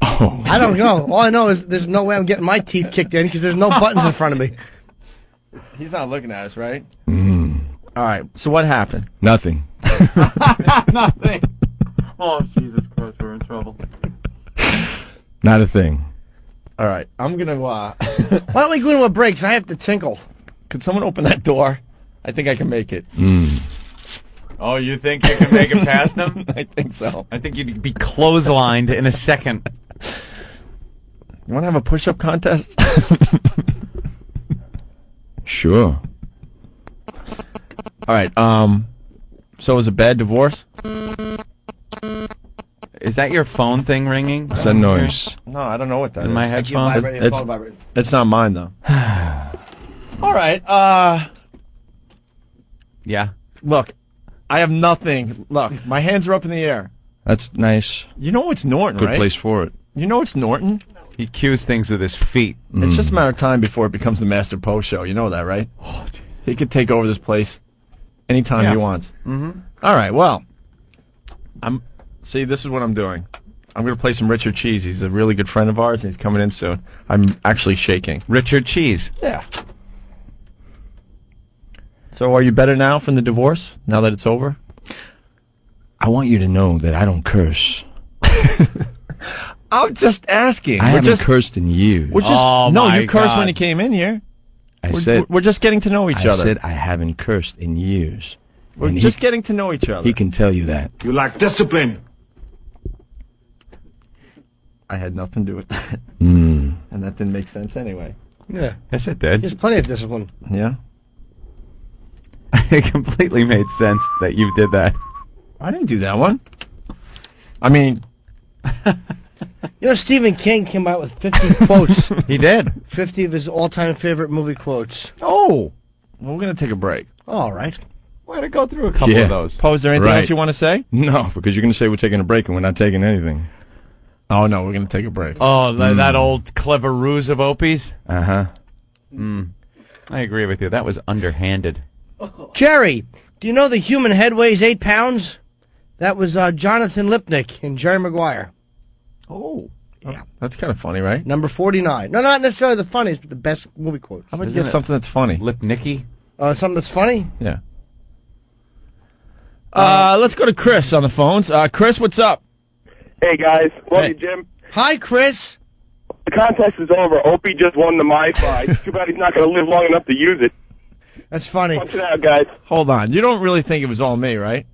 Oh. I don't know. All I know is there's no way I'm getting my teeth kicked in because there's no buttons in front of me. He's not looking at us, right? Mm. All right. So what happened? Nothing. Nothing. Oh, Jesus Christ, we're in trouble. Not a thing. All right. I'm going to... Why don't we go into a break? Because I have to tinkle. Could someone open that door? I think I can make it. Mm. Oh, you think you can make it past him? I think so. I think you'd be clotheslined in a second. You want to have a push-up contest? Sure. All right. So is a bad divorce? Is that your phone thing ringing? What's that noise? No, I don't know what that In is. my headphone? It's not mine, though. All right. Yeah. Look, I have nothing. Look, my hands are up in the air. That's nice. You know it's Norton, Good right? place for it. You know it's Norton? He cues things with his feet. It's just a matter of time before it becomes the Master Poe show. You know that, right? Oh, he could take over this place anytime he wants. Mm-hmm. All right, well, see, this is what I'm doing. I'm going to play some Richard Cheese. He's a really good friend of ours, and he's coming in soon. I'm actually shaking. Richard Cheese. Yeah. So are you better now from the divorce, now that it's over? I want you to know that I don't curse. I'm just asking. I haven't cursed in years. We're just, you cursed when you came in here. We're just getting to know each other. I said I haven't cursed in years. We're just getting to know each other. He can tell you that. You lack discipline. I had nothing to do with that. Mm. And that didn't make sense anyway. Yeah. Yes, it did. There's plenty of discipline. Yeah? It completely made sense that you did that. I didn't do that one. I mean... You know, Stephen King came out with 50 quotes. He did. 50 of his all-time favorite movie quotes. Oh! Well, we're going to take a break. All right. We're going to go through a couple of those. Poe, is there anything else you want to say? No, because you're going to say we're taking a break and we're not taking anything. Oh, no, we're going to take a break. Oh, that old clever ruse of Opie's? Uh-huh. I agree with you. That was underhanded. Jerry, do you know the human head weighs 8 pounds? That was Jonathan Lipnick in Jerry Maguire. Oh. Yeah. That's kind of funny, right? Number 49. No, not necessarily the funniest, but the best movie quote. How about you get something that's funny? Lipnicky? Something that's funny? Yeah. Let's go to Chris on the phones. Chris, what's up? Hey, guys. Love you, Jim. Hi, Chris. The contest is over. Opie just won the MiFi. Too bad he's not going to live long enough to use it. That's funny. Punch it out, guys. Hold on. You don't really think it was all me, right?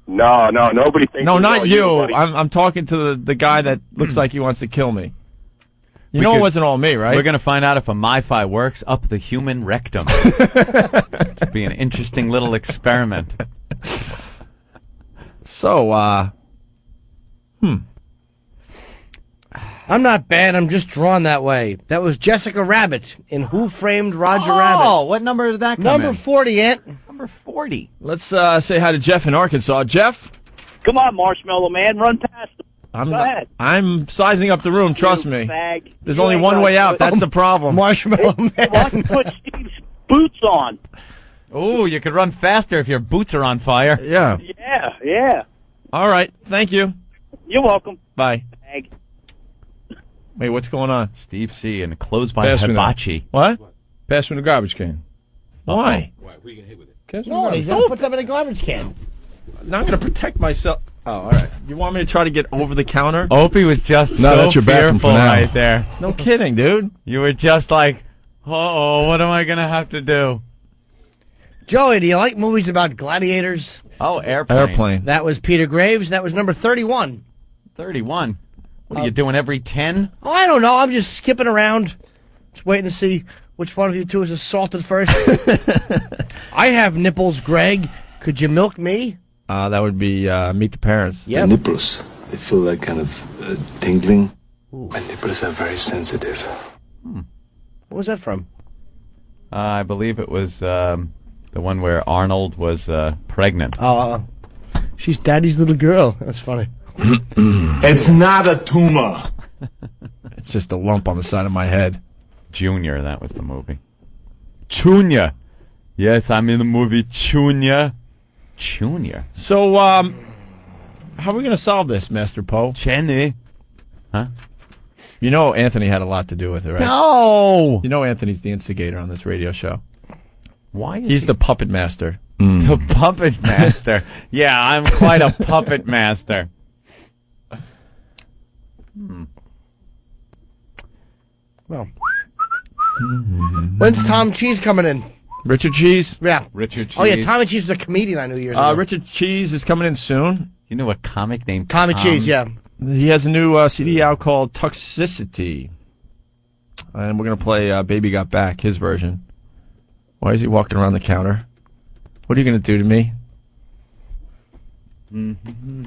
No, nobody thinks No, it was not all you. buddy. I'm talking to the guy that looks like he wants to kill me. You We know could- it wasn't all me, right? We're going to find out if a MiFi works up the human rectum. It'd be an interesting little experiment. So, I'm not bad. I'm just drawn that way. That was Jessica Rabbit in Who Framed Roger Rabbit. Oh, what number did that come Number in? 40, Ant. Number 40. Let's say hi to Jeff in Arkansas. Jeff? Come on, Marshmallow Man, run past him. Go ahead. I'm sizing up the room, trust me. Fag. There's You only ain't one gonna way do out. it. That's the problem. Marshmallow Why don't you put Steve's boots on? Oh, you could run faster if your boots are on fire. Yeah. Yeah. All right. Thank you. You're welcome. Bye. Fag. Wait, what's going on? Steve C. and closed by Pass me that. hibachi. What? Pass me the garbage can. Why? No, he's going to put them in a garbage can. Now I'm going to protect myself. Oh, all right. You want me to try to get over the counter? Opie was just No, so that's your bathroom for fearful now. right there. No kidding, dude. You were just like, uh-oh, what am I going to have to do? Joey, do you like movies about gladiators? Oh, airplane. Airplane. That was Peter Graves. That was number 31. 31. What are you doing, every 10? Oh, I don't know. I'm just skipping around. Just waiting to see which one of you two is assaulted first. I have nipples, Greg. Could you milk me? That would be Meet the Parents. Yeah. My nipples, they feel like kind of tingling. My nipples are very sensitive. What was that from? I believe it was the one where Arnold was pregnant. Oh, she's Daddy's little girl. That's funny. It's not a tumor. It's just a lump on the side of my head. Junior, that was the movie. Junior. Yes, I'm in the movie Junior. Junior. So, how are we going to solve this, Master Poe? Jenny. Huh? You know Anthony had a lot to do with it, right? No! You know Anthony's the instigator on this radio show. Why is He's the puppet master. The puppet master. Yeah, I'm quite a puppet master. Well, when's Tom Cheese coming in? Richard Cheese? Yeah. Richard Cheese. Oh, yeah, Tommy Cheese was a comedian I knew years ago. Richard Cheese is coming in soon. You know a comic named Tommy Cheese, yeah. He has a new CD out called Toxicity. And we're going to play Baby Got Back, his version. Why is he walking around the counter? What are you going to do to me? Mm-hmm.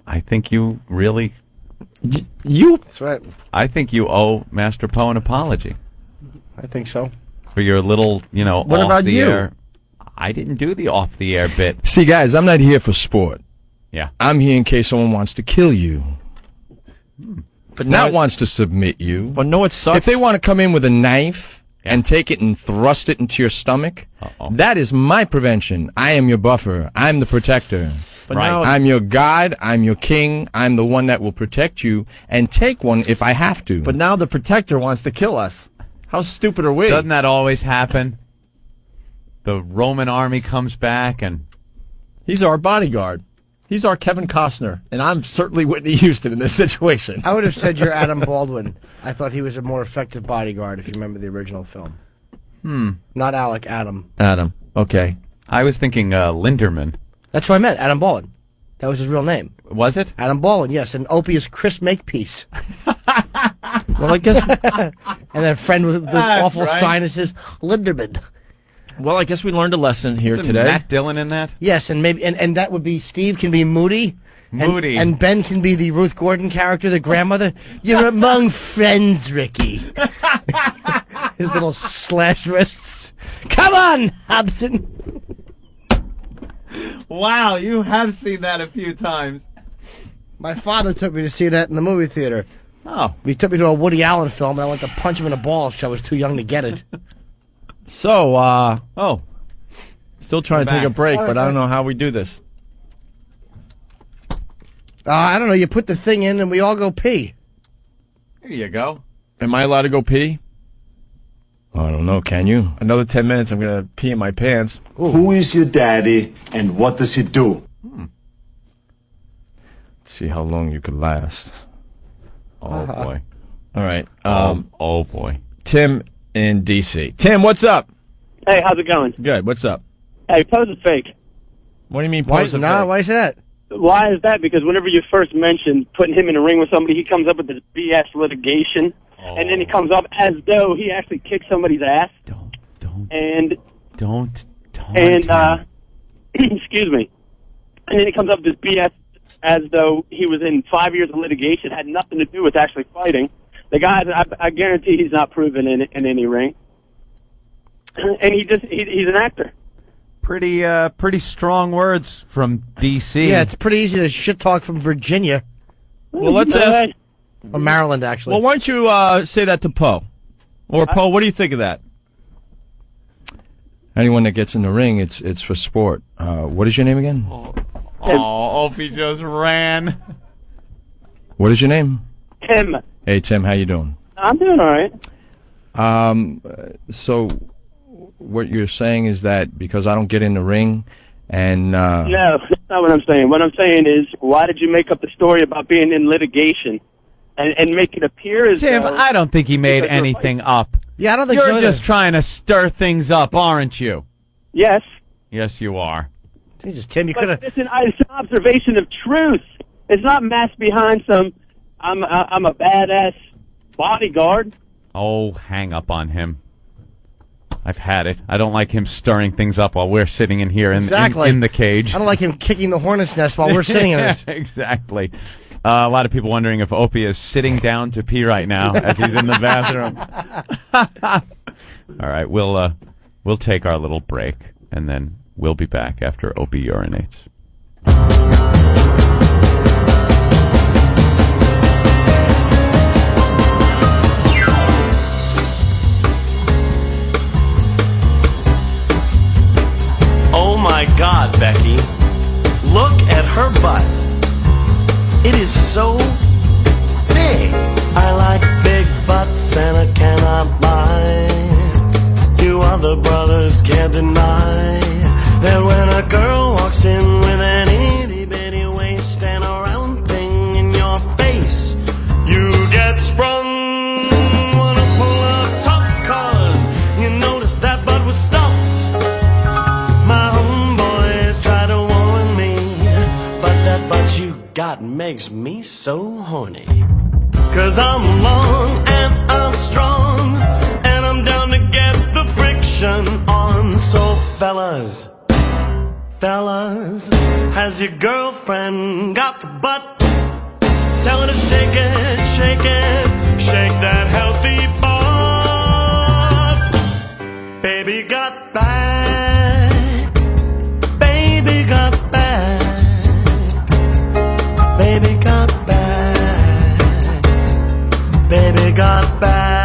I think you really... You? That's right. I think you owe Master Poe an apology. I think so. For your little, What off about the you? air. I didn't do the off the air bit. See, guys, I'm not here for sport. Yeah. I'm here in case someone wants to kill you. But Not wants to submit you. But no, it sucks. If they want to come in with a knife and take it and thrust it into your stomach, that is my prevention. I am your buffer. I'm the protector. But now- I'm your God. I'm your king. I'm the one that will protect you and take one if I have to. But now the protector wants to kill us. How stupid are we? Doesn't that always happen? The Roman army comes back and... He's our bodyguard. He's our Kevin Costner. And I'm certainly Whitney Houston in this situation. I would have said you're Adam Baldwin. I thought he was a more effective bodyguard, if you remember the original film. Not Alec, Adam. Adam. Okay. I was thinking Linderman. That's what I meant, Adam Baldwin. That was his real name. Was it? Adam Baldwin, yes. And Opie is Chris Makepeace. Well, I guess... And then friend with the awful right. sinuses, Linderman. Well, I guess we learned a lesson here Isn't today. Matt Dillon in that? Yes, and maybe and that would be Steve can be Moody. Moody. And Ben can be the Ruth Gordon character, the grandmother. You're among friends, Ricky. His little slash wrists. Come on, Hobson. Wow, you have seen that a few times. My father took me to see that in the movie theater. Oh. He took me to a Woody Allen film, and I went to punch him in the balls because I was too young to get it. So, still trying to take a back. break, but I don't know how we do this. I don't know. You put the thing in, and we all go pee. Here you go. Am I allowed to go pee? I don't know. Can you? Another 10 minutes, I'm going to pee in my pants. Who is your daddy and what does he do? See how long you could last. Oh, boy. All right. Oh, boy. Tim in D.C. Tim, what's up? Hey, how's it going? Good. What's up? Hey, Poe's a fake. What do you mean Why pose is a nah, fake? why is that? Why is that? Because whenever you first mentioned putting him in a ring with somebody, he comes up with this BS litigation, and then he comes up as though he actually kicked somebody's ass. Don't. Excuse me. And then he comes up with this BS as though he was in 5 years of litigation, had nothing to do with actually fighting. The guy, I guarantee he's not proven in any ring. And he's an actor. Pretty strong words from D.C. Yeah, it's pretty easy to shit talk from Virginia. Well, let's ask... Or Maryland, actually. Well, why don't you say that to Poe? Or Poe, what do you think of that? Anyone that gets in the ring, it's for sport. What is your name again? Oh, Opie just ran. What is your name? Tim. Hey, Tim, how you doing? I'm doing all right. So what you're saying is that because I don't get in the ring and... No, that's not what I'm saying. What I'm saying is, why did you make up the story about being in litigation and make it appear as Tim, though... I don't think he made because you're anything up. Yeah, I don't think You're so just either. trying to stir things up, aren't you? Yes. Yes, you are. Jesus, Tim, you But could have... it's an observation of truth. It's not masked behind some, I'm a badass bodyguard. Oh, hang up on him. I've had it. I don't like him stirring things up while we're sitting in here in the cage. I don't like him kicking the hornet's nest while we're sitting in it. Exactly. A lot of people wondering if Opie is sitting down to pee right now as he's in the bathroom. All right, we'll take our little break, and then we'll be back after Opie urinates. Oh my God, Becky. Look at her butt. It is so big. I like big butts and I cannot lie. You other brothers can't deny that when a girl walks in with an itty bitty waist and a round thing in your face, you get sprung. Wanna pull up tough cause you noticed that butt was stuffed. My homeboys try to warn me, but that butt you got makes me so horny. Cause I'm long and I'm strong, and I'm down to get the friction on. So fellas, has your girlfriend got the butt? Tell her to shake it, shake it, shake that healthy butt. Baby got back, baby got back, baby got back, baby got back.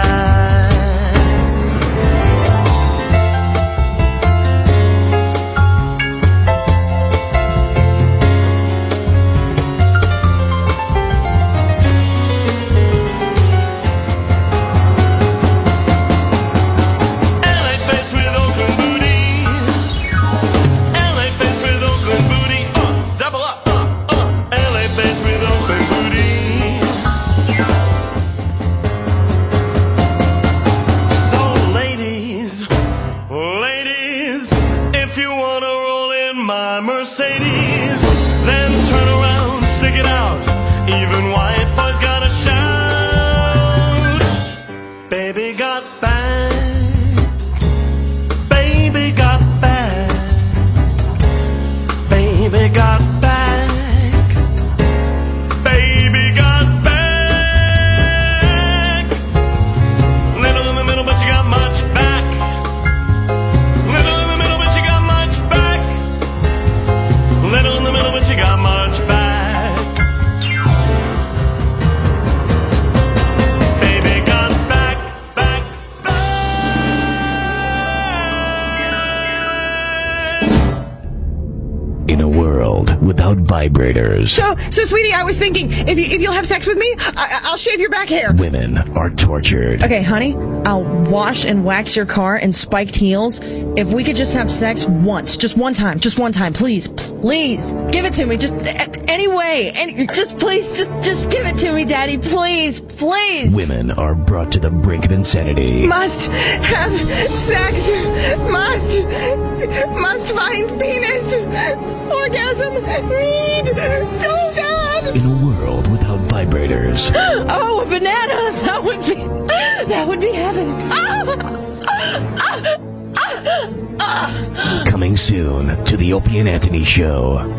Vibrators. So, sweetie, I was thinking, if you'll have sex with me, I'll shave your back hair. Women are tortured. Okay, honey, I'll wash and wax your car in spiked heels. If we could just have sex once, just one time, please, give it to me, just anyway, please give it to me, Daddy, please. Women are brought to the brink of insanity. Must have sex, must find penis, orgasm, need, oh God. In a world without vibrators. Oh, a banana, that would be heaven. Coming soon to the Opie and Anthony Show.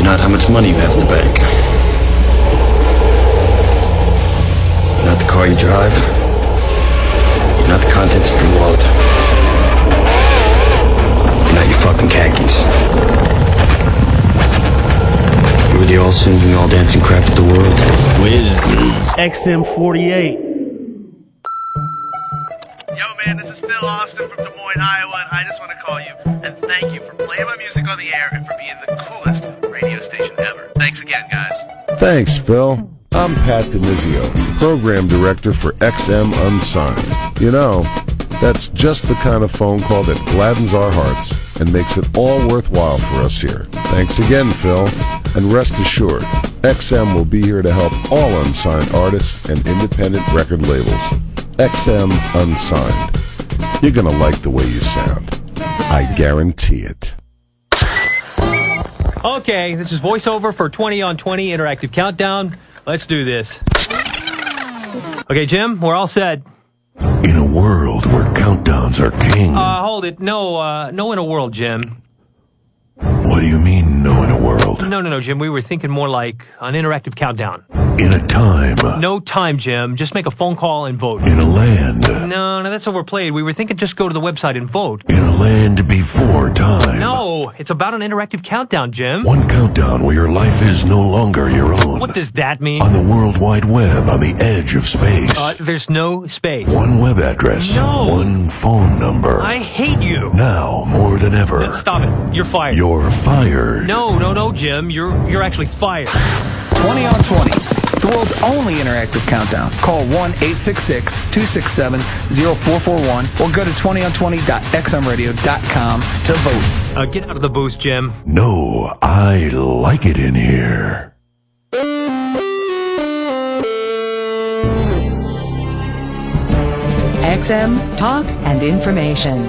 Not how much money you have in the bank. Not the car you drive. You're not the contents of your wallet. You're not your fucking khakis. You're the all-singing, all-dancing crap of the world. With XM48. Yo, man, this is Phil Austin from Des Moines, Iowa, and I just want to call you and thank you for playing my music on the air and for being the coolest radio station ever. Thanks again, guys. Thanks, Phil. I'm Pat DiNizio, Program Director for XM Unsigned. You know, that's just the kind of phone call that gladdens our hearts and makes it all worthwhile for us here. Thanks again, Phil. And rest assured, XM will be here to help all unsigned artists and independent record labels. XM Unsigned. You're going to like the way you sound. I guarantee it. Okay, this is voiceover for 20 on 20 interactive countdown. Let's do this. Okay, Jim, we're all set. In a world where countdowns are king. Hold it. No in a world, Jim. What do you mean, no in a world? No, Jim. We were thinking more like an interactive countdown. In a time. No time, Jim. Just make a phone call and vote. In a land. No, that's overplayed. We were thinking just go to the website and vote. In a land before time. No, it's about an interactive countdown, Jim. One countdown where your life is no longer your own. What does that mean? On the World Wide Web, on the edge of space. There's no space. One web address. No. One phone number. I hate you. Now, more than ever. Stop it. You're fired. You're fired. No, Jim. You're actually fired. 20 on 20. The world's only interactive countdown. Call 1-866-267-0441 or go to 20on20.xmradio.com to vote. Get out of the booth, Jim. No, I like it in here. XM Talk and Information.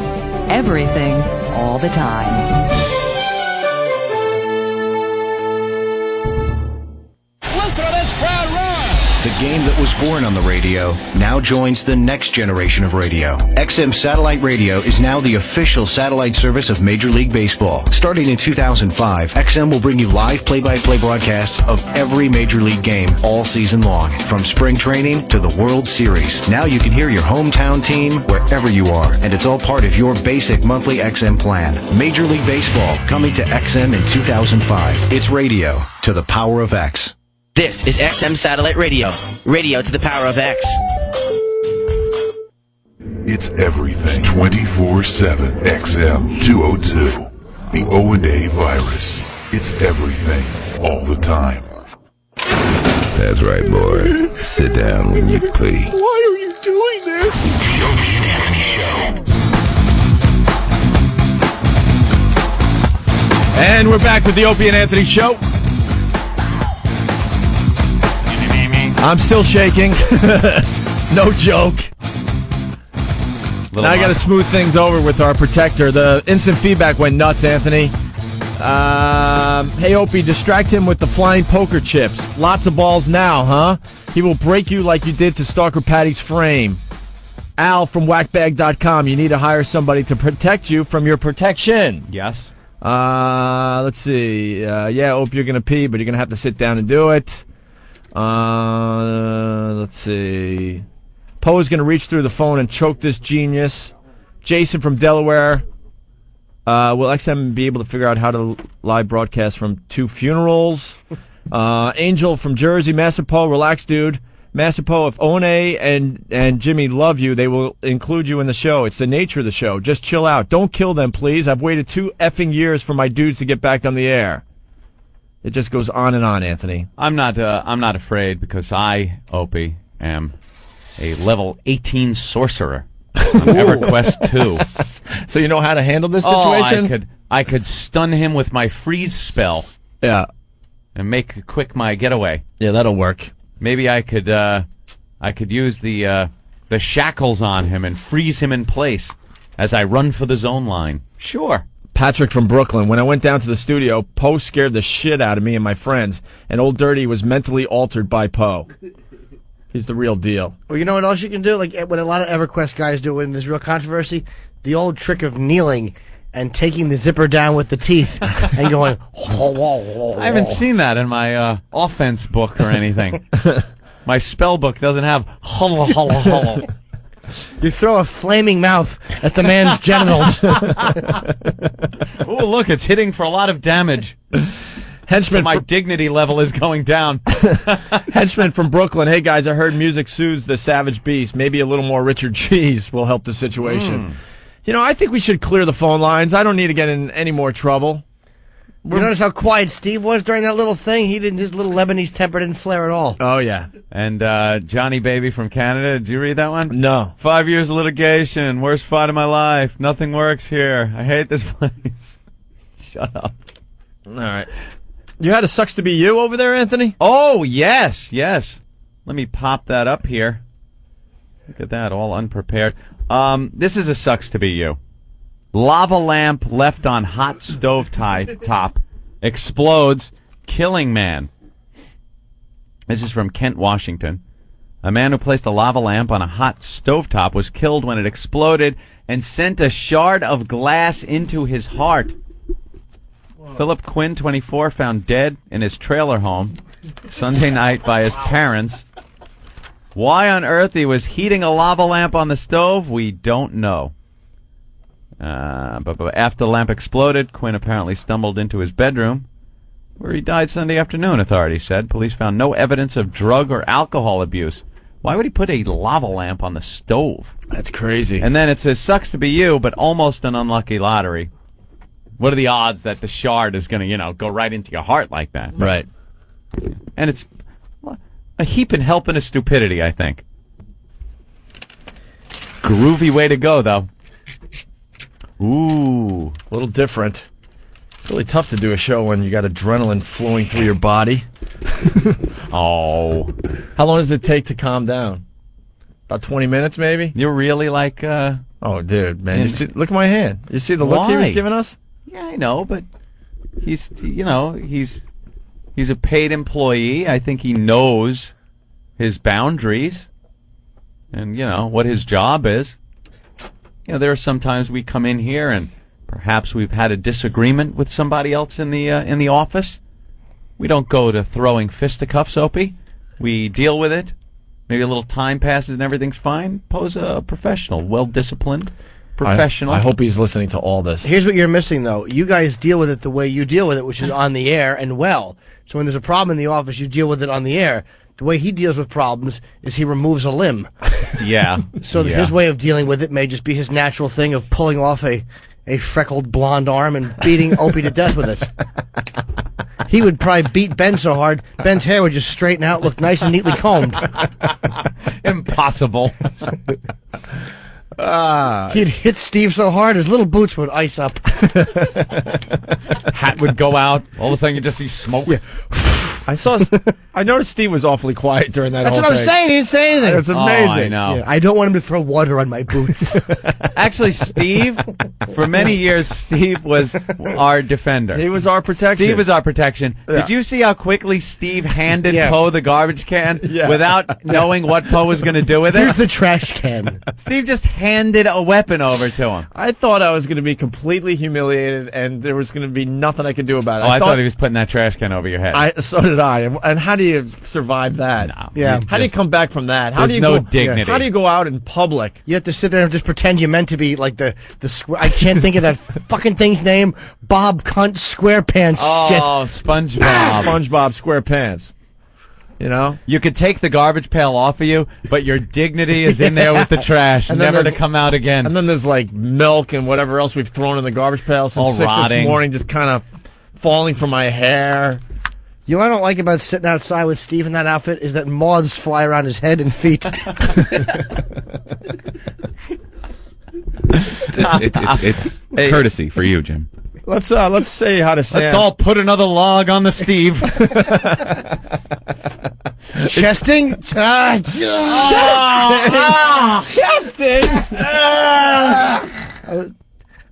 Everything, all the time. The game that was born on the radio now joins the next generation of radio. XM Satellite Radio is now the official satellite service of Major League Baseball. Starting in 2005, XM will bring you live play-by-play broadcasts of every Major League game all season long, from spring training to the World Series. Now you can hear your hometown team wherever you are, and it's all part of your basic monthly XM plan. Major League Baseball coming to XM in 2005. It's radio to the power of X. This is XM Satellite Radio. Radio to the power of X. It's everything 24/7 XM 202. The O&A virus. It's everything all the time. That's right, boy. Sit down when you play. Why are you doing this? The Opie and Anthony Show. And we're back with the Opie and Anthony Show. I'm still shaking. No joke. Now I got to smooth things over with our protector. The instant feedback went nuts, Anthony. Hey, Opie, distract him with the flying poker chips. Lots of balls now, huh? He will break you like you did to Stalker Patty's frame. Al from whackbag.com. You need to hire somebody to protect you from your protection. Yes. Let's see. Yeah, Opie, you're going to pee, but you're going to have to sit down and do it. Let's see. Poe is going to reach through the phone and choke this genius. Jason from Delaware. Will XM be able to figure out how to live broadcast from 2 funerals? Angel from Jersey. Master Poe, relax, dude. Master Poe, if O&A and Jimmy love you, they will include you in the show. It's the nature of the show. Just chill out. Don't kill them, please. I've waited 2 effing years for my dudes to get back on the air. It just goes on and on, Anthony. I'm not afraid because I, Opie, am a level 18 sorcerer on EverQuest 2. So you know how to handle this situation? I could stun him with my freeze spell. Yeah. And make quick my getaway. Yeah, that'll work. Maybe I could use the shackles on him and freeze him in place as I run for the zone line. Sure. Patrick from Brooklyn. When I went down to the studio, Poe scared the shit out of me and my friends, and Old Dirty was mentally altered by Poe. He's the real deal. Well, you know what else you can do? Like what a lot of EverQuest guys do when there's real controversy? The old trick of kneeling and taking the zipper down with the teeth and going... I haven't seen that in my offense book or anything. My spell book doesn't have... You throw a flaming mouth at the man's genitals. Oh, look, it's hitting for a lot of damage. Henchman, my dignity level is going down. Henchman from Brooklyn. Hey, guys, I heard music soothes the savage beast. Maybe a little more Richard Cheese will help the situation. You know, I think we should clear the phone lines. I don't need to get in any more trouble. You notice how quiet Steve was during that little thing? His little Lebanese temper didn't flare at all. Oh, yeah. And Johnny Baby from Canada, did you read that one? No. 5 years of litigation, worst fight of my life. Nothing works here. I hate this place. Shut up. All right. You had a Sucks to Be You over there, Anthony? Oh, yes. Let me pop that up here. Look at that, all unprepared. This is a Sucks to Be You. Lava lamp left on hot stove top explodes, killing man. This is from Kent, Washington. A man who placed a lava lamp on a hot stovetop was killed when it exploded and sent a shard of glass into his heart. Whoa. Philip Quinn, 24, found dead in his trailer home Sunday night by his parents. Why on earth he was heating a lava lamp on the stove, we don't know. But after the lamp exploded, Quinn apparently stumbled into his bedroom, where he died Sunday afternoon, authorities said. Police found no evidence of drug or alcohol abuse. Why would he put a lava lamp on the stove? That's crazy. And then it says, sucks to be you, but almost an unlucky lottery. What are the odds that the shard is going to, go right into your heart like that? Right. And it's a heaping helping of stupidity, I think. Groovy way to go, though. Ooh. A little different. Really tough to do a show when you got adrenaline flowing through your body. Oh. How long does it take to calm down? About 20 minutes, maybe? You're really like, Oh, dude, man. You see, look at my hand. You see the look he was giving us? Yeah, I know, but he's a paid employee. I think he knows his boundaries and, what his job is. There are some times we come in here and perhaps we've had a disagreement with somebody else in the office. We don't go to throwing fisticuffs, Opie. We deal with it. Maybe a little time passes and everything's fine. Pose a professional, well-disciplined professional. I hope he's listening to all this. Here's what you're missing, though. You guys deal with it the way you deal with it, which is on the air and well. So when there's a problem in the office, you deal with it on the air. The way he deals with problems is he removes a limb. Yeah. So his way of dealing with it may just be his natural thing of pulling off a freckled blonde arm and beating Opie to death with it. He would probably beat Ben so hard, Ben's hair would just straighten out, look nice and neatly combed. Impossible. He'd hit Steve so hard his little boots would ice up. Hat would go out. All of a sudden you just see smoke. Yeah. I noticed Steve was awfully quiet during that That's whole what I'm thing. saying. He didn't say anything. It's amazing. I know. Yeah, I don't want him to throw water on my boots. Actually, Steve, for many years, Steve was our defender. He was our protection. Steve was our protection. Yeah. Did you see how quickly Steve handed Yeah. Poe the garbage can without knowing what Poe was going to do with it? Here's the trash can. Steve just handed a weapon over to him. I thought I was going to be completely humiliated and there was going to be nothing I could do about it. Oh, I thought he was putting that trash can over your head. So did I. And how do you survive that? No. Yeah. How do you come back from that? How There's do you no go, dignity. How do you go out in public? You have to sit there and just pretend you meant to be like the I can't think of that fucking thing's name. Bob Cunt SquarePants shit. Oh, SpongeBob. SpongeBob SquarePants. You could take the garbage pail off of you, but your dignity is in there with the trash, And then never to there's- come out again. And then there's like milk and whatever else we've thrown in the garbage pail since All 6 this rotting. morning, just kind of falling from my hair. You know what I don't like about sitting outside with Steve in that outfit is that moths fly around his head and feet. It's courtesy for you, Jim. Let's say hi to Sam. Let's all put another log on the Steve. Chesting? Chesting!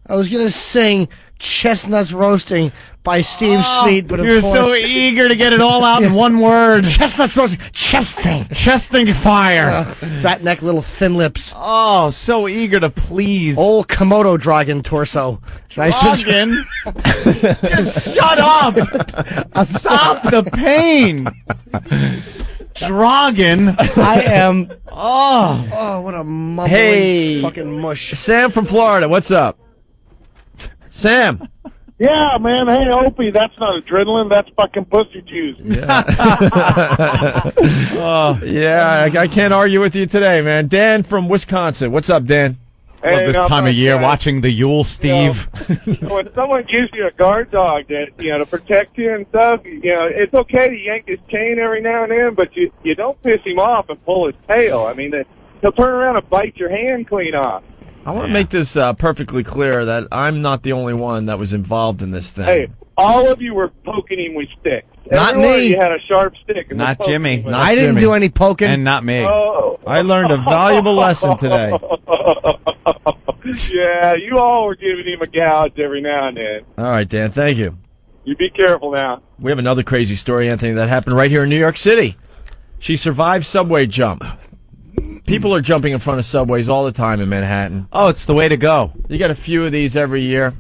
I was going to sing Chestnuts Roasting by Steve Sweet, but of You're course... so eager to get it all out in one word. Chestnuts Roasting. Chesting. Chesting fire. Fat neck, little thin lips. Oh, so eager to please. Old Komodo dragon torso. Dragon? Just shut up. Stop the pain. Dragon. I am... Oh, what a mumbling fucking mush. Sam from Florida, what's up? Sam. Yeah, man. Hey, Opie, that's not adrenaline. That's fucking pussy juice. I can't argue with you today, man. Dan from Wisconsin. What's up, Dan? Hey, this time of year, watching the Yule Steve. When someone gives you a guard dog that to protect you and stuff, it's okay to yank his chain every now and then, but you don't piss him off and pull his tail. I mean, he'll turn around and bite your hand clean off. I want to make this perfectly clear that I'm not the only one that was involved in this thing. Hey, all of you were poking him with sticks. Not Every one of me. you had a sharp stick. And Not was poking Jimmy. him with I it. didn't do any poking. And not me. Oh. I learned a valuable lesson today. Yeah, you all were giving him a gouge every now and then. All right, Dan, thank you. You be careful now. We have another crazy story, Anthony, that happened right here in New York City. She survived subway jump. People are jumping in front of subways all the time in Manhattan. Oh, it's the way to go. You got a few of these every year.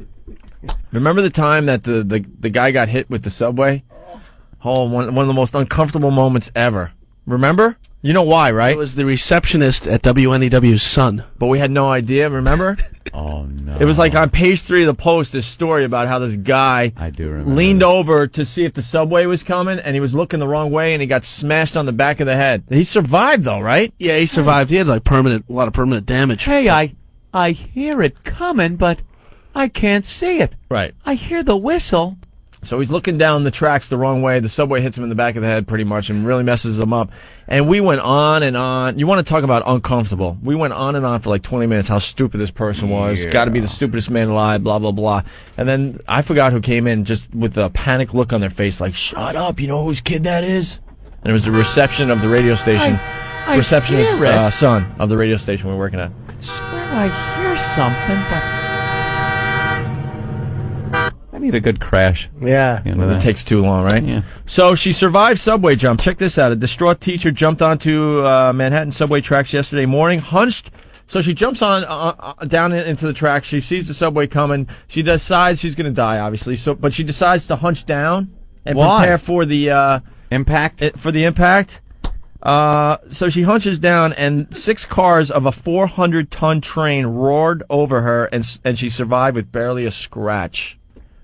Remember the time that the guy got hit with the subway? Oh, one of the most uncomfortable moments ever. Remember? You know why, right? It was the receptionist at WNEW's son. But we had no idea, remember? Oh, no. It was like on page 3 of the Post, this story about how this guy leaned over to see if the subway was coming, and he was looking the wrong way, and he got smashed on the back of the head. He survived, though, right? Yeah, he survived. He had like a lot of permanent damage. Hey, I hear it coming, but I can't see it. Right. I hear the whistle. So he's looking down the tracks the wrong way. The subway hits him in the back of the head pretty much and really messes him up. And we went on and on. You want to talk about uncomfortable. We went on and on for like 20 minutes how stupid this person was. Yeah. Got to be the stupidest man alive, blah, blah, blah. And then I forgot who came in just with a panic look on their face like, shut up, you know whose kid that is? And it was the reception of the radio station. Receptionist son of the radio station we were working at. I swear I hear something, but I need a good crash. Yeah. It takes too long, right? Yeah. So she survived subway jump. Check this out. A distraught teacher jumped onto Manhattan subway tracks yesterday morning, hunched. So she jumps on down into the tracks. She sees the subway coming. She decides she's going to die, obviously. But she decides to hunch down and prepare for the impact. For the impact. So she hunches down, and 6 cars of a 400-ton train roared over her, and she survived with barely a scratch.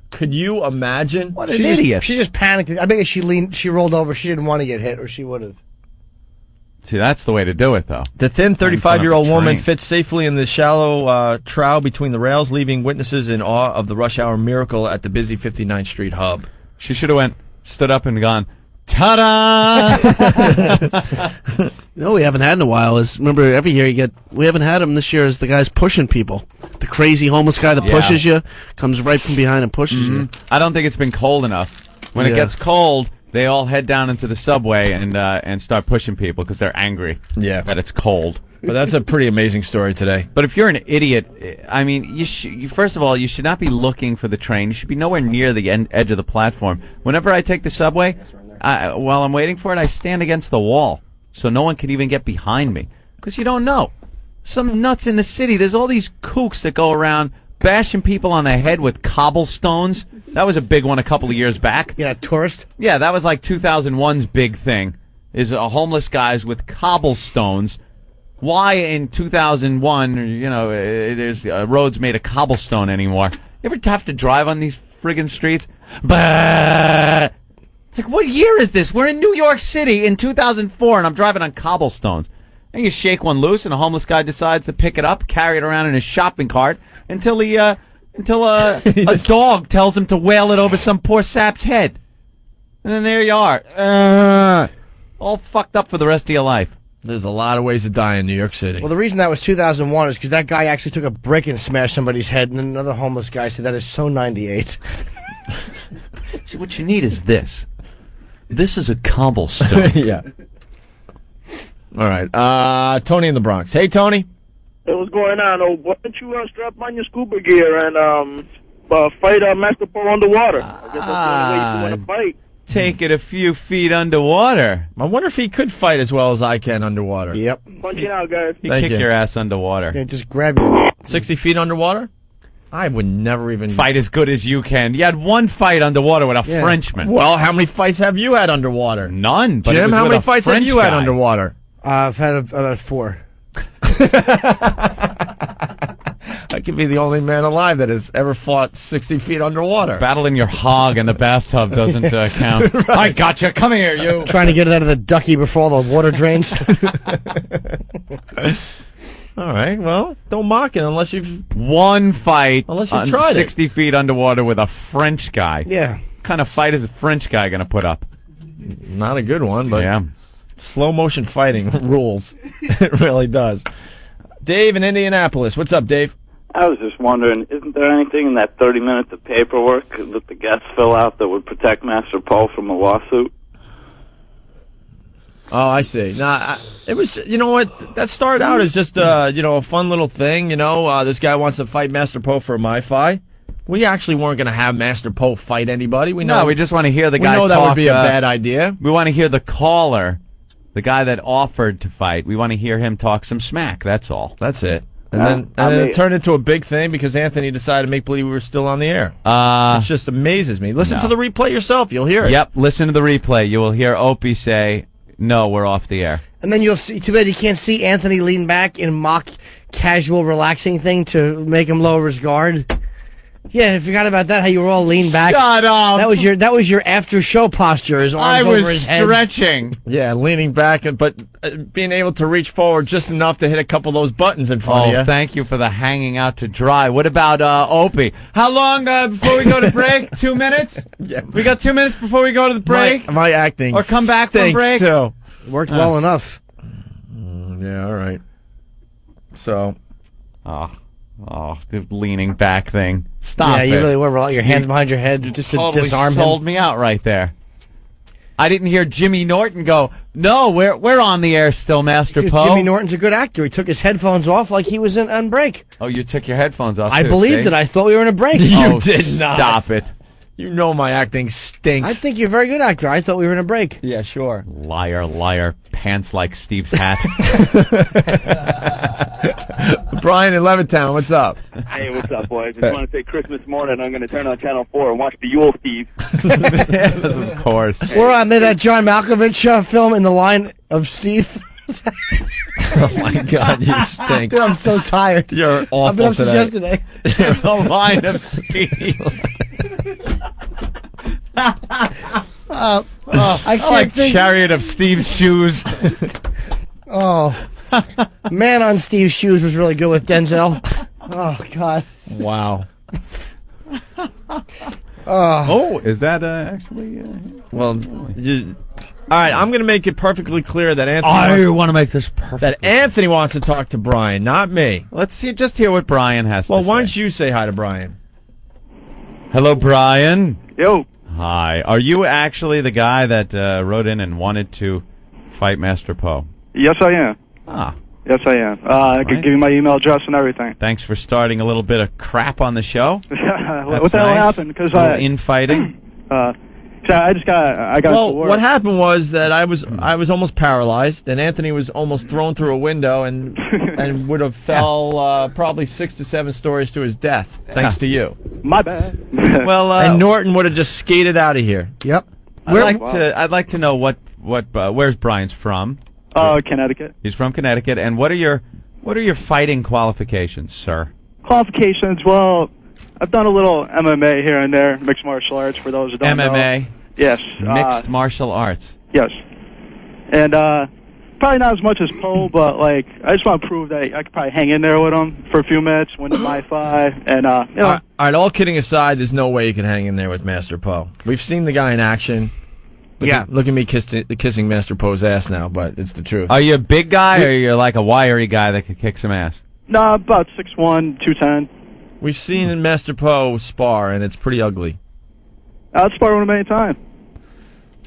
Could you imagine? What an idiot. She just panicked. I bet she rolled over. She didn't want to get hit, or she would have. See, that's the way to do it, though. The thin 35-year-old woman fits safely in the shallow trough between the rails, leaving witnesses in awe of the rush hour miracle at the busy 59th Street hub. She should have stood up and gone, ta-da! You know, we haven't had in a while is, remember, every year we haven't had him this year is the guys pushing people. The crazy homeless guy that pushes you, comes right from behind and pushes you. I don't think it's been cold enough. When it gets cold, they all head down into the subway and start pushing people because they're angry that it's cold. But that's a pretty amazing story today. But if you're an idiot, I mean, you first of all, you should not be looking for the train. You should be nowhere near the edge of the platform. Whenever I take the subway, while I'm waiting for it, I stand against the wall so no one can even get behind me because you don't know. Some nuts in the city. There's all these kooks that go around bashing people on the head with cobblestones. That was a big one a couple of years back. Yeah, tourist? Yeah, that was like 2001's big thing, is homeless guys with cobblestones. Why in 2001, there's roads made of cobblestone anymore? You ever have to drive on these friggin' streets? Bah! It's like, what year is this? We're in New York City in 2004, and I'm driving on cobblestones. And you shake one loose, and a homeless guy decides to pick it up, carry it around in his shopping cart until a dog tells him to whale it over some poor sap's head. And then there you are, all fucked up for the rest of your life. There's a lot of ways to die in New York City. Well, the reason that was 2001 is because that guy actually took a brick and smashed somebody's head, and another homeless guy said that is so 98. See, what you need is this. This is a cobblestone. Yeah. All right. Tony in the Bronx. Hey, Tony. Hey, what's going on? Oh, why don't you strap on your scuba gear and fight Master Pro underwater? I guess that's the only way you want to fight. Take it a few feet underwater. I wonder if he could fight as well as I can underwater. Yep. Punch it out, guys. He'd kick your ass underwater. Yeah, just grab you. 60 feet underwater? I would never even fight as good as you can. You had one fight underwater with a Frenchman. Well, how many fights have you had underwater? None. But Jim, how many fights have you had underwater? I've had about 4. I could be the only man alive that has ever fought 60 feet underwater. Battling your hog in the bathtub doesn't count. Right. I gotcha. Come here, you. Trying to get it out of the ducky before all the water drains. All right, well, don't mock it unless you've... One fight unless you've tried 60 feet underwater with a French guy. Yeah. What kind of fight is a French guy going to put up? Not a good one, but slow motion fighting rules. It really does. Dave in Indianapolis. What's up, Dave? I was just wondering, isn't there anything in that 30 minutes of paperwork that the guests fill out that would protect Master Poe from a lawsuit? Oh, I see. Nah, it was, you know what, that started out as just, a fun little thing, this guy wants to fight Master Poe for a MiFi. We actually weren't going to have Master Poe fight anybody. We know. No, we just want to hear the guy talk. We know that would be a bad idea. We want to hear the caller, the guy that offered to fight. We want to hear him talk some smack. That's all. That's it. And then it turned into a big thing because Anthony decided to make believe we were still on the air. It just amazes me. Listen to the replay yourself. You'll hear it. Yep, listen to the replay. You will hear Opie say, no, we're off the air. And then you'll see, too bad you can't see Anthony lean back in mock, casual, relaxing thing to make him lower his guard. Yeah, I forgot about that, how you were all leaned back. Shut up! That was your after-show posture, his arms over his head. I was stretching. Yeah, leaning back, but being able to reach forward just enough to hit a couple of those buttons in front of you. Oh, thank you for the hanging out to dry. What about Opie? How long before we go to break? 2 minutes? Yeah. We got 2 minutes before we go to the break? My acting or come back from break? Too. Worked well enough. Yeah, all right. So. Oh, the leaning back thing. Stop it. Yeah, you really were. Your hands behind your head just to totally disarm him. sold me out right there. I didn't hear Jimmy Norton go, no, we're on the air still, Master Because Poe. Jimmy Norton's a good actor. He took his headphones off like he was on break. Oh, you took your headphones off, I too, believed see? it. I thought we were in a break. You did not. Stop it. You know my acting stinks. I think you're a very good actor. I thought we were in a break. Yeah, sure. Liar, pants like Steve's hat. Brian in Levittown, what's up? Hey, what's up, boys? I just want to say Christmas morning I'm going to turn on Channel 4 and watch the Yule Steve. Of course. We're on that John Malkovich film in the line of Steve. Oh, my God, you stink. Dude, I'm so tired. You're awful I've been up since today. yesterday. The line of Steve. I can't like think. Chariot of Steve's shoes. Oh, Man on Steve's Shoes was really good with Denzel. Oh God. Wow. Oh, is that actually? Well, all right. I'm going to make it perfectly clear that Anthony. I want to make this perfect. That Anthony wants to talk to Brian, not me. Let's see. Just hear what Brian has. Well, to why say. don't you say hi to Brian? Hello, Brian. Yo. Hi. Are you actually the guy that wrote in and wanted to fight Master Poe? Yes, I am. Ah. Yes, I am. I could give you my email address and everything. Thanks for starting a little bit of crap on the show. What the hell happened? Because infighting. I got. Well, what happened was that I was almost paralyzed, and Anthony was almost thrown through a window and would have fell probably 6 to 7 stories to his death, thanks to you. My bad. Well, and Norton would have just skated out of here. Yep. I'd like to know where's Brian's from. Connecticut. He's from Connecticut, and what are your fighting qualifications, sir? Qualifications? Well, I've done a little MMA here and there, mixed martial arts. For those who don't know. MMA. Yes. Mixed martial arts. Yes. And probably not as much as Poe, but I just want to prove that I could probably hang in there with him for a few minutes, win the my five, and All right, all kidding aside, there's no way you can hang in there with Master Poe. We've seen the guy in action. Look at me kissing Master Poe's ass now, but it's the truth. Are you a big guy, or you're like a wiry guy that could kick some ass? No, about 6'1", 210. We've seen Master Poe spar, and it's pretty ugly. I'll spar with him anytime.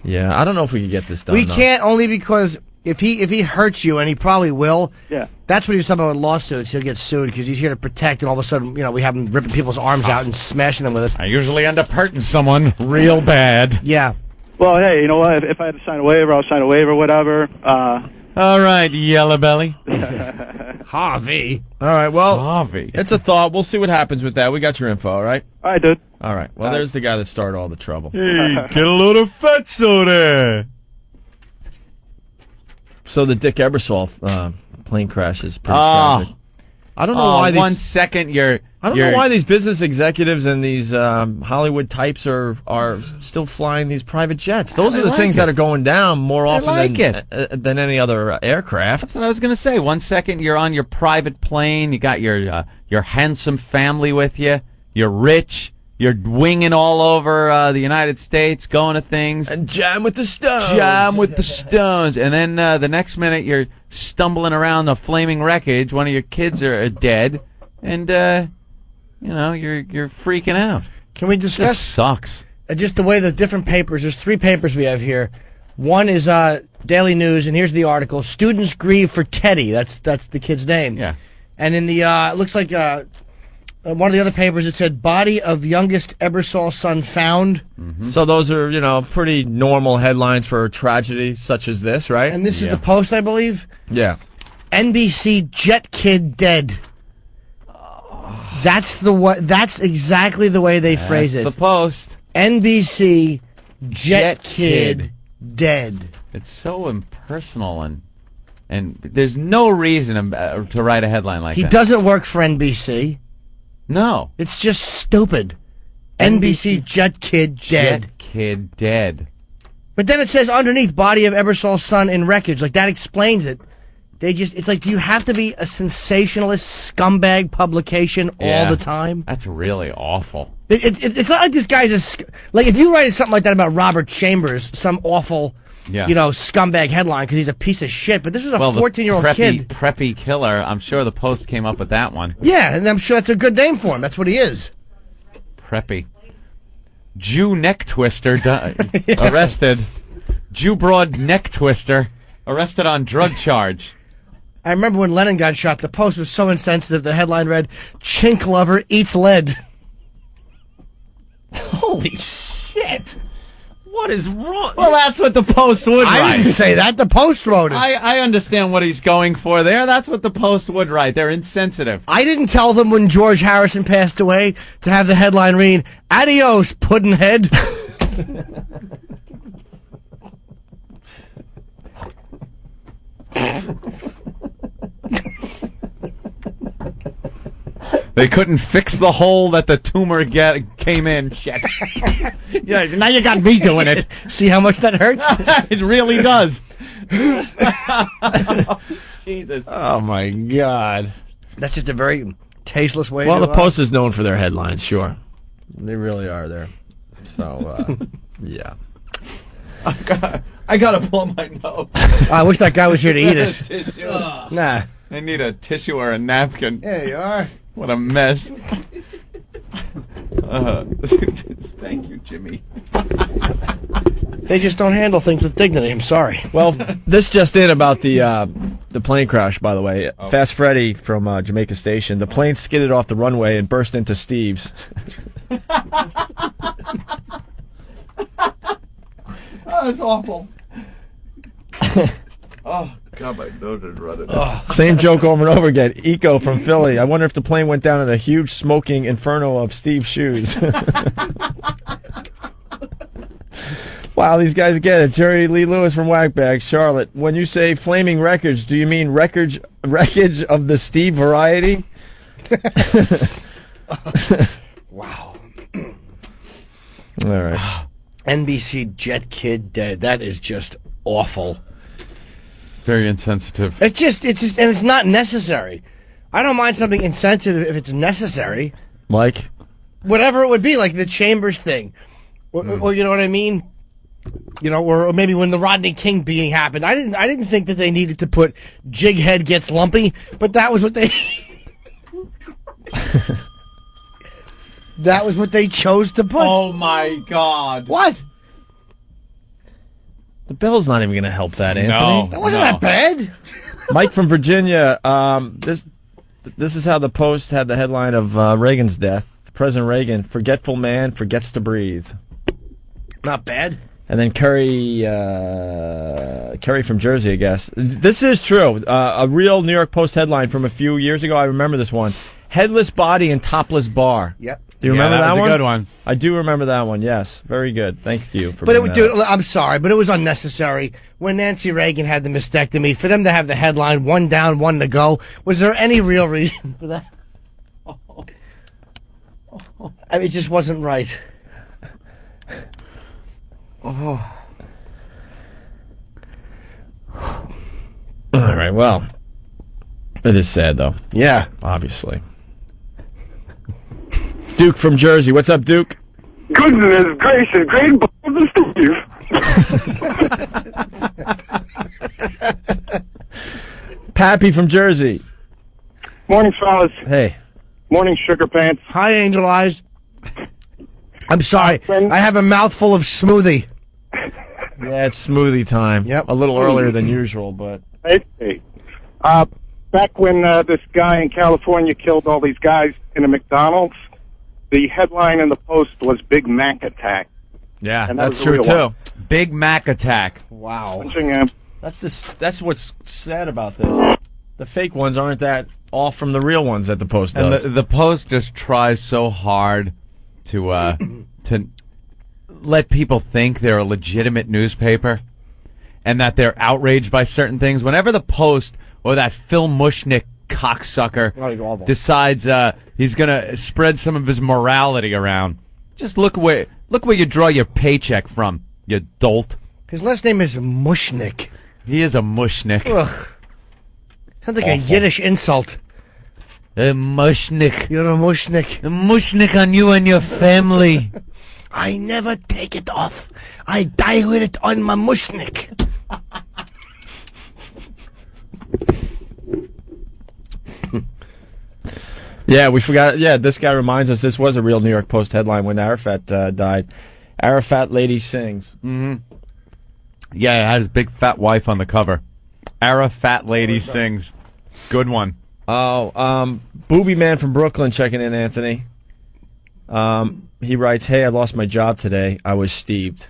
Yeah, I don't know if we can get this done. We can't, only because if he hurts you, and he probably will. Yeah. That's what he was talking about with lawsuits. He'll get sued because he's here to protect, and all of a sudden, we have him ripping people's arms out and smashing them with it. I usually end up hurting someone real bad. Yeah. Well, hey, you know what? If I had to sign a waiver, I'll sign a waiver, whatever. All right, Yellow Belly. Harvey. All right, well, Harvey. It's a thought. We'll see what happens with that. We got your info, all right? All right, dude. All right. Well, there's the guy that started all the trouble. Hey, get a load of fatso there. So the Dick Ebersol plane crash is pretty tragic. I don't know why these... 1 second, I don't know why these business executives and these Hollywood types are still flying these private jets. Those are the things that are going down more often than any other aircraft. That's what I was going to say. 1 second, you're on your private plane. You got your handsome family with you. You're rich. You're winging all over the United States, going to things. And jam with the stones. Jam with the stones. And then the next minute, you're stumbling around a flaming wreckage. One of your kids are dead. And, you're freaking out. Can we discuss? This sucks. Just the way the different papers, there's 3 papers we have here. One is Daily News, and here's the article. Students grieve for Teddy. That's the kid's name. Yeah. And in the, it looks like one of the other papers, it said, body of youngest Ebersol son found. So those are, pretty normal headlines for a tragedy such as this, right? And this is the Post, I believe. Yeah. NBC jet kid dead. That's exactly the way they phrase it. The Post. NBC jet kid dead. It's so impersonal and there's no reason to write a headline like that. He doesn't work for NBC. No. It's just stupid. NBC jet kid dead. Jet kid dead. But then it says underneath, body of Ebersol's son in wreckage. Like, that explains it. It's like, do you have to be a sensationalist scumbag publication all the time? That's really awful. It's not like this guy's like, if you write something like that about Robert Chambers, some awful, scumbag headline because he's a piece of shit. But this was a 14-year-old kid. Preppy killer. I'm sure the Post came up with that one. Yeah, and I'm sure that's a good name for him. That's what he is. Preppy. Jew neck twister arrested. Jew broad neck twister arrested on drug charge. I remember when Lennon got shot, the Post was so insensitive, the headline read, "Chink lover eats lead." Holy shit. What is wrong? Well, that's what the Post would write. I didn't say that. The Post wrote it. I understand what he's going for there. That's what the Post would write. They're insensitive. I didn't tell them when George Harrison passed away to have the headline read, "Adios, Puddinhead." They couldn't fix the hole that the tumor came in. Shit. Yeah, now you got me doing it. See how much that hurts? It really does. Jesus. Oh, my God. That's just a very tasteless way Well, to... the Post is known for their headlines, sure. They really are there. So, yeah. I gotta pull my nose. I wish that guy was here to eat it. Tissue. Nah. I need a tissue or a napkin. There you are. What a mess. Thank you, Jimmy. They just don't handle things with dignity. I'm sorry. Well, this just in about the plane crash, by the way. Fast Freddy from Jamaica Station. The plane skidded off the runway and burst into Steve's. Oh, it's awful. Oh, God, my nose is running. Same joke over and over again. Eco from Philly. I wonder if the plane went down in a huge smoking inferno of Steve's shoes. Wow, these guys get it. Jerry Lee Lewis from Whackbag, Charlotte. When you say flaming wreckage, do you mean wreckage of the Steve variety? Wow. All right. NBC jet kid dead. That is just awful. Very insensitive. It's just, and it's not necessary. I don't mind something insensitive if it's necessary. Like? Whatever it would be, like the Chambers thing. Or you know what I mean? You know, or maybe when the Rodney King beating happened. I didn't think that they needed to put Jighead gets lumpy, but that was what they that was what they chose to put. Oh my God. What? The bell's not even going to help that, Anthony. No, that wasn't that bad. Mike from Virginia. This is how the Post had the headline of Reagan's death. President Reagan, forgetful man, forgets to breathe. Not bad. And then Kerry from Jersey, I guess. This is true. A real New York Post headline from a few years ago. I remember this one. Headless body and topless bar. Yep. Do you remember that was one? A good one. I do remember that one, yes. Very good. Thank you for But dude, I'm sorry, but it was unnecessary. When Nancy Reagan had the mastectomy, for them to have the headline, 1 down, 1 to go, was there any real reason for that? I mean, it just wasn't right. Oh. All right, well, it is sad, though. Yeah. Obviously. Duke from Jersey. What's up, Duke? Goodness gracious, great balls of Steve. Pappy from Jersey. Morning, fellas. Hey. Morning, Sugar Pants. Hi, Angel Eyes. I'm sorry. I have a mouthful of smoothie. Yeah, it's smoothie time. Yep. A little earlier than usual, but... Hey. Back when this guy in California killed all these guys working at McDonald's, the headline in the Post was Big Mac Attack. Yeah, And that that's was the true real too. one. Big Mac attack. Wow. Punching That's what's sad about this. The fake ones aren't that off from the real ones that the Post does. And the Post just tries so hard to let people think they're a legitimate newspaper and that they're outraged by certain things. Whenever the Post or that Phil Mushnick cocksucker decides he's going to spread some of his morality around, just look where you draw your paycheck from, you dolt. His last name is Mushnick. He is a Mushnick. Ugh. Sounds like a Yiddish insult. A Mushnick. You're a Mushnick. A Mushnick on you and your family. I never take it off. I die with it on my Mushnick. Yeah, we forgot. Yeah, this guy reminds us this was a real New York Post headline when Arafat died. Arafat lady sings. Mm-hmm. Yeah, it had his big fat wife on the cover. Arafat lady sings. Good one. Oh, Booby Man from Brooklyn checking in, Anthony. He writes, "Hey, I lost my job today. I was Steved."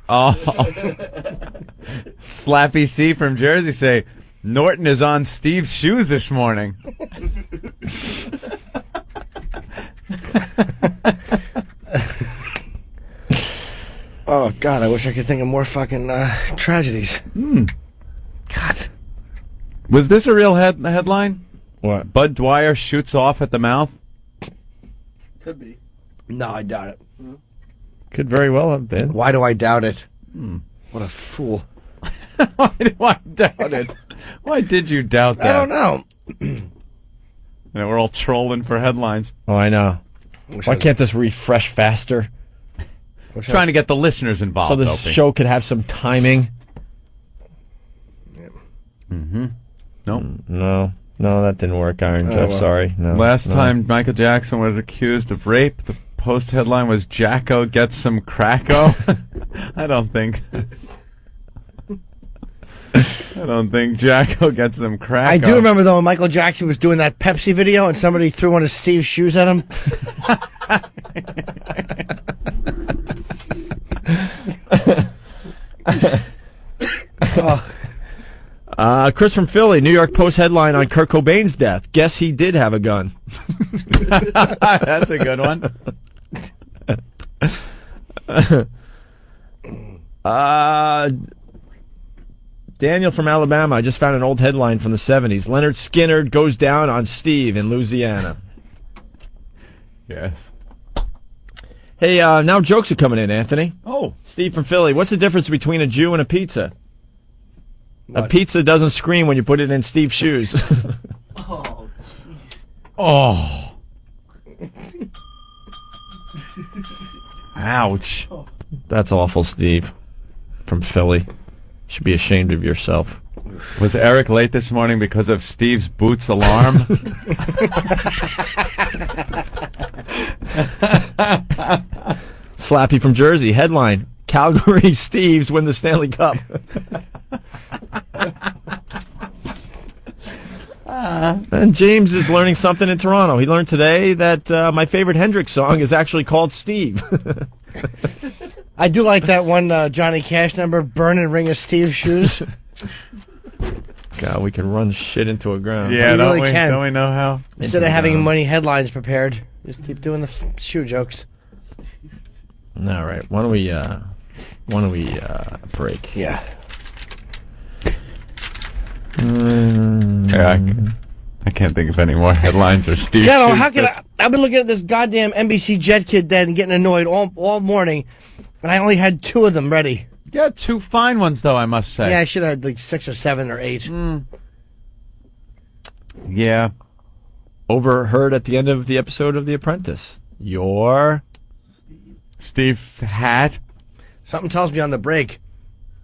Oh. Slappy C from Jersey say, Norton is on Steve's shoes this morning. Oh, God, I wish I could think of more fucking tragedies. God. Was this a real headline? What? Bud Dwyer shoots off at the mouth? Could be. No, I doubt it. Could very well have been. Why do I doubt it? What a fool. Why do I doubt it? Why did you doubt that? I don't know. And we're all trolling for headlines. Oh, I know. Why can't this refresh faster? Trying to get the listeners involved. So this Opie. show could have some timing. Mm-hmm. Nope. No, that didn't work, Iron Jeff. well. Sorry. No, Last no. time Michael Jackson was accused of rape, the Post headline was Jacko gets some cracko. I don't think Jacko gets some cracko. I do remember, though, when Michael Jackson was doing that Pepsi video and somebody threw one of Steve's shoes at him. Chris from Philly, New York Post headline on Kurt Cobain's death. Guess he did have a gun. That's a good one. Daniel from Alabama, I just found an old headline from the 70s. Leonard Skinner goes down on Steve in Louisiana. Yes. Hey, now jokes are coming in, Anthony. Oh. Steve from Philly, what's the difference between a Jew and a pizza? What? A pizza doesn't scream when you put it in Steve's shoes. Oh, jeez. Oh. Ouch. That's awful, Steve. From Philly. Should be ashamed of yourself. Was Eric late this morning because of Steve's Boots alarm? Slappy from Jersey. Headline, Calgary Steves win the Stanley Cup. And James is learning something in Toronto. He learned today that my favorite Hendrix song is actually called Steve. I do like that one Johnny Cash number, Burning Ring of Steve's Shoes. God, we can run shit into a ground. Yeah, You don't really we? can. Don't we know how? Instead of having money headlines prepared, just keep doing the shoe jokes. All right. Why don't we break? Yeah. Yeah, I can't think of any more headlines or Steve. Yeah, no, shoes, how can but- I've been looking at this goddamn NBC Jet kid then and getting annoyed all morning, and I only had 2 of them ready. Yeah, 2 fine ones though, I must say. Yeah, I should have had like 6 or 7 or 8. Yeah. Overheard at the end of the episode of The Apprentice. Your Steve hat. Something tells me on the break,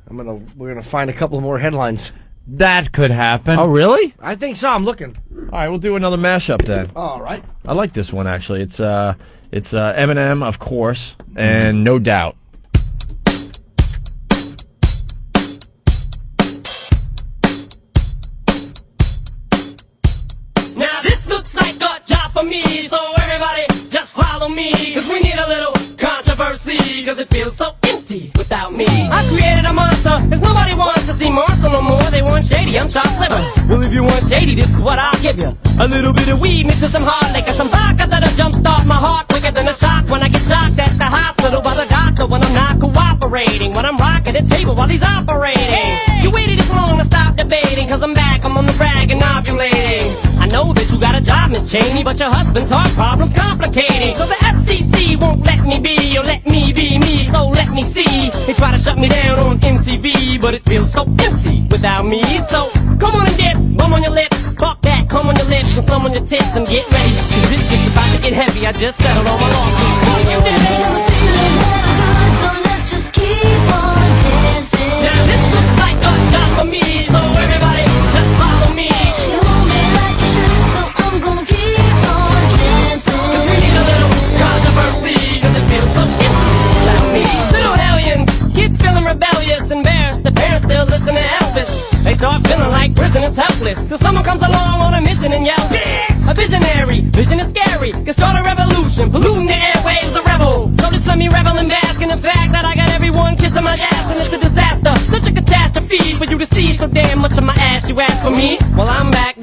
we're gonna find a couple more headlines. That could happen. Oh, really? I think so. I'm looking. All right, we'll do another mashup then. All right. I like this one actually. It's Eminem, of course, and No Doubt. Now this looks like a job for me, so follow me, cause we need a little controversy, cause it feels so empty without me. I created a monster, cause nobody wants to see Marshall no more. They want shady, I'm chopped liver. Well, if you want shady, this is what I'll give you. A little bit of weed mixed with some hard liquor, some vodka that'll jumpstart my heart quicker than a shock when I get shocked at the hospital by the doctor when I'm not cooperating, when I'm rocking the table while he's operating. Hey! You waited this long to stop debating, cause I'm back, I'm on the rag and ovulating. I know that you got a job, Miss Cheney, but your husband's heart problem's complicating. So the FCC won't let me be, or let me be me, so let me see. They try to shut me down on MTV, but it feels so empty without me. So come on and dip, bum on your lips, fuck that, come on your lips, and some on your tits, and get ready, cause this shit's about to get heavy. I just settled all my lawsuits. Fuck you, daddy. So let's just keep on dancing. Now this looks like a job for me, so everybody just follow me. You hold me like you should, so I'm gonna keep on dancing. Cause we need a little controversy, cause it feels so empty without me. Little hellions, kids feeling rebellious, embarrassed, the parents still listen to Elvis. They start feeling like prisoners helpless, till someone comes along on a mission and yells, a visionary, vision is scary, can start a revolution, polluting the airwaves, a rebel. So just let me revel and bask in the fact that I got everyone kissing my ass, and it's a disaster, such a catastrophe for you to see so damn much of my ass. You ask for me? Well, I'm back.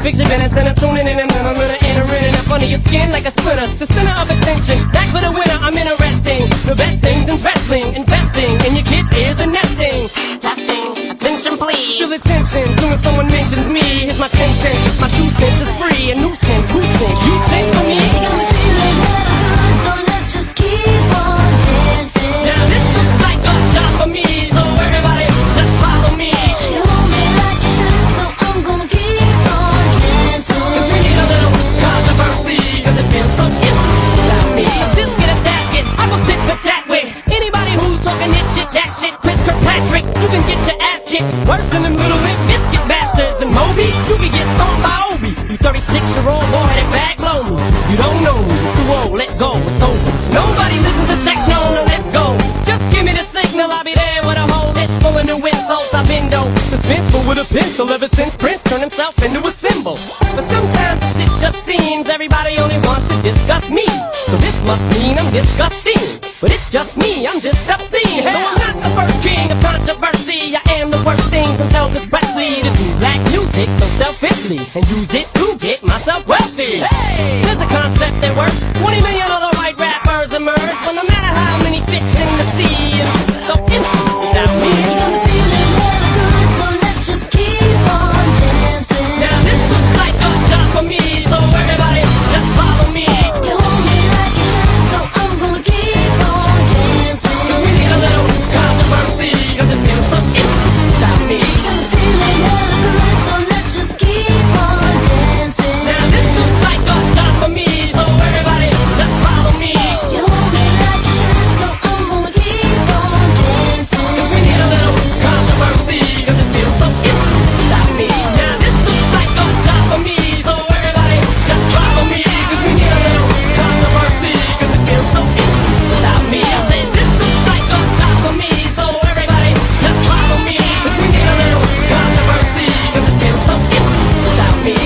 Fix your minutes and I'm tuning in, and then I'm gonna enter in and up under your skin like a splinter, the center of attention. Back for the winner, I'm interesting. The best things in wrestling, investing in your kids' ears and nesting. Testing, attention please. Feel the tension soon as someone mentions me. Here's my 10 cents, my 2 cents is free. A nuisance, who sent? You sent for me? You got me feeling hella good, so let's just keep on dancing. Now this looks like a job for me, so everybody just follow me. You hold me like you should, so I'm gonna keep on dancing. Cause we need a little controversy, cause it feels so empty without me. Just get a tasket, I go tit for tat with anybody who's talking this shit, that shit. Chris Kirkpatrick, you can get your ass kicked worse than them little limp biscuit bastards. And Moby, you can get stomped by Opie. You 36-year-old boy that bag blow me. You don't know me, you're too old, let go, it's over. Nobody listens to techno, no, let's go. Just give me the signal, I'll be there with a whole list full of new insults. I've been though suspenseful with a pencil ever since Prince turned himself into a symbol. But sometimes the shit just seems everybody only wants to discuss me. So this must mean I'm disgusting. But it's just me, I'm just obscene. No, I'm not the first king of controversy. I am the worst thing from Elvis Presley to do black music so selfishly and use it to get myself wealthy. Hey, there's a concept that works. 20 million other white rappers emerge, but no matter how many fish in the sea, it's so empty without me. You got me feeling hella good, so let's just keep on dancing. Now this looks like a job for me, so everybody just follow me. You hold me like you should, so I'm gonna keep on dancing. Cause we need a little controversy, cause it feels so empty without me. You got me feeling hella good, so let's just keep on dancing. Now this looks like a job for me, so everybody just follow me. You hold me like you should, so I'm gonna keep on dancing. Cause we need a little controversy, cause it feels so empty without me. Now this looks like a job for me, so everybody just follow me. Cause we need a little controversy, cause it feels so empty without me. I said this looks like a job for me, so everybody just follow me. Cause we need a little controversy, cause it feels so empty without me.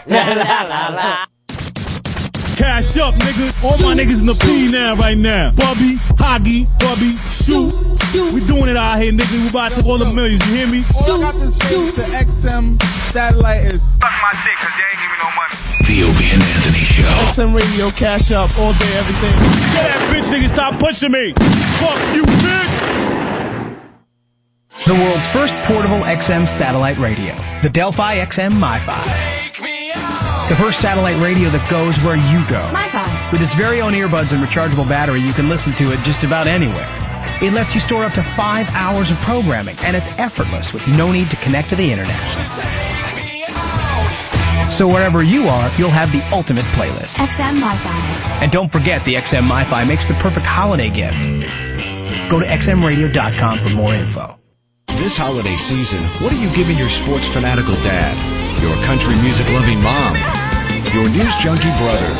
La la la la. Cash up, niggas. All my niggas in the P now, right now. Bubby, Hoggy, Bubby, Shoot. We doing it out here, niggas. We about to take all the millions. You hear me? All I got to say to XM Satellite is suck my dick, cause they ain't give me no money. The Opie and Anthony Show. XM Radio, cash up, all day, everything. Get that bitch, nigga. Stop pushing me. Fuck you, bitch. The world's first portable XM satellite radio. The Delphi XM MiFi. The first satellite radio that goes where you go. MiFi. With its very own earbuds and rechargeable battery, you can listen to it just about anywhere. It lets you store up to 5 hours of programming, and it's effortless with no need to connect to the internet. So wherever you are, you'll have the ultimate playlist. XM MiFi. And don't forget, the XM MiFi makes the perfect holiday gift. Go to xmradio.com for more info. This holiday season, what are you giving your sports fanatical dad? Your country music loving mom? Your news junkie brother?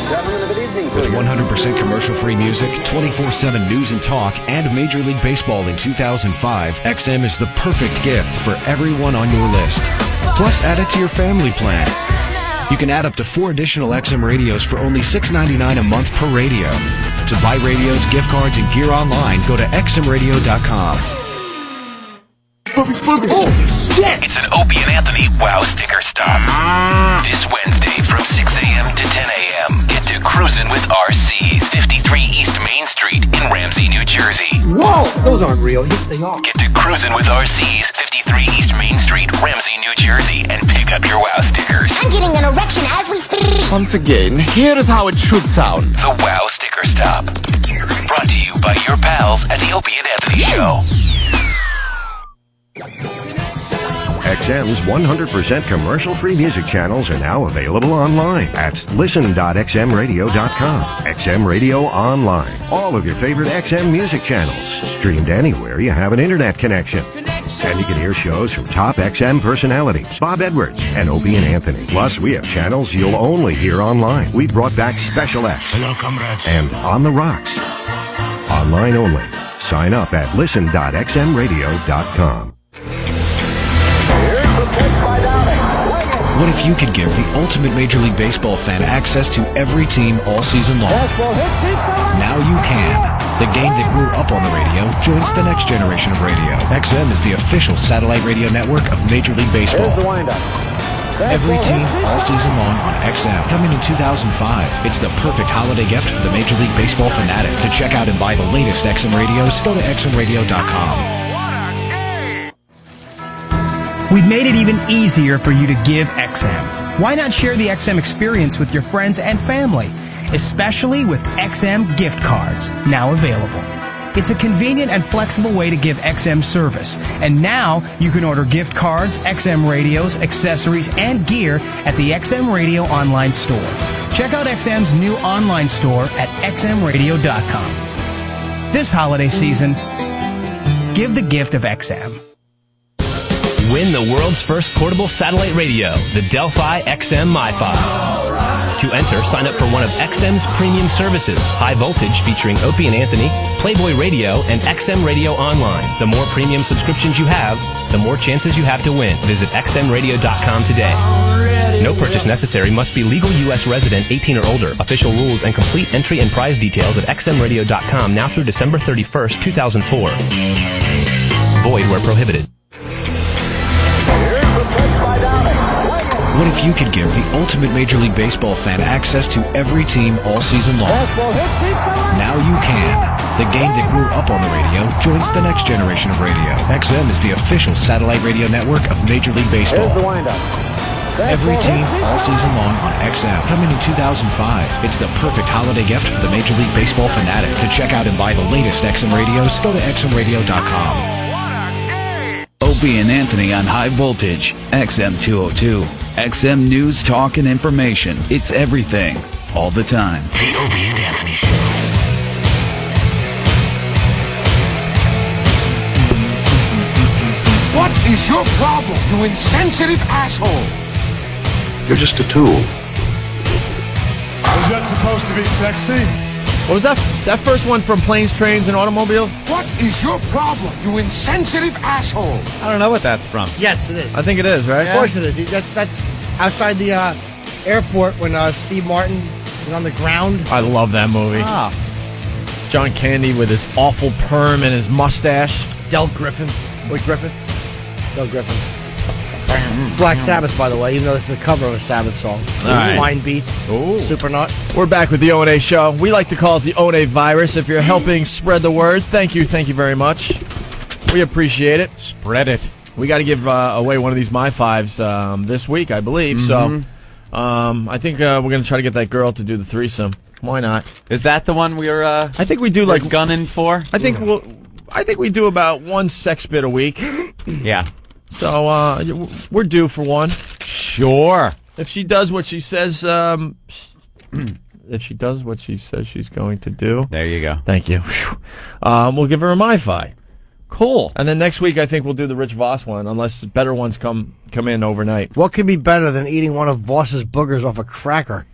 With 100% commercial-free music, 24/7 news and talk, and Major League Baseball in 2005, XM is the perfect gift for everyone on your list. Plus, add it to your family plan. You can add up to 4 additional XM radios for only $6.99 a month per radio. To buy radios, gift cards, and gear online, go to xmradio.com. It's an Opie and Anthony Wow Sticker Stop. This Wednesday from 6 a.m. to 10 a.m. Get to Cruisin' with RCs, 53 East Main Street in Ramsey, New Jersey. Whoa, those aren't real. Yes, they are. Get to Cruisin' with RCs, 53 East Main Street, Ramsey, New Jersey, and pick up your Wow stickers. I'm getting an erection as we speak. Once again, here is how it should sound. The Wow Sticker Stop. Brought to you by your pals at the Opie and Anthony Show. XM's 100% commercial-free music channels are now available online at listen.xmradio.com. XM Radio Online. All of your favorite XM music channels, streamed anywhere you have an internet connection. And you can hear shows from top XM personalities, Bob Edwards and Opie and Anthony. Plus, we have channels you'll only hear online. We brought back Special X. Hello, comrades. And On the Rocks. Online only. Sign up at listen.xmradio.com. What if you could give the ultimate Major League Baseball fan access to every team all season long? Now you can. The game that grew up on the radio joins the next generation of radio. XM is the official satellite radio network of Major League Baseball. Every team all season long on XM. Coming in 2005. It's the perfect holiday gift for the Major League Baseball fanatic. To check out and buy the latest XM radios, go to xmradio.com. We've made it even easier for you to give XM. Why not share the XM experience with your friends and family, especially with XM gift cards, now available. It's a convenient and flexible way to give XM service. And now you can order gift cards, XM radios, accessories, and gear at the XM Radio online store. Check out XM's new online store at xmradio.com. This holiday season, give the gift of XM. Win the world's first portable satellite radio, the Delphi XM MiFi. To enter, sign up for one of XM's premium services, High Voltage featuring Opie and Anthony, Playboy Radio, and XM Radio Online. The more premium subscriptions you have, the more chances you have to win. Visit xmradio.com today. No purchase necessary. Must be legal U.S. resident, 18 or older. Official rules and complete entry and prize details at xmradio.com now through December 31st, 2004. Void where prohibited. What if you could give the ultimate Major League Baseball fan access to every team all season long? Now you can. The game that grew up on the radio joins the next generation of radio. XM is the official satellite radio network of Major League Baseball. Every team all season long on XM. Coming in 2005. It's the perfect holiday gift for the Major League Baseball fanatic. To check out and buy the latest XM radios, go to xmradio.com. Opie and Anthony on High Voltage, XM 202. XM News, Talk, and Information. It's everything, all the time. The Opie and Anthony Show. What is your problem, you insensitive asshole? You're just a tool. Was that supposed to be sexy? What was that? That first one from Planes, Trains, and Automobiles? What is your problem, you insensitive asshole? I don't know what that's from. Yes, it is. I think it is, right? Of course it is. That's outside the airport when Steve Martin is on the ground. I love that movie. Ah. John Candy with his awful perm and his mustache. Del Griffin. Wait, Griffin? Del Griffin. Black Sabbath, by the way, even though this is a cover of a Sabbath song. right. Wine Beat. Super Nut. We're back with the O&A show. We like to call it the O&A virus. If you're helping spread the word, thank you very much. We appreciate it. Spread it. We got to give away one of these My Fives this week, I believe. So I think we're going to try to get that girl to do the threesome. Why not? Is that the one we're? I think we do like gunning for. I think we do about one sex bit a week. Yeah. So we're due for one. Sure. If she does what she says, if she does what she says she's going to do. There you go. Thank you. We'll give her a MiFi. Cool. And then next week I think we'll do the Rich Voss one, unless better ones come in overnight. What could be better than eating one of Voss's boogers off a cracker?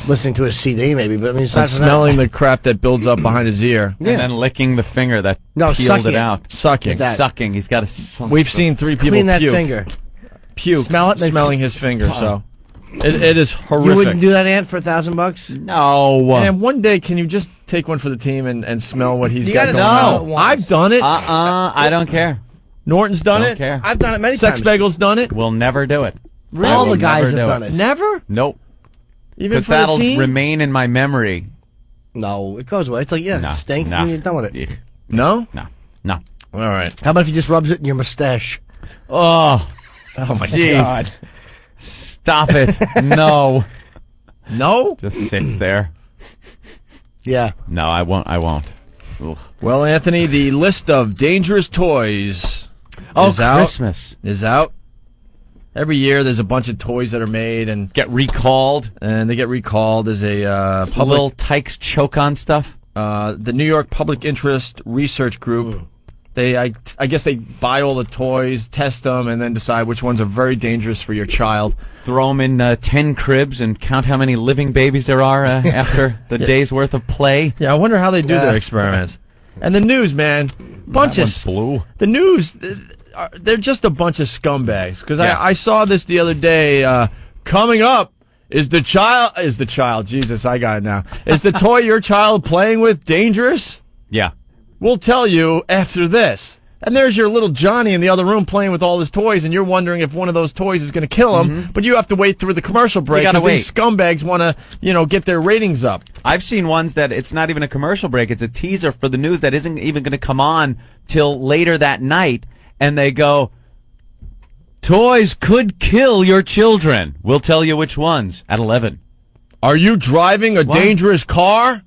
listening to a CD, maybe. But I mean, And aside from smelling the crap that builds up behind his ear. And then licking the finger that peeled sucking it out. Sucking. Sucking. He's got to suck. We've seen 3 people clean that puke. finger. Puke. Smell it. Smelling his finger. So it is horrific. You wouldn't do that, Ant, for $1,000? No. And one day, can you just take one for the team and smell what he's You got gotta going smell on? it once. I've done it. I don't care. Norton's done Don't it. care. I've done it many Sex times. Bagel's done it. We'll never do it. Really? All the We'll guys never have do done it. Never? Nope. Even Because for the that'll team? remain in my memory. No, it goes away. It's like, it stinks, and you're done with it. No? No. All right. How about if he just rubs it in your mustache? Oh my jeez. God. Stop it. No. No? Just sits there. Yeah. No, I won't. Ugh. Well, Anthony, the list of dangerous toys is Christmas. out. Every year there's a bunch of toys that are made and get recalled. And they get recalled. There's a little Tykes choke on stuff. The New York Public Interest Research Group. I guess they buy all the toys, test them, and then decide which ones are very dangerous for your child. Throw them in 10 cribs and count how many living babies there are after the day's worth of play. Yeah, I wonder how they do their experiments. And the news, man, bunch of blue. The news, they're just a bunch of scumbags. Because I saw this the other day. Coming up is the child. Jesus, I got it now. Is the toy your child playing with dangerous? Yeah. We'll tell you after this. And there's your little Johnny in the other room playing with all his toys, and you're wondering if one of those toys is going to kill him. But you have to wait through the commercial break. You gotta 'cause these scumbags want to, get their ratings up. I've seen ones that it's not even a commercial break; it's a teaser for the news that isn't even going to come on till later that night, and they go, "Toys could kill your children. We'll tell you which ones at 11." Are you driving a dangerous car?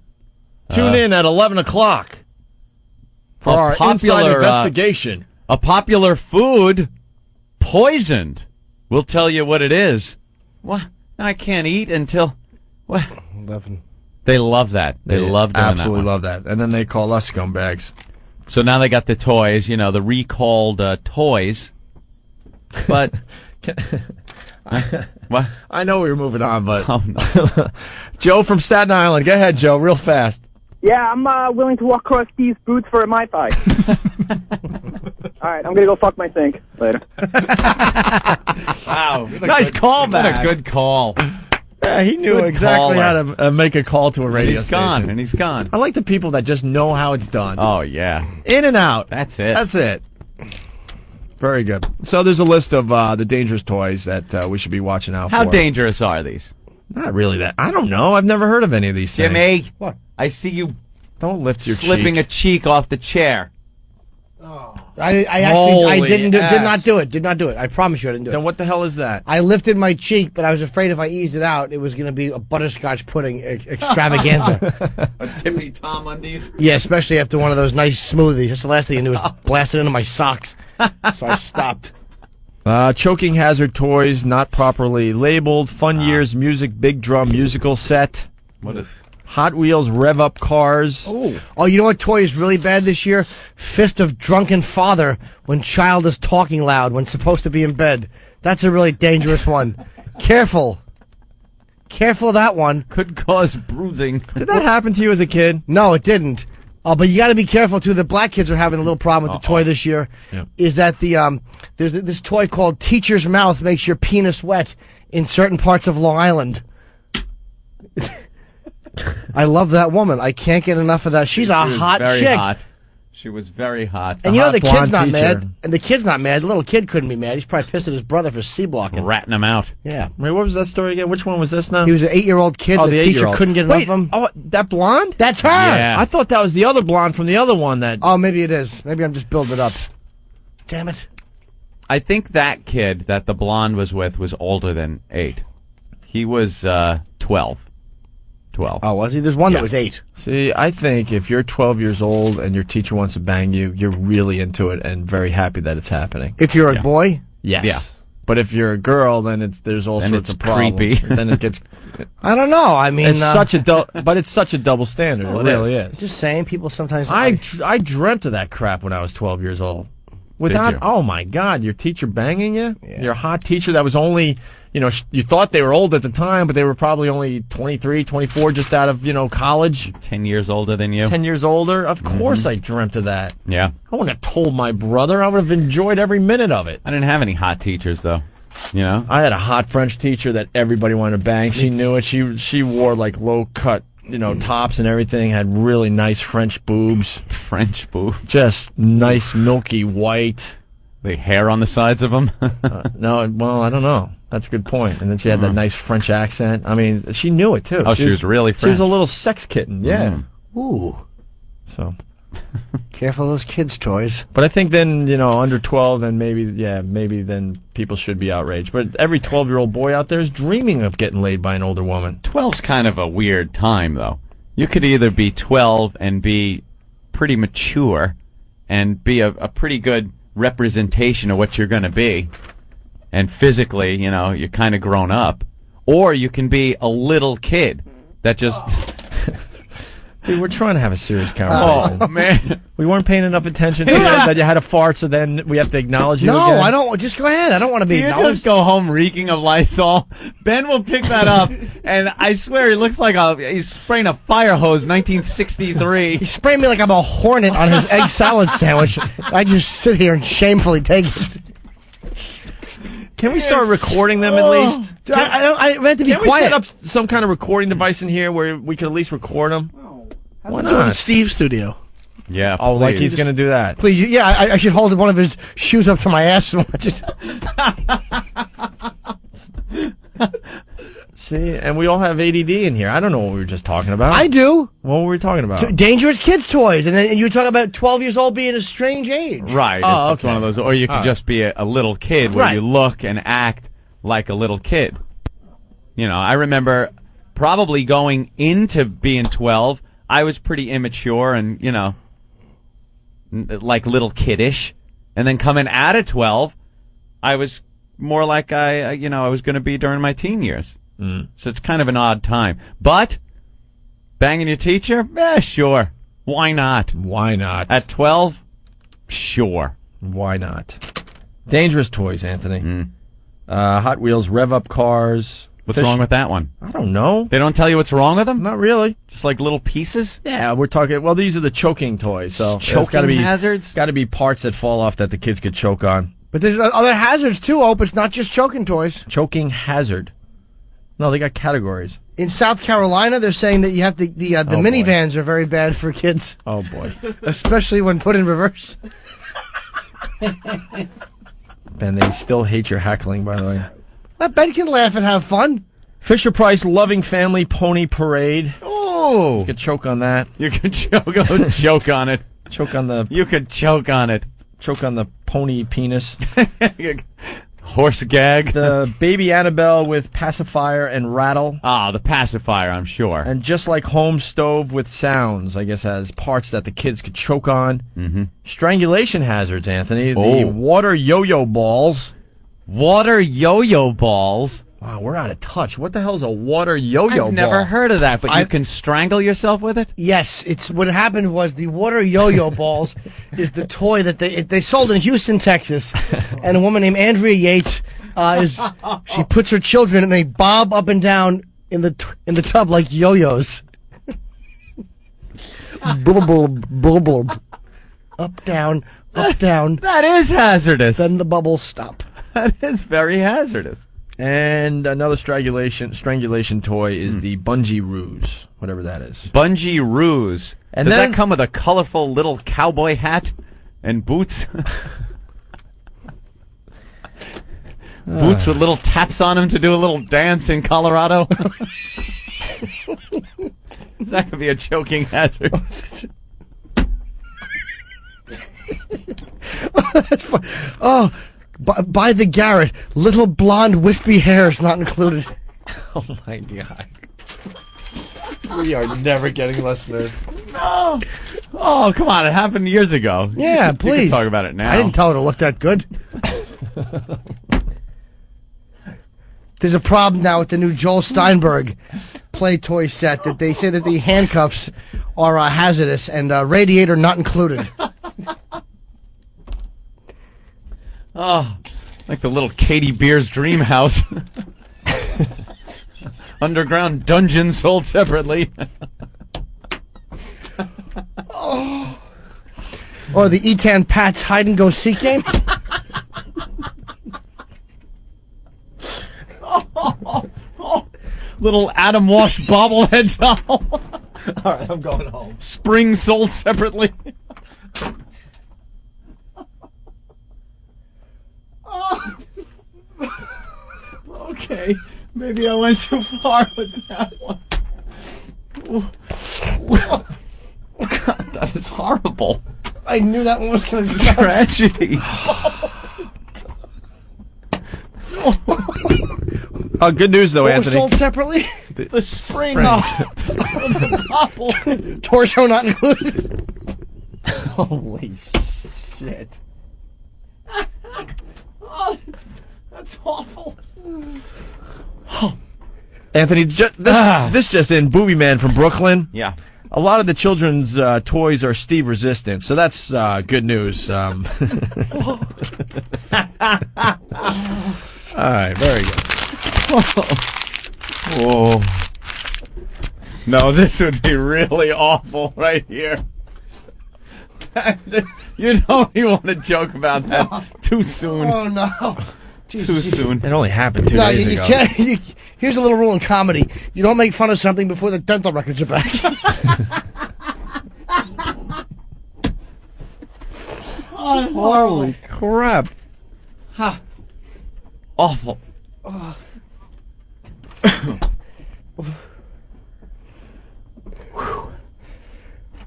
Tune in at 11 o'clock. For our inside investigation. A popular food poisoned. We'll tell you what it is. What? I can't eat until... What? 11. They love that. They love doing absolutely that. love that. And then they call us scumbags. So now they got the toys, the recalled toys. But... What? I know we were moving on, but... Oh, no. Joe from Staten Island. Go ahead, Joe, real fast. Yeah, I'm willing to walk across these boots for a Mai Tai. All right, I'm going to go fuck my sink. Later. Wow. Nice callback. What a good call. Yeah, he knew exactly how to make a call to a radio station. And he's gone. I like the people that just know how it's done. Oh, yeah. In and out. That's it. That's it. Very good. So there's a list of the dangerous toys that we should be watching out for. How dangerous are these? Not really that. I don't know. I've never heard of any of these things. Jimmy. What? I see you Don't lift your slipping cheek. a cheek off the chair. I Holy did ass. not do it. Did not do it. I promise you I didn't do it. Then what the hell is that? I lifted my cheek, but I was afraid if I eased it out, it was going to be a butterscotch pudding extravaganza. A Tippy Tom undies? Yeah, especially after one of those nice smoothies. That's the last thing I knew was blasted into my socks. So I stopped. Choking hazard toys not properly labeled. Fun Years Music Big Drum musical set. What if... Hot Wheels rev up cars. Oh, you know what toy is really bad this year? Fist of drunken father when child is talking loud when supposed to be in bed. That's a really dangerous one. Careful. Careful of that one. Could cause bruising. Did that happen to you as a kid? No, it didn't. But you got to be careful too. The black kids are having a little problem with the toy this year. Yeah. Is that there's this toy called Teacher's Mouth makes your penis wet in certain parts of Long Island. I love that woman. I can't get enough of that. She's a hot very chick. Hot. She was very hot. And you know the kid's blonde not teacher. mad. And the kid's not mad. The little kid couldn't be mad. He's probably pissed at his brother for C-blocking. Ratting him out. Yeah. Wait, what was that story again? Which one was this now? He was an 8-year-old kid. Oh, the the teacher 8-year-old. couldn't get enough Wait, of him. Oh, that blonde? That's her. Yeah. I thought that was the other blonde from the other one that... Oh, maybe it is. Maybe I'm just building it up. Damn it. I think that kid that the blonde was with was older than 8. He was 12. 12. Oh, was he? There's one that was 8. See, I think if you're 12 years old and your teacher wants to bang you, you're really into it and very happy that it's happening. If you're a boy? Yes. Yeah. But if you're a girl, then there's all Then sorts it's of problems. creepy. Then it gets... I don't know. I mean... It's such a but it's such a double standard. Well, it it really is. is. Just saying, people sometimes... I dreamt of that crap when I was 12 years old. Without, you? oh my God, your teacher banging you? Your hot teacher that was only you thought they were old at the time, but they were probably only 23, 24, just out of, college. 10 years older than you. 10 years older. Of course I dreamt of that. Yeah. I wouldn't have told my brother. I would have enjoyed every minute of it. I didn't have any hot teachers, though. I had a hot French teacher that everybody wanted to bang. She knew it. She wore like low-cut, tops and everything, had really nice French boobs. French boobs? Just nice, milky white. The hair on the sides of them? No, well, I don't know. That's a good point. And then she had that nice French accent. I mean, she knew it, too. Oh, she was really French. She was a little sex kitten, yeah. Ooh. So. Careful of those kids' toys. But I think then, under 12, then maybe then people should be outraged. But every 12-year-old boy out there is dreaming of getting laid by an older woman. 12's kind of a weird time, though. You could either be 12 and be pretty mature and be a pretty good representation of what you're going to be, and physically, you're kind of grown up, or you can be a little kid that just... Dude, we're trying to have a serious conversation. Oh, man. We weren't paying enough attention to you, that you had a fart, so then we have to acknowledge you again? No, I don't. Just go ahead. I don't want to be You acknowledged. just go home reeking of Lysol. Ben will pick that up, and I swear he looks like he's spraying a fire hose, 1963. He sprayed me like I'm a hornet on his egg salad sandwich. I just sit here and shamefully take it. Can we start recording them at least? I meant to be Can quiet. we set up some kind of recording device in here where we can at least record them? Why Do it in not? Steve's studio. Yeah. Oh, like please. he's going to do that. Please, yeah, I should hold one of his shoes up to my ass and watch it. See, and we all have ADD in here. I don't know what we were just talking about. I do. What were we talking about? Dangerous kids' toys, and then you were talking about 12 years old being a strange age. Right. Oh, it's one of those. Or you can just be a little kid where you look and act like a little kid. I remember probably going into being 12, I was pretty immature and, like little kiddish. And then coming out of 12, I was more like I was going to be during my teen years. So it's kind of an odd time. But banging your teacher? Sure. Why not? Why not? At 12? Sure. Why not? Dangerous toys, Anthony. Hot Wheels, rev-up cars. What's wrong with that one? I don't know. They don't tell you what's wrong with them? Not really. Just like little pieces? Yeah, we're talking... Well, these are the choking toys, so... Choking hazards? Got to be parts that fall off that the kids could choke on. But there's other hazards, too, Ope. It's not just choking toys. Choking hazard. No, they got categories. In South Carolina, they're saying that you have the minivans are very bad for kids. Oh, boy. Especially when put in reverse. Ben, they still hate your heckling, by the way. Ben can laugh and have fun. Fisher Price Loving Family Pony Parade. Oh! You could choke on that. You could choke on it. Choke on the... You could choke on it. Choke on the pony penis. Horse gag. The Baby Annabelle with pacifier and rattle. Ah, the pacifier, I'm sure. And Just Like Home Stove with sounds, I guess, has parts that the kids could choke on. Mm-hmm. Strangulation hazards, Anthony. The water yo-yo balls. Water yo-yo balls? Wow, we're out of touch. What the hell is a water yo-yo ball? I've never heard of that, but you can strangle yourself with it? Yes, it's what happened was the water yo-yo balls is the toy that they sold in Houston, Texas, and a woman named Andrea Yates she puts her children and they bob up and down in the tub like yo-yos. Up down, up down. That is hazardous. Then the bubbles stop. That is very hazardous. And another strangulation toy is the bungee ruse, whatever that is. Bungee ruse. And Does then, that come with a colorful little cowboy hat and boots? Boots with little taps on them to do a little dance in Colorado? That could be a choking hazard. Oh, by the Garrett, little blonde wispy hairs not included. Oh my God. We are never getting listeners. No. Oh, come on. It happened years ago. Yeah, You please. can talk about it now. I didn't tell her to look that good. There's a problem now with the new Joel Steinberg play toy set that they say that the handcuffs are hazardous and radiator not included. Oh, like the little Katie Beer's dream house. Underground dungeon sold separately. Or the Etan Pats hide and go seek game. Little Adam Walsh bobblehead doll. All right, I'm going home. Spring sold separately. Okay, maybe I went too far with that one. God, that is horrible. I knew that one was going to be Tragedy. Good news, though, What Anthony. was sold separately? The spring. Torso not included. Holy shit. Oh, that's awful. Anthony, this just in, Booby Man from Brooklyn. Yeah. A lot of the children's toys are Steve resistant, so that's good news. All right, very good. Whoa. No, this would be really awful right here. You don't even want to joke about that too soon. Oh, no. Too soon. It only happened 2 No, days you ago. can't. Here's a little rule in comedy. You don't make fun of something before the dental records are back. Holy crap. Huh. Awful.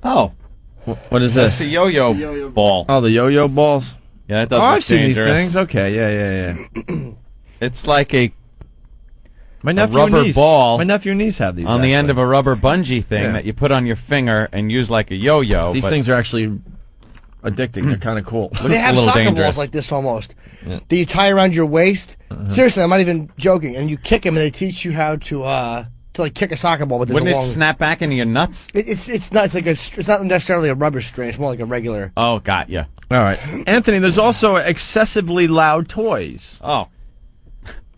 Oh. What is this? That's a yo-yo ball. Oh, the yo-yo balls? Yeah, that does Oh, look I've seen these dangerous. things. Okay, yeah. It's like My a nephew rubber and niece. ball My nephew and niece have these. on the end actually. of a rubber bungee thing Yeah. that you put on your finger and use like a yo-yo. These but things are actually addicting. They're kind of cool. They have a little soccer dangerous. balls like this almost. That you tie around your waist. Seriously, I'm not even joking. And you kick them, and they teach you how to like kick a soccer ball. But there's Wouldn't a it long. snap back into your nuts? It's not. It's like it's not necessarily a rubber string. It's more like a regular. Oh, got ya. All right, Anthony. There's also excessively loud toys. Oh,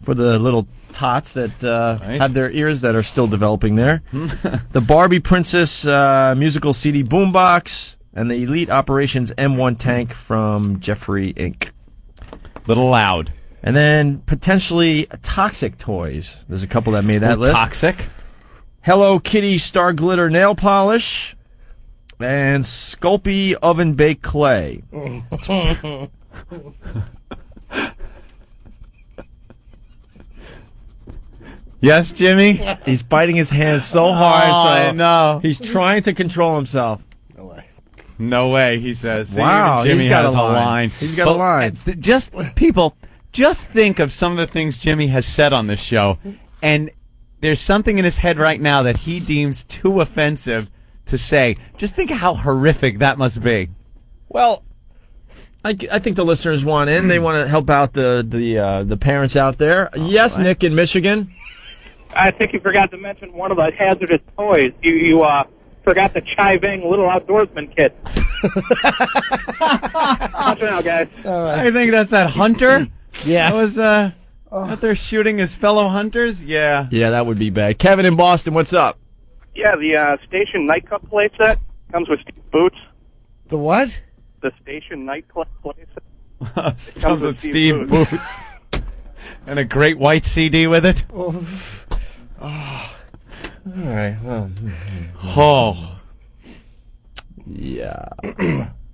for the little tots that Right. have their ears that are still developing there. The Barbie Princess musical CD boombox and the Elite Operations M1 tank from Jeffrey Inc. Little loud. And then potentially toxic toys. There's a couple that made that list. Toxic. Hello Kitty Star Glitter nail polish and Sculpey oven baked clay. Yes, Jimmy? He's biting his hands so hard. Oh, so I know. He's trying to control himself. No way, he says. See, Wow, even Jimmy he's got has a line. He's got a line. Just think of some of the things Jimmy has said on this show, and there's something in his head right now that he deems too offensive to say. Just think of how horrific that must be. Well, I think the listeners want in. They want to help out the parents out there. Yes, right. Nick in Michigan. I think you forgot to mention one of the hazardous toys. You forgot the Chiving Little Outdoorsman kit. Watch it out, guys. I think that's that hunter. Yeah. That was out there shooting his fellow hunters. Yeah. Yeah, that would be bad. Kevin in Boston, what's up? Yeah, the station nightclub playset comes with Steve boots. The what? The station nightclub playset Comes with Steve Boots. And a great white CD with it. Oh. All right. Oh. Yeah.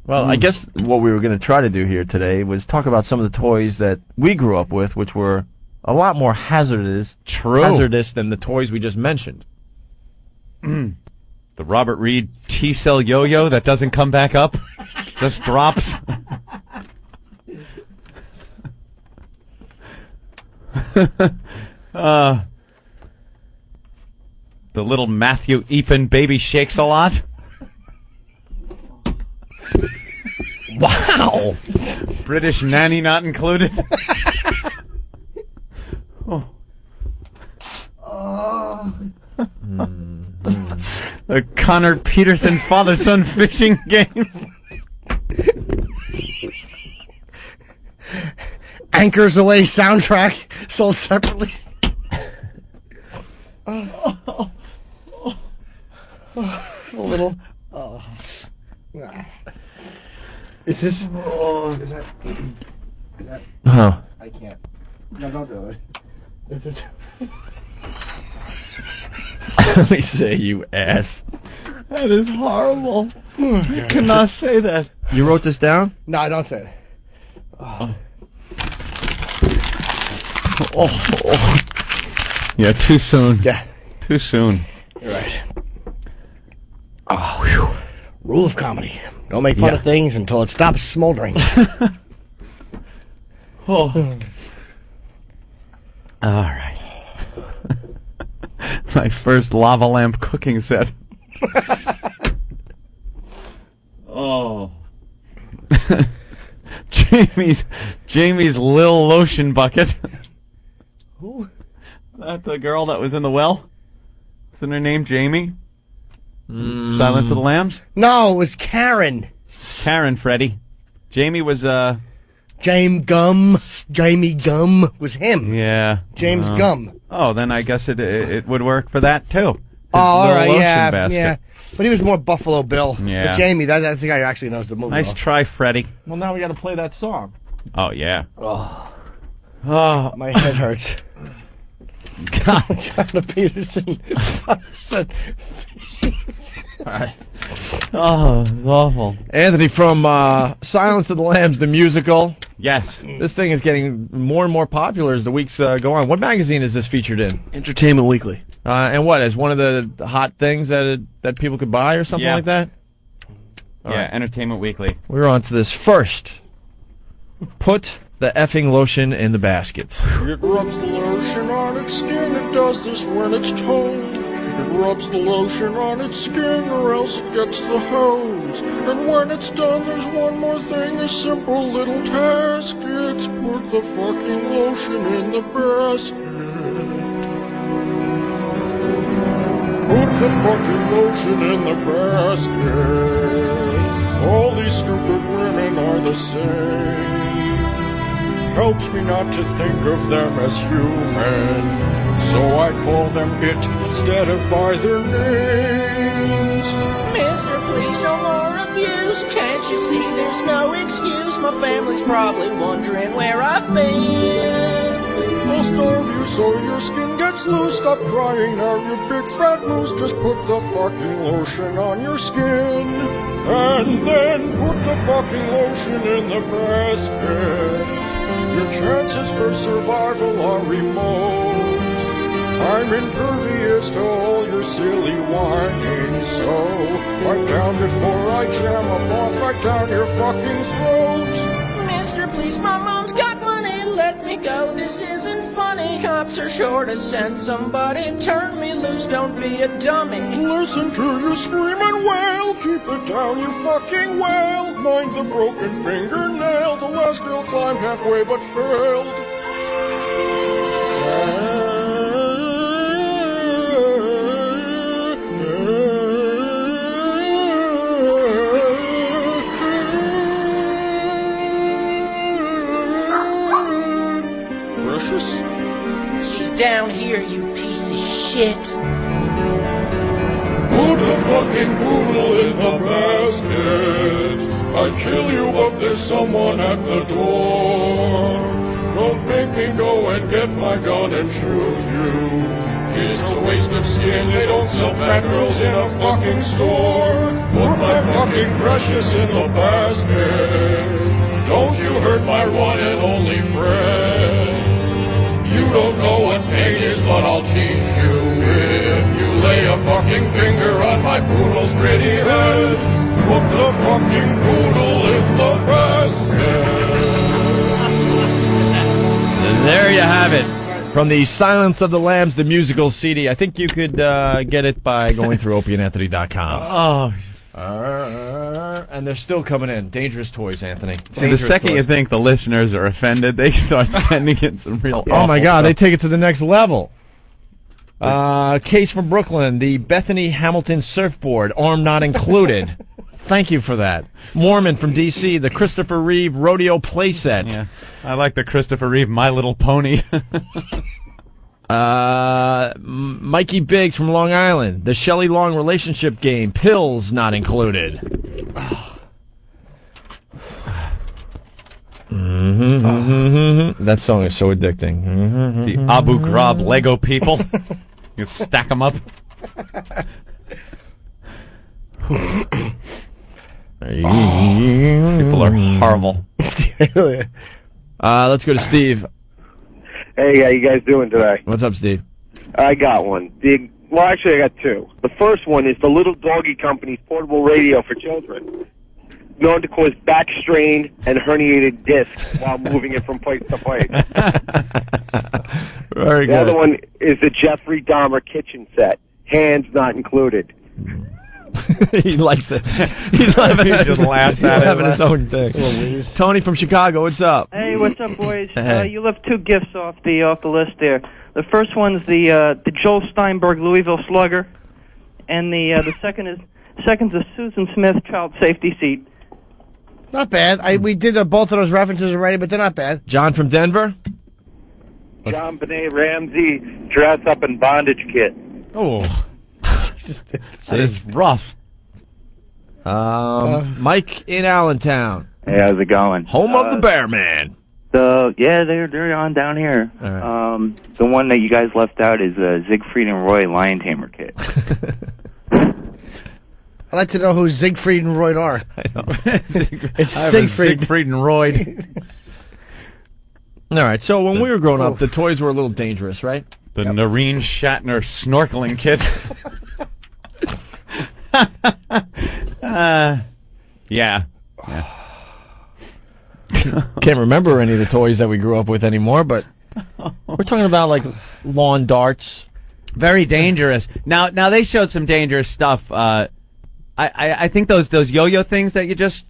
Well, I guess what we were going to try to do here today was talk about some of the toys that we grew up with, which were a lot more hazardous than the toys we just mentioned. The Robert Reed T-cell yo-yo that doesn't come back up, just drops. The little Matthew Epen baby shakes a lot. Wow. British nanny not included. The Connor Peterson father-son fishing game. Anchors Away soundtrack sold separately. A little. Is this? Is that? Huh. I can't. No, don't do it. Is it? Let me say, you ass. That is horrible. You cannot say that. You wrote this down? No, I don't say it. Oh. Yeah, too soon. Yeah. Too soon. You're right. Oh, whew. Rule of comedy. Don't make fun of things until it stops smoldering. Oh. All right. My first lava lamp cooking set. Oh. Jamie's Lil Lotion bucket. Who? That the girl that was in the well? Isn't her name Jamie? Silence of the Lambs? No, it was Karen. Karen, Freddie. Jamie was Jamie Gum was him. Yeah. James Gum. Oh, then I guess it would work for that too. Oh, all right, Lotion yeah, basket. yeah. But he was more Buffalo Bill. Yeah. But Jamie, that's the guy who actually knows the movie. Nice try, Freddie. Well, now we got to play that song. Oh yeah. Oh, my head hurts. God, John Peterson. All right. Oh, it's awful. Anthony from Silence of the Lambs, the musical. Yes. This thing is getting more and more popular as the weeks go on. What magazine is this featured in? Entertainment Weekly. And what, as one of the hot things that people could buy or something like that? All right. Entertainment Weekly. We're on to this first. Put the effing lotion in the basket. It rubs the lotion on its skin, it does this when it's told. It rubs the lotion on its skin or else it gets the hose. And when it's done, there's one more thing, a simple little task. It's put the fucking lotion in the basket. Put the fucking lotion in the basket. All these stupid women are the same. Helps me not to think of them as human, so I call them it instead of by their names. Mister, please no more abuse. Can't you see there's no excuse? My family's probably wondering where I've been. I'll starve you so your skin gets loose. Stop crying now, you big fat moose. Just put the fucking lotion on your skin, and then put the fucking lotion in the basket. Your chances for survival are remote. I'm impervious to all your silly whining, so wipe down before I jam a bomb right down your fucking throat. Mister, please, my mom's got money. Let me go, this isn't funny. Cops are sure to send somebody. Turn me loose, don't be a dummy. Listen to you scream and wail. Keep it down, you fucking wail. Mind the broken fingernail. The last girl climbed halfway but failed. Precious? She's down here, you piece of shit. Put the fucking poodle in the basket. I'd kill you, but there's someone at the door. Don't make me go and get my gun and shoot you. It's a waste of skin, they don't sell fat girls in a fucking store. Put my fucking precious in the basket. Don't you hurt my one and only friend. You don't know what pain is, but I'll teach you. If you lay a fucking finger on my poodle's pretty head, put the fucking poodle in the basket. There you have it. From the Silence of the Lambs, the musical CD. I think you could get it by going through opieandanthony.com. Oh. And they're still coming in. Dangerous toys, Anthony. See, the second you think the listeners are offended, they start sending in some real Oh my God, stuff. they take it to the next level. Case from Brooklyn, the Bethany Hamilton surfboard, arm not included. Thank you for that. Mormon from D.C., the Christopher Reeve rodeo playset. Yeah, I like the Christopher Reeve My Little Pony. Mikey Biggs from Long Island. The Shelley Long relationship game. Pills not included. That song is so addicting. The Abu Ghraib Lego people. You stack them up. People are horrible. Let's go to Steve. Hey, how you guys doing today? What's up, Steve? I got one. Well, actually, I got two. The first one is the Little Doggy Company's portable radio for children, known to cause back strain and herniated discs while moving it from place to place. Very good. The other one is the Jeffrey Dahmer kitchen set, hands not included. He likes it. He's laughing. He just laughs at it. Having his own thing. Tony from Chicago, what's up? Hey, what's up, boys? Hey. You left two gifts off the list there. The first one's the Joel Steinberg Louisville Slugger, and the second's a Susan Smith child safety seat. Not bad. We did both of those references already, but they're not bad. John from Denver? John Benet Ramsey dress up in bondage kit. Oh. That is rough. Mike in Allentown. Hey, how's it going? Home of the Bear Man. They're on down here. Right. The one that you guys left out is Siegfried and Roy Lion Tamer kit. I'd like to know who Siegfried and Roy are. I know. It's Siegfried. Siegfried and Roy. All right, so when we were growing up, the toys were a little dangerous, right? The Noreen Shatner snorkeling kit. Yeah. Can't remember any of the toys that we grew up with anymore, but we're talking about like lawn darts. Very dangerous. Now they showed some dangerous stuff. I think those yo-yo things that you just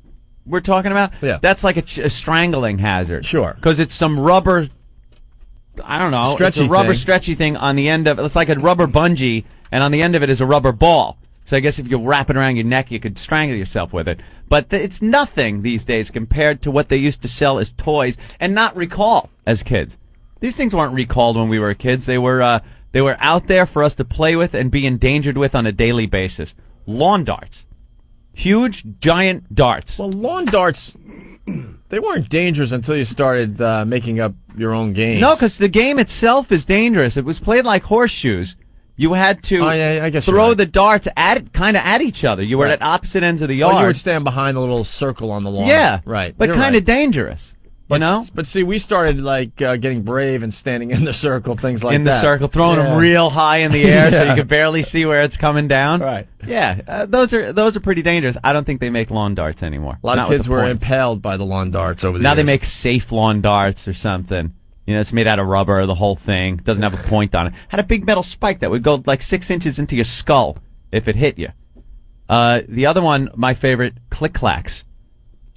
were talking about. Yeah. That's like a strangling hazard. Sure. Because it's some rubber. I don't know. Stretchy it's a rubber thing. stretchy thing on the end of it. It's like a rubber bungee, and on the end of it is a rubber ball. So I guess if you wrap it around your neck, you could strangle yourself with it. But it's nothing these days compared to what they used to sell as toys and not recall as kids. These things weren't recalled when we were kids. They were out there for us to play with and be endangered with on a daily basis. Lawn darts. Huge, giant darts. Well, lawn darts, they weren't dangerous until you started making up your own games. No, because the game itself is dangerous. It was played like horseshoes. You had to I guess throw right. the darts kind of at each other. You were at opposite ends of the yard. Well, you would stand behind a little circle on the lawn. Yeah, right. But kind of dangerous. You know? But see, we started like getting brave and standing in the circle, things like that. In the circle, throwing them real high in the air so you could barely see where it's coming down. Right. Yeah, those are pretty dangerous. I don't think they make lawn darts anymore. A lot of kids were impaled by the lawn darts over the years. Now years. they make safe lawn darts or something. You know, it's made out of rubber, the whole thing. Doesn't have a point on it. Had a big metal spike that would go like 6 inches into your skull if it hit you. The other one, my favorite, click-clacks.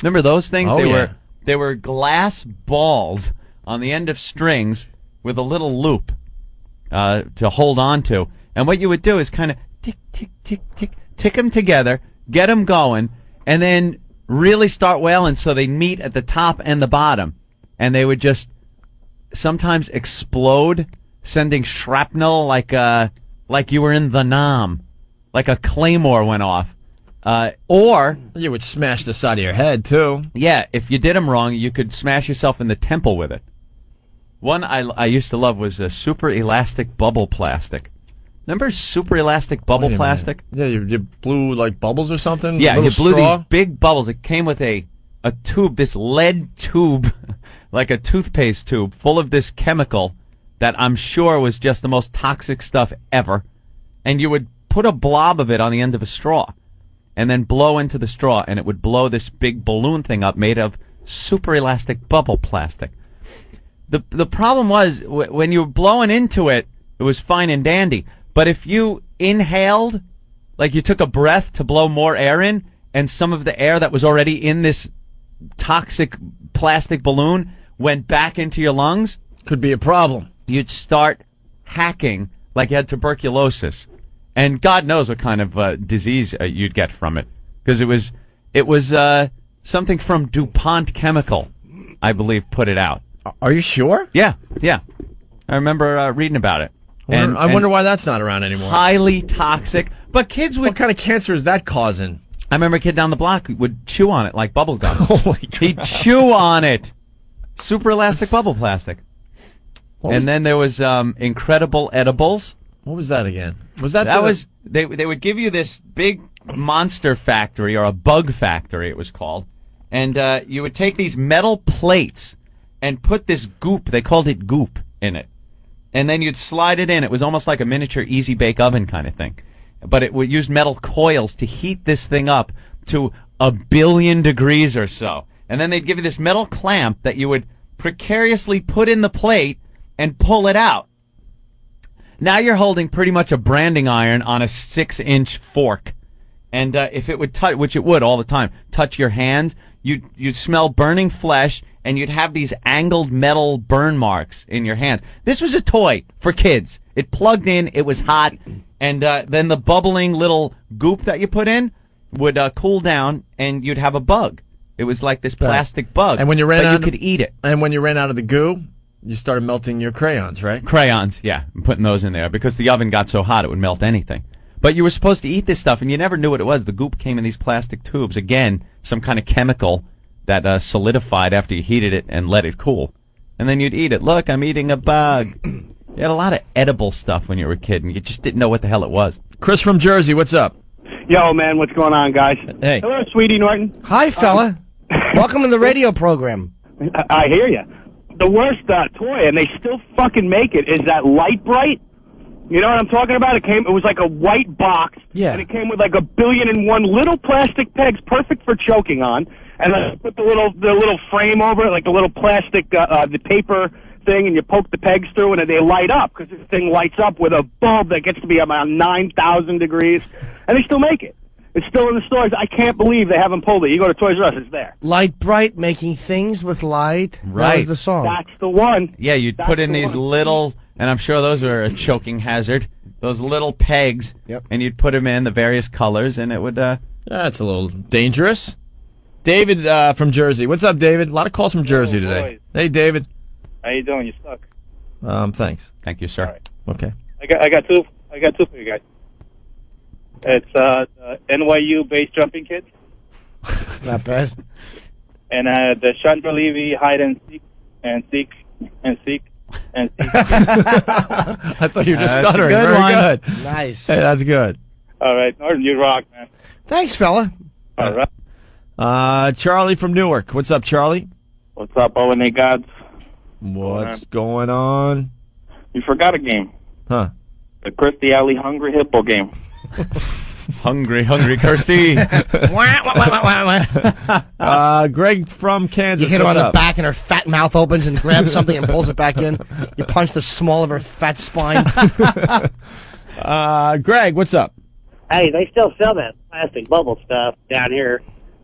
Remember those things? Oh, They were glass balls on the end of strings with a little loop to hold on to. And what you would do is kind of tick, tick, tick, tick, tick them together, get them going, and then really start wailing so they meet at the top and the bottom. And they would just sometimes explode, sending shrapnel like you were in the Nam, like a claymore went off. Or you would smash the side of your head too. Yeah, if you did them wrong, you could smash yourself in the temple with it. One I used to love was a super elastic bubble plastic. Remember super elastic bubble plastic? Yeah, you blew like bubbles or something. Yeah, you blew straw? these big bubbles. It came with a tube, this lead tube, like a toothpaste tube, full of this chemical that I'm sure was just the most toxic stuff ever. And you would put a blob of it on the end of a straw, and then blow into the straw, and it would blow this big balloon thing up made of super elastic bubble plastic. The problem was, when you were blowing into it, it was fine and dandy. But if you inhaled, like you took a breath to blow more air in, and some of the air that was already in this toxic plastic balloon went back into your lungs, could be a problem. You'd start hacking like you had tuberculosis. And God knows what kind of disease you'd get from it, because it was something from DuPont Chemical, I believe, put it out. Are you sure? Yeah. I remember reading about it. I wonder why that's not around anymore. Highly toxic. But kids would... What kind of cancer is that causing? I remember a kid down the block would chew on it like bubble gum. Holy crap. He'd chew on it. Super elastic bubble plastic. And then there was Incredible Edibles. What was that again? They would give you this big monster factory, or a bug factory it was called, and you would take these metal plates and put this goop, they called it goop, in it. And then you'd slide it in. It was almost like a miniature easy bake oven kind of thing. But it would use metal coils to heat this thing up to 1 billion degrees or so. And then they'd give you this metal clamp that you would precariously put in the plate and pull it out. Now you're holding pretty much a branding iron on a 6-inch fork. And if it would touch, which it would all the time, touch your hands, you'd smell burning flesh, and you'd have these angled metal burn marks in your hands. This was a toy for kids. It plugged in, it was hot, and then the bubbling little goop that you put in would cool down, and you'd have a bug. It was like this plastic bug, and when you ran but out, you could eat it. And when you ran out of the goo, you started melting your crayons, right? Crayons, yeah. I'm putting those in there because the oven got so hot it would melt anything. But you were supposed to eat this stuff, and you never knew what it was. The goop came in these plastic tubes. Again, some kind of chemical that solidified after you heated it and let it cool. And then you'd eat it. Look, I'm eating a bug. You had a lot of edible stuff when you were a kid, and you just didn't know what the hell it was. Chris from Jersey, what's up? Yo, man, what's going on, guys? Hey. Hello, Sweetie Norton. Hi, fella. Welcome to the radio program. I hear you. The worst toy, and they still fucking make it, is that Light Bright. You know what I'm talking about? It was like a white box, and it came with like 1,000,001 little plastic pegs, perfect for choking on. And I put the little frame over it, like the little plastic, the paper thing, and you poke the pegs through, and they light up because this thing lights up with a bulb that gets to be about 9,000 degrees, and they still make it. It's still in the stores. I can't believe they haven't pulled it. You go to Toys R Us, it's there. Light Bright, making things with light. Right. That was the song. That's the one. Yeah, you'd put in these little, and I'm sure those were a choking hazard, those little pegs, and you'd put them in the various colors, and it would... That's a little dangerous. David from Jersey. What's up, David? A lot of calls from Jersey today. Boys. Hey, David. How you doing? You suck. Thanks. Thank you, sir. Right. Okay. I got two for you guys. It's NYU base jumping kids. Not bad. And the Chandra Levy hide and seek and seek and seek and seek. I thought you were just stuttering. Good Very one. good. Nice. Hey, that's good. All right, Norton, you rock, man. Thanks, fella. All right. Charlie from Newark. What's up, Charlie? What's up, O&A gods? What's going on? You forgot a game. Huh? The Kirstie Alley Hungry Hippo game. Hungry Kirstie. Greg from Kansas. You hit her on What's the up? back and her fat mouth opens and grabs something and pulls it back in. You punch the small of her fat spine. Greg, what's up? Hey, they still sell that plastic bubble stuff down here.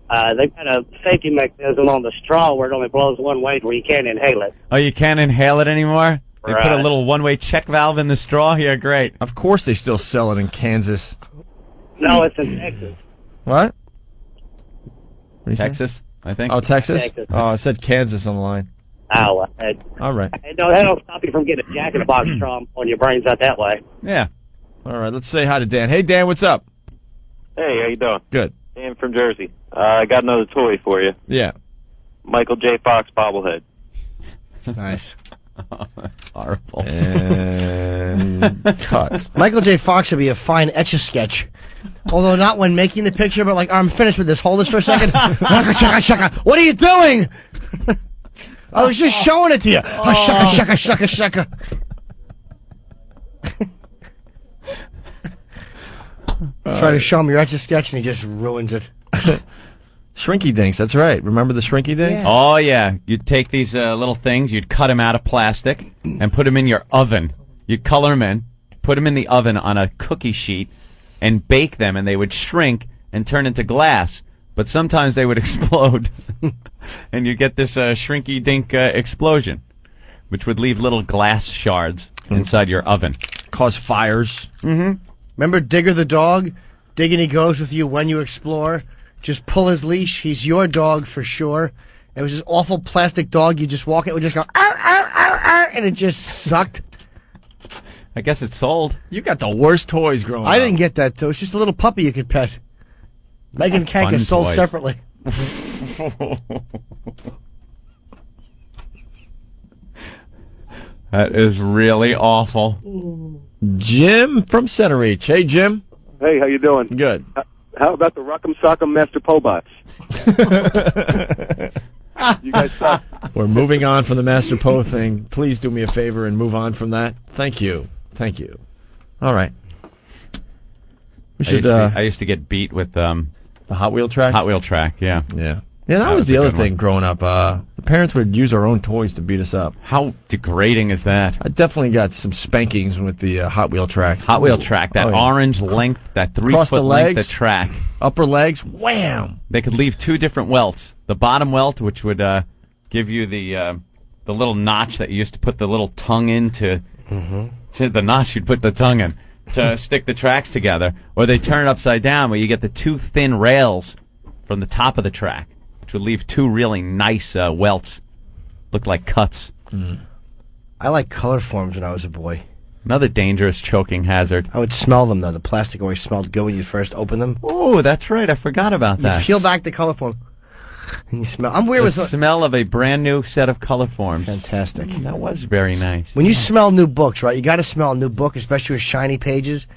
They've got a safety mechanism on the straw where it only blows one way where you can't inhale it. Oh, you can't inhale it anymore? They put a Right. little one-way check valve in the straw here. Great. Of course they still sell it in Kansas. No, it's in Texas. What? What Texas, I think. Oh, Texas? Texas. Oh, I said Kansas on the line. Oh, All right. no, that don't stop you from getting a jack-in-the-box straw on your brains out that way. Yeah. All right, let's say hi to Dan. Hey, Dan, what's up? Hey, how you doing? Good. Dan from Jersey. I got another toy for you. Yeah. Michael J. Fox bobblehead. Nice. That's horrible. And cut. Michael J. Fox would be a fine etch-a-sketch. Although not when making the picture, but like, I'm finished with this. Hold this for a second. Shaka, shaka, shaka. What are you doing? I was just showing it to you. Shaka, shaka, shaka, shaka. Try to show him your etch-a-sketch, and he just ruins it. Shrinky dinks, that's right. Remember the shrinky dinks? Oh, yeah. You'd take these little things, you'd cut them out of plastic, and put them in your oven. You'd color them in, put them in the oven on a cookie sheet, and bake them, and they would shrink and turn into glass. But sometimes they would explode, and you'd get this shrinky dink explosion, which would leave little glass shards inside your oven. Cause fires. Mm-hmm. Remember Digger the dog? Dig and he goes with you when you explore. Just pull his leash. He's your dog for sure. It was this awful plastic dog. You just walk it, it would just go, arr, arr, arr, arr, and it just sucked. I guess it's sold. You got the worst toys growing up. I didn't get that, though. It's just a little puppy you could pet. Megan Kank is sold toys. separately. That is really awful. Jim from Center Reach. Hey, Jim. Hey, how you doing? Good. How about the Rock'em Sock'em Master Pobots? You guys suck. We're moving on from the Master Po thing. Please do me a favor and move on from that. Thank you. Thank you. All right. We should. I used to get beat with the Hot Wheel track. Hot Wheel track, yeah. Yeah. Yeah, that was the a other good thing one. growing up. The parents would use our own toys to beat us up. How degrading is that? I definitely got some spankings with the Hot Wheel track. Hot Wheel track, that orange length, that 3 Across foot the length legs, of track. Upper legs, wham! They could leave 2 different welts. The bottom welt, which would give you the little notch that you used to put the little tongue into. To the notch you'd put the tongue in to stick the tracks together. Or they turn it upside down where you get the 2 thin rails from the top of the track, which would leave 2 really nice welts. Look like cuts. I like color forms when I was a boy. Another dangerous choking hazard. I would smell them, though. The plastic always smelled good when you first open them. Oh, that's right. I forgot about that. You peel back the color form, and you smell. I'm weird The with smell of a brand new set of color forms. Fantastic. That was very nice. When you smell new books, right? You got to smell a new book, especially with shiny pages.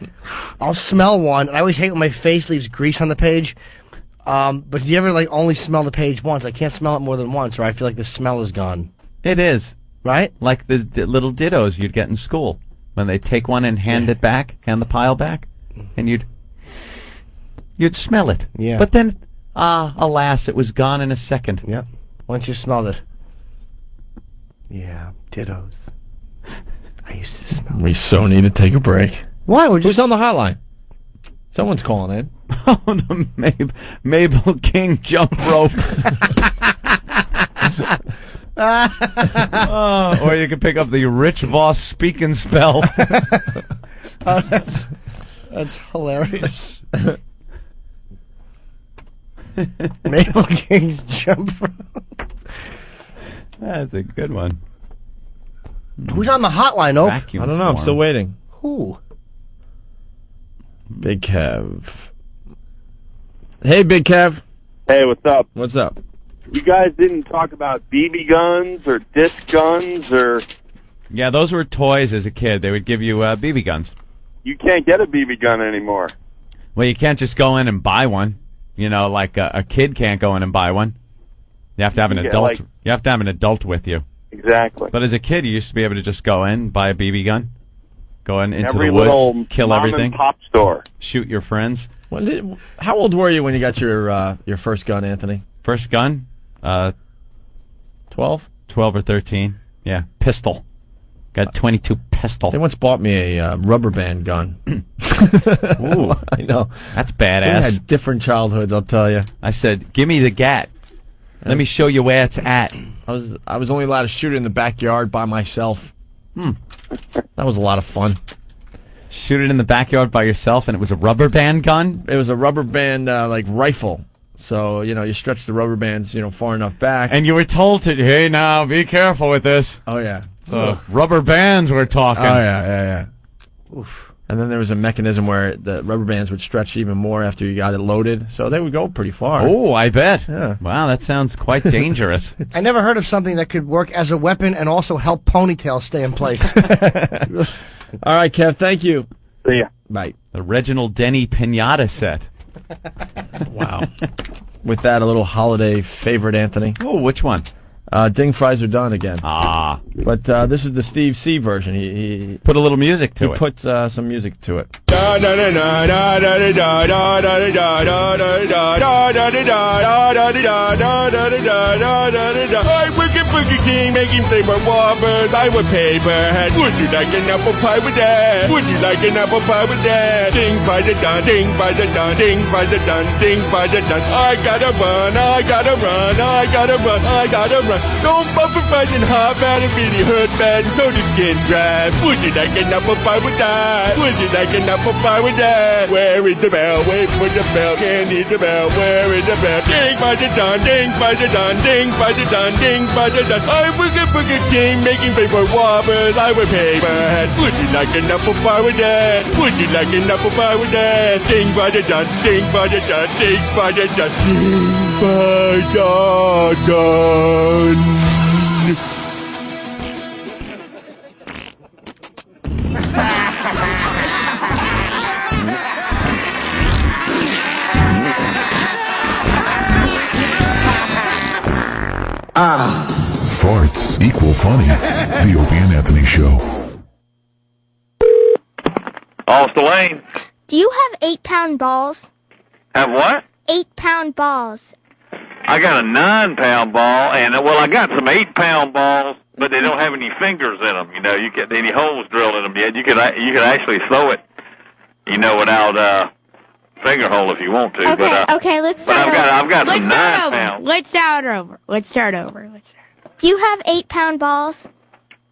I'll smell one, and I always hate when my face leaves grease on the page. But do you ever only smell the page once? I can't smell it more than once, or I feel like the smell is gone. It is. Right? Like the little dittos you'd get in school. When they take one and hand it back, hand the pile back, and you'd smell it. Yeah. But then, alas, it was gone in a second. Yep. Once you smelled it. Yeah, dittos. I used to smell We so need to take a break. Why? Who's on the hotline? Someone's calling in. Oh, the Mabel King jump rope. Or you could pick up the Rich Voss speak and spell. Oh, that's hilarious. Mabel King's jump rope. That's a good one. Who's on the hotline, Ope? Vacuum I don't know. I'm form. still waiting. Who? Big Kev. Hey, Big Kev. Hey, what's up? What's up? You guys didn't talk about BB guns or disc guns or... Yeah, those were toys as a kid. They would give you BB guns. You can't get a BB gun anymore. Well, you can't just go in and buy one. You know, like a kid can't go in and buy one. You have to have an Yeah, adult. You have to have an adult with you. Exactly. But as a kid, you used to be able to just go in, buy a BB gun, go in into Every the little woods, kill mom everything, and pop store. shoot your friends. How old were you when you got your first gun, Anthony? First gun, 12? 12 or 13. Yeah, pistol. Got 22 pistol. They once bought me a rubber band gun. Ooh, I know. That's We badass. had different childhoods, I'll tell you. I said, "Give me the gat. Let me show you where it's at." I was only allowed to shoot it in the backyard by myself. That was a lot of fun. Shoot it in the backyard by yourself, and it was a rubber band gun? It was a rubber band rifle. So, you stretch the rubber bands, far enough back. And you were told to, hey, now, be careful with this. Oh, yeah. Rubber bands we're talking. Oh, yeah. Oof. And then there was a mechanism where the rubber bands would stretch even more after you got it loaded. So they would go pretty far. Oh, I bet. Yeah. Wow, that sounds quite dangerous. I never heard of something that could work as a weapon and also help ponytails stay in place. All right, Kev, thank you. See ya. Bye. The Reginald Denny Pinata set. Wow. With that, a little holiday favorite, Anthony. Oh, which one? Ding fries are done again. Ah. But this is the Steve C version. He put a little music to it. He put some music to it. I work at Burger King making flavor whoppers. I would paper hat. Would you like an apple pie with that? Would you like an apple pie with that? Ding by the dun, ding by the dun, ding by the dun, ding by the dun. I gotta run, I gotta run, I gotta run, I gotta run. Don't buffer fun and hop out of any hurt man, so the skin dry. Would you like an apple pie with that? Would you like an apple pie with that? Where is the bell? Wait for the bell. Can't hear the bell. Where is the bell? Ding by the dawn, ding by the dawn, ding by the dawn, ding by the dawn. I was a boogie king making paper whoppers. I would pay my hat. Would you like an apple pie with that? Would you like an apple pie with that? Ding by the dawn, ding by the dawn, ding by the dawn, ding by the dawn. Farts equal funny. The Opie and Anthony Show. Austin Lane. Do you have 8-pound balls? Have what? 8-pound balls. I got a 9-pound ball, and I got some 8-pound balls, but they don't have any fingers in them. You know, you get any holes drilled in them yet. You could actually throw it, without finger hole if you want to. Okay, okay, let's start over. I've got some 9-pound. Let's start over. Do you have 8-pound balls?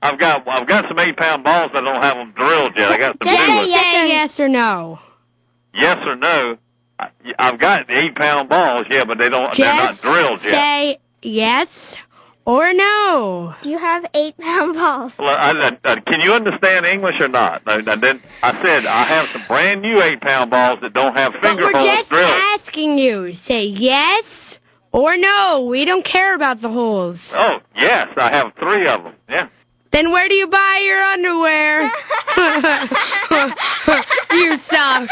I've got some 8-pound balls that don't have them drilled yet. I got some new ones. Say yes or no. Yes or no? I've got 8-pound balls, yeah, but they're not drilled yet. Say yes or no. Do you have 8-pound balls? Well, can you understand English or not? I said I have some brand new 8-pound balls that don't have finger holes drilled. We're just asking you. Say yes or no. We don't care about the holes. Oh, yes, I have 3 of them, yeah. Then where do you buy your underwear? You suck.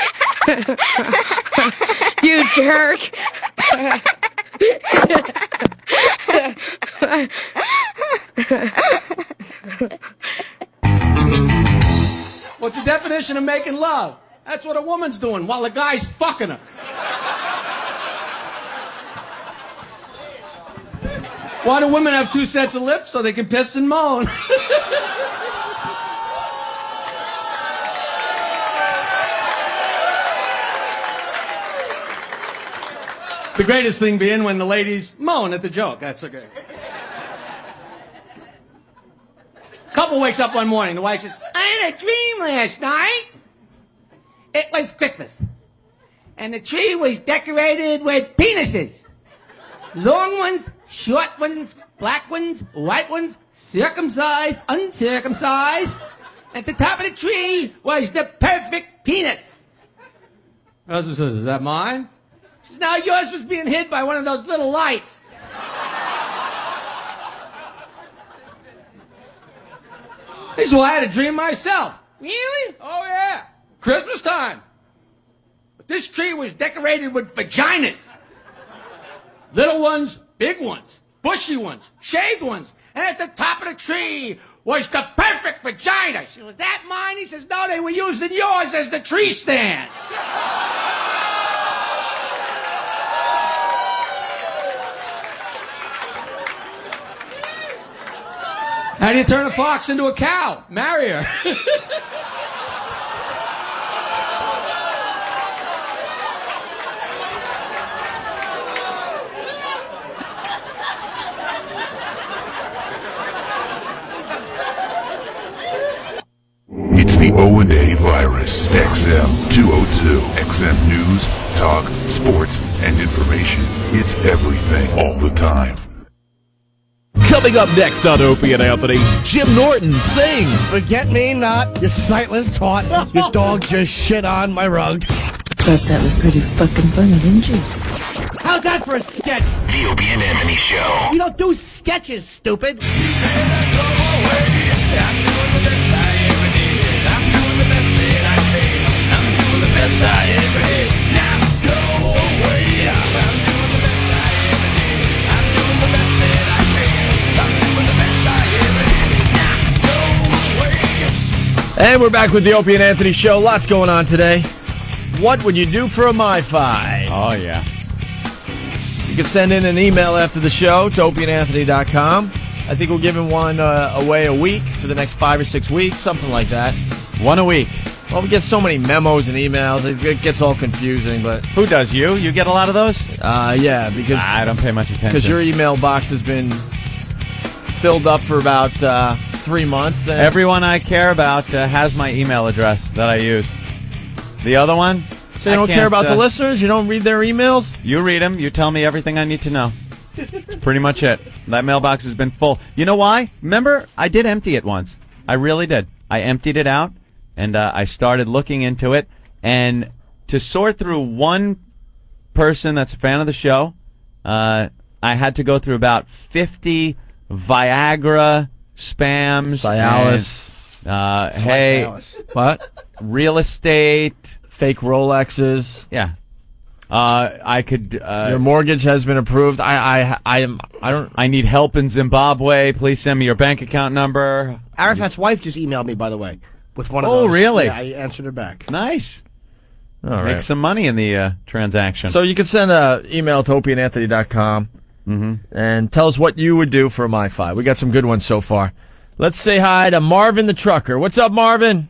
You jerk. What's the definition of making love? That's what a woman's doing while the guy's fucking her. Why do women have 2 sets of lips? So they can piss and moan. The greatest thing being when the ladies moan at the joke. That's okay. Couple wakes up one morning. The wife says, I had a dream last night. It was Christmas. And the tree was decorated with penises. Long ones, short ones, black ones, white ones, circumcised, uncircumcised. At the top of the tree was the perfect penis. Husband says, is that mine? She says, no, yours was being hid by one of those little lights. He says, well, I had a dream myself. Really? Oh, yeah. Christmas time. But this tree was decorated with vaginas. Little ones, big ones, bushy ones, shaved ones. And at the top of the tree was the perfect vagina. She was that mine? He says, no, they were using yours as the tree stand. How do you turn a fox into a cow? Marry her. It's the O&A virus. XM 202. XM News, talk, sports, and information. It's everything all the time. Coming up next on Opie and Anthony, Jim Norton sings. Forget me not, you sightless twat. Your dog just shit on my rug. Thought that was pretty fucking funny, didn't you? How's that for a sketch? The Opie and Anthony Show. You don't do sketches, stupid. And we're back with the Opie and Anthony Show. Lots going on today. What would you do for a MiFi? Oh, yeah. You can send in an email after the show to opieandanthony.com. I think we're giving one away a week for the next 5 or 6 weeks, something like that. One a week. Well, we get so many memos and emails, it gets all confusing. But who does? You get a lot of those? Yeah, because I don't pay much attention. Because your email box has been filled up for about 3 months. And Everyone I care about has my email address that I use. The other one? So you don't care about the listeners? You don't read their emails? You read them. You tell me everything I need to know. Pretty much it. That mailbox has been full. You know why? Remember, I did empty it once. I really did. I emptied it out, and I started looking into it. And to sort through one person that's a fan of the show, I had to go through about 50 Viagra spams. Cialis. Hey, what? Real estate. Fake Rolexes. Yeah. I could. Your mortgage has been approved. I need help in Zimbabwe. Please send me your bank account number. Arafat's wife just emailed me, by the way, with one of those. Oh, really? Yeah, I answered her back. Nice. All right. Make some money in the transaction. So you can send an email to opieandanthony.com and tell us what you would do for a My Five. We got some good ones so far. Let's say hi to Marvin the trucker. What's up, Marvin?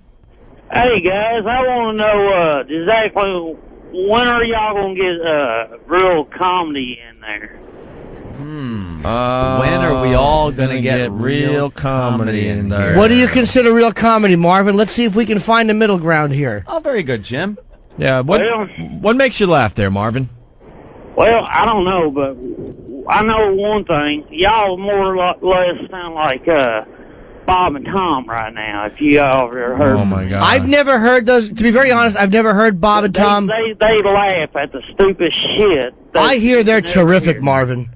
Hey, guys, I want to know exactly when are y'all going to get real comedy in there? When are we all going to get real comedy in there? What do you consider real comedy, Marvin? Let's see if we can find a middle ground here. Oh, very good, Jim. Yeah, what makes you laugh there, Marvin? Well, I don't know, but I know one thing. Y'all more or less sound like Bob and Tom right now, if you all ever heard. Oh, my God. I've never heard those. To be very honest, I've never heard Bob and Tom. They laugh at the stupid shit. I hear they're terrific, Marvin.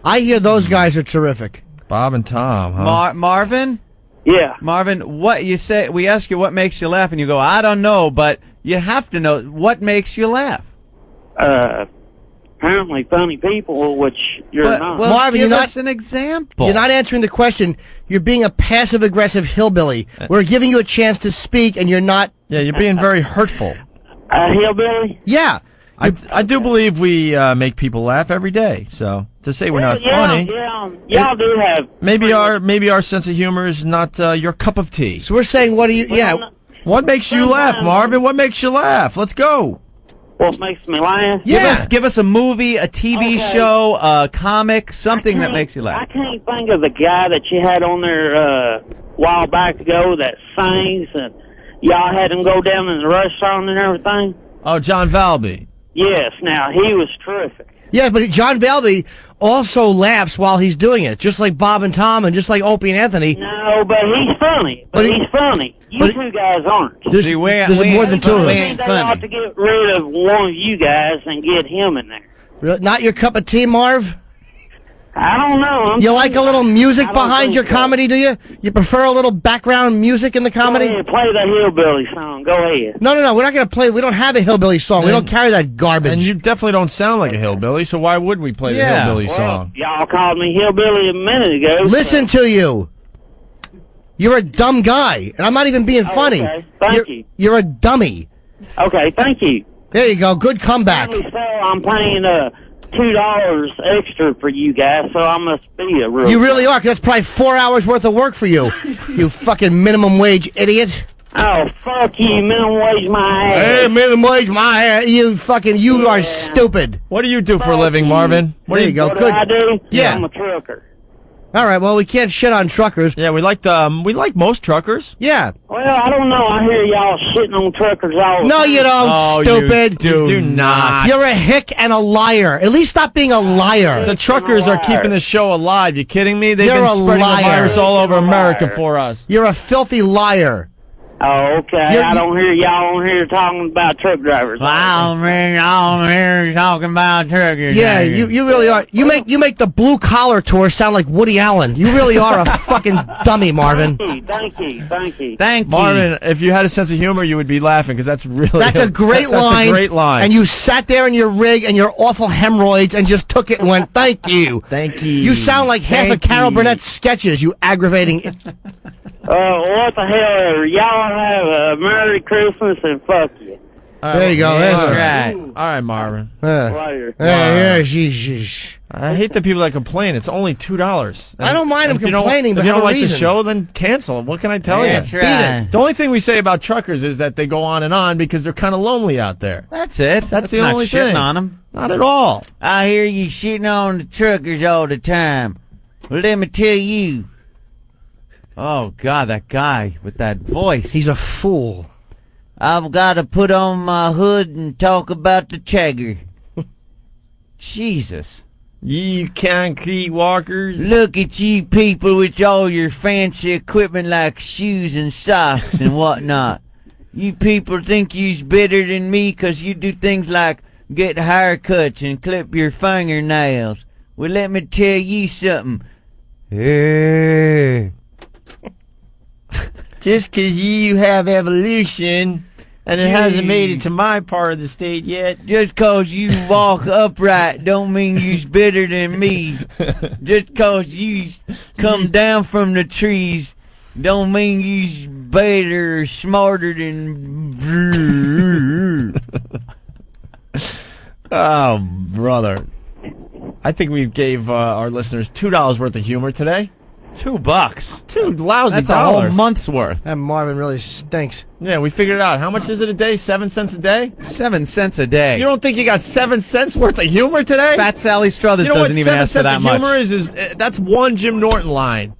I hear those guys are terrific. Bob and Tom, huh? Marvin? Yeah. Marvin, what you say? We ask you what makes you laugh, and you go, I don't know, but you have to know what makes you laugh. Apparently funny people, which you're not. Well, Marvin, give you're not us an example. You're not answering the question. You're being a passive-aggressive hillbilly. We're giving you a chance to speak, and you're not. Yeah, you're being very hurtful. Hillbilly? Yeah. I do believe we make people laugh every day. So to say we're not funny, y'all do have. Maybe our sense of humor is not your cup of tea. So we're saying, what do you? Yeah. What makes you laugh, Marvin? What makes you laugh? Let's go. What makes me laugh? Give us a movie, a TV show, a comic, something that makes you laugh. I can't think of the guy that you had on there a while back ago that sings, and y'all had him go down in the restaurant and everything. Oh, John Valby. Yes, now he was terrific. Yeah, but John Valby also laughs while he's doing it, just like Bob and Tom and just like Opie and Anthony. No, but he's funny. He's funny. You two guys aren't. There's more than two of I think they ought to get rid of one of you guys and get him in there. Not your cup of tea, Marv? I don't know. You like a little music behind your comedy, do you? You prefer a little background music in the comedy? Go ahead, play the hillbilly song. Go ahead. No, we're not going to play. We don't have a hillbilly song. We don't carry that garbage. And you definitely don't sound like a hillbilly, so why would we play the hillbilly song? Y'all called me hillbilly a minute ago. Listen to you. You're a dumb guy, and I'm not even being funny. Okay. Thank you. You're a dummy. Okay, thank you. There you go. Good comeback. So I'm paying $2 extra for you guys, so I must be a real. You really are, 'cause that's probably 4 hours worth of work for you. You fucking minimum wage idiot. Oh, fuck you, minimum wage my ass. Hey, minimum wage my ass. You are stupid. What do you do for a living, Marvin? There you go. What Good. do I do? Yeah. I'm a trucker. All right, well, we can't shit on truckers. Yeah, we like most truckers. Yeah. Well, I don't know. I hear y'all shitting on truckers all the No, time. you don't, stupid. You do not. You're a hick and a liar. At least stop being a liar. The truckers are keeping the show alive. You kidding me? They've You're been a spreading liar. the virus all over America for us. You're a filthy liar. Oh, okay. I don't hear y'all on here talking about truck drivers. I don't hear talking about truckers. Yeah, you really are. You make the blue collar tour sound like Woody Allen. You really are a fucking dummy, Marvin. Thank you. Thank you. Marvin, if you had a sense of humor, you would be laughing because that's really That's a great line. That's a great line. And you sat there in your rig and your awful hemorrhoids and just took it and went, thank you. Thank you. You sound like half of Carol Burnett's sketches, you aggravating. What the hell? Y'all have a Merry Christmas and fuck you. There you go. All right, Marvin. Later. I hate the people that complain. It's only $2. I don't mind them complaining, but if you have don't a like the reason. show, then cancel. What can I tell you? That's right. The only thing we say about truckers is that they go on and on because they're kind of lonely out there. That's it. That's the not only shitting thing. on them. Not at all. I hear you shitting on the truckers all the time. Well, let me tell you. Oh, God, that guy with that voice. He's a fool. I've got to put on my hood and talk about the chagger. Jesus. You concrete walkers. Look at you people with all your fancy equipment like shoes and socks and whatnot. You people think you's better than me 'cause you do things like get haircuts and clip your fingernails. Well, let me tell you something. Just 'cause you have evolution and it hasn't made it to my part of the state yet. Just 'cause you walk upright don't mean you's better than me. Just 'cause you come down from the trees don't mean you's better or smarter than... Oh, brother. I think we gave our listeners $2 worth of humor today. $2. $2 lousy That's dollars. a whole month's worth. That Marvin really stinks. Yeah, we figured it out. How much is it a day? 7 cents a day? 7 cents a day. You don't think you got 7 cents worth of humor today? Fat Sally Struthers doesn't even ask for that much. Humor is that's one Jim Norton line.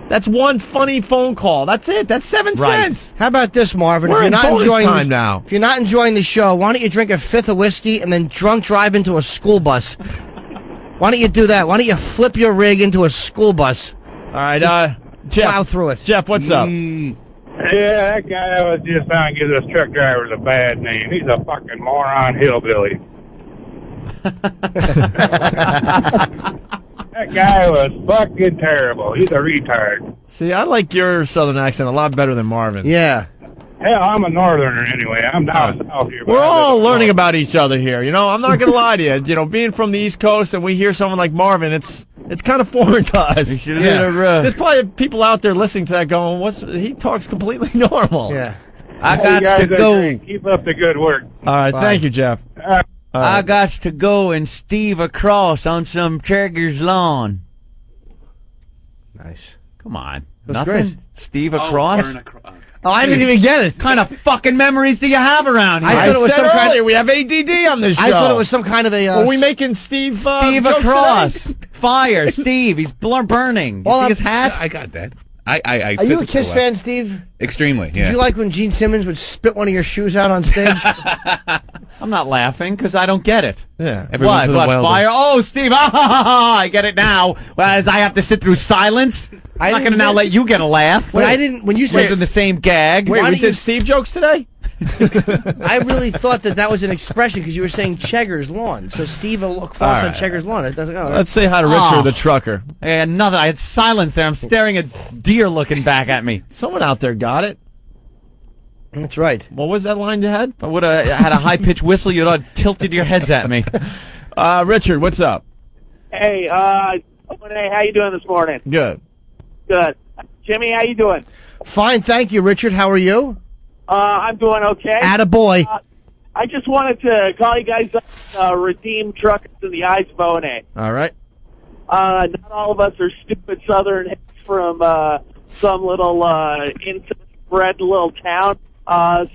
That's one funny phone call. That's it. That's 7 cents. How about this, Marvin? We're if you're in not bonus enjoying time now. If you're not enjoying the show, why don't you drink a fifth of whiskey and then drunk drive into a school bus? Why don't you do that? Why don't you flip your rig into a school bus? All right, Jeff, plow through it. Jeff, what's up? Yeah, that guy was just trying to give those truck drivers a bad name. He's a fucking moron hillbilly. That guy was fucking terrible. He's a retard. See, I like your southern accent a lot better than Marvin. Yeah. Hell, I'm a northerner anyway. I'm down south here. We're all learning about each other here. You know, I'm not going to lie to you. You know, being from the East Coast and we hear someone like Marvin, it's kind of foreign to us. Yeah. There's probably people out there listening to that going, he talks completely normal. Yeah. I got to go. Keep up the good work. All right, thank you, Jeff. I got to go and Steve across on some Traeger's lawn. Nice. Come on. That's Nothing? great. Steve across? Oh, I didn't even get it. What kind of fucking memories do you have around here? I thought it was said some kind earlier, we have ADD on this show. I thought it was some kind of a. Are we making Steve Steve jokes across. today? Fire. Steve. He's burning. You see his hat? I got that. I Are you a Kiss fan, Steve? Extremely, Did yeah. you like when Gene Simmons would spit one of your shoes out on stage? I'm not laughing because I don't get it. Yeah. Every once in a while, fire? Oh, Steve. I get it now. Whereas I have to sit through silence. I'm not going to now let you get a laugh. When you said in the same gag. Wait, we did Steve jokes today? I really thought that was an expression because you were saying Chegger's lawn. So Steve will look across on Chegger's lawn. Let's say hi to Richard the trucker. I had nothing. I had silence there. I'm staring at deer looking back at me. Someone out there got it. That's right. What was that line you had? I would have had a high-pitched whistle. You'd have tilted your heads at me. Richard, what's up? Hey, how you doing this morning? Good. Good. Jimmy, how you doing? Fine, thank you, Richard. How are you? I'm doing okay. Attaboy. I just wanted to call you guys up, redeem truckers in the eyes of O&A. All right. Not all of us are stupid southern hicks from some little incest-bred little town.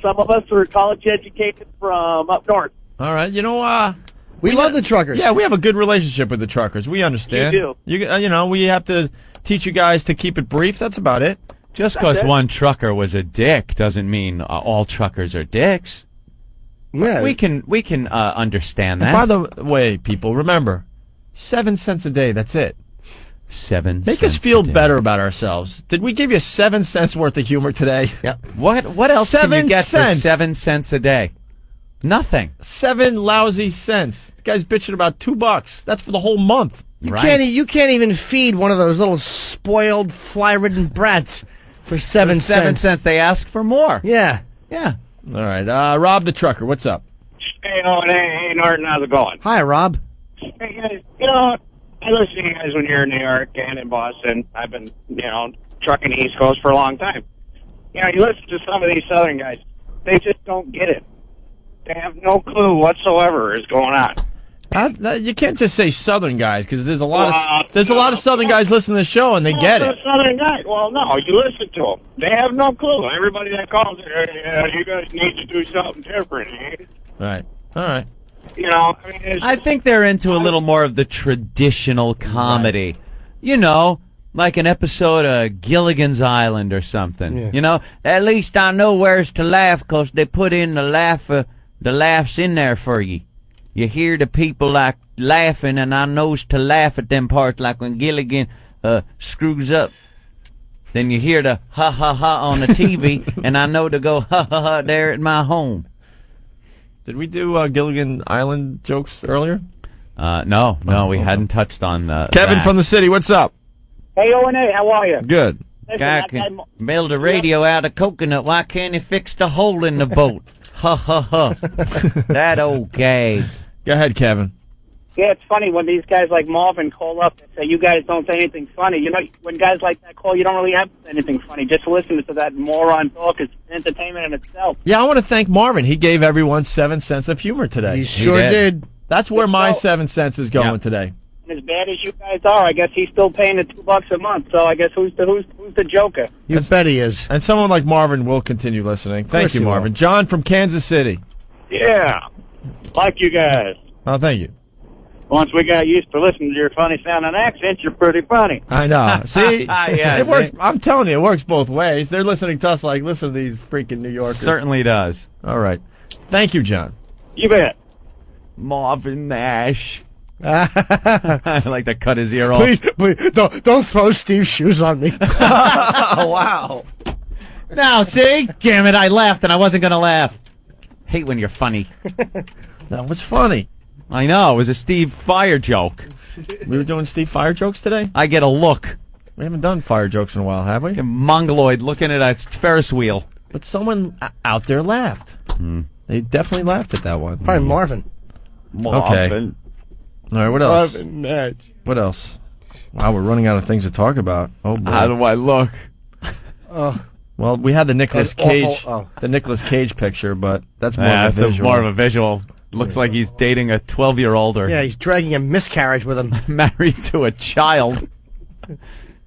Some of us are college educated from up north. All right. You know, we love the truckers. Yeah, we have a good relationship with the truckers. We understand. You do. You know, we have to teach you guys to keep it brief. That's about it. Just because one trucker was a dick doesn't mean all truckers are dicks. Yeah. We can understand that. And by the way, people, remember, 7 cents a day. That's it. 7 Make cents us feel a day. better about ourselves. Did we give you 7 cents worth of humor today? Yeah. What else can 7 you get cents. for 7 cents a day? Nothing. 7 lousy cents. The guy's bitching about $2. That's for the whole month. You can't even feed one of those little spoiled, fly-ridden brats for 7 cents. 7 cents. They ask for more. Yeah. Yeah. All right. Rob the trucker, what's up? Hey, hey, Norton, how's it going? Hi, Rob. Hey, guys, you know, I listen to you guys when you're in New York and in Boston. I've been, trucking the East Coast for a long time. You listen to some of these Southern guys. They just don't get it. They have no clue whatsoever is going on. You can't just say Southern guys because there's a lot of Southern guys listening to the show and they get it. Southern guys. Well, no, you listen to them. They have no clue. Everybody that calls it, you guys need to do something different. Eh? Right. All right. I think they're into a little more of the traditional comedy. You know, like an episode of Gilligan's Island or something. Yeah. You know, at least I know where's to laugh because they put in the laughs in there for you. You hear the people like laughing, and I knows to laugh at them parts, like when Gilligan screws up. Then you hear the ha ha ha on the TV, and I know to go ha ha ha there at my home. Did we do Gilligan Island jokes earlier? No, we hadn't touched on Kevin that. from the city, what's up? Hey, O&A, how are you? Good. Listen, Guy that can guy- build a radio out of coconut. Why can't he fix the hole in the boat? Ha ha ha. That old gag. Go ahead, Kevin. Yeah, it's funny when these guys like Marvin call up and say, you guys don't say anything funny. You know, when guys like that call, you don't really have to say anything funny. Just listen to that moron talk. It's entertainment in itself. Yeah, I want to thank Marvin. He gave everyone 7 cents of humor today. He sure did. That's where my 7 cents is going today. And as bad as you guys are, I guess he's still paying the $2 a month. So I guess who's the joker? You bet he is. And someone like Marvin will continue listening. Thank you, he will. Marvin. John from Kansas City. Yeah, like you guys. Oh, thank you. Once we got used to listening to your funny sounding accents, you're pretty funny. I know. See? Yeah, it works. I'm telling you, it works both ways. They're listening to us like, listen to these freaking New Yorkers. Certainly does. All right. Thank you, John. You bet. Marvin Nash. I like to cut his ear off. Please, don't throw Steve's shoes on me. Oh, wow. Now, see? Damn it, I laughed and I wasn't going to laugh. Hate when you're funny. That was funny. I know, it was a Steve Fire joke. We were doing Steve Fire jokes today? I get a look. We haven't done fire jokes in a while, have we? A mongoloid looking at a Ferris wheel. But someone out there laughed. They definitely laughed at that one. Probably Marvin. Okay. All right, what else? Marvin Nash. What else? Wow, we're running out of things to talk about. Oh, boy. How do I look? Well, we had the Nicolas That's Cage, awful. the Nicolas Cage picture, but that's more Yeah, of a it's visual. more of a visual. Looks like he's dating a 12-year-old or Yeah, he's dragging a miscarriage with him. married to a child.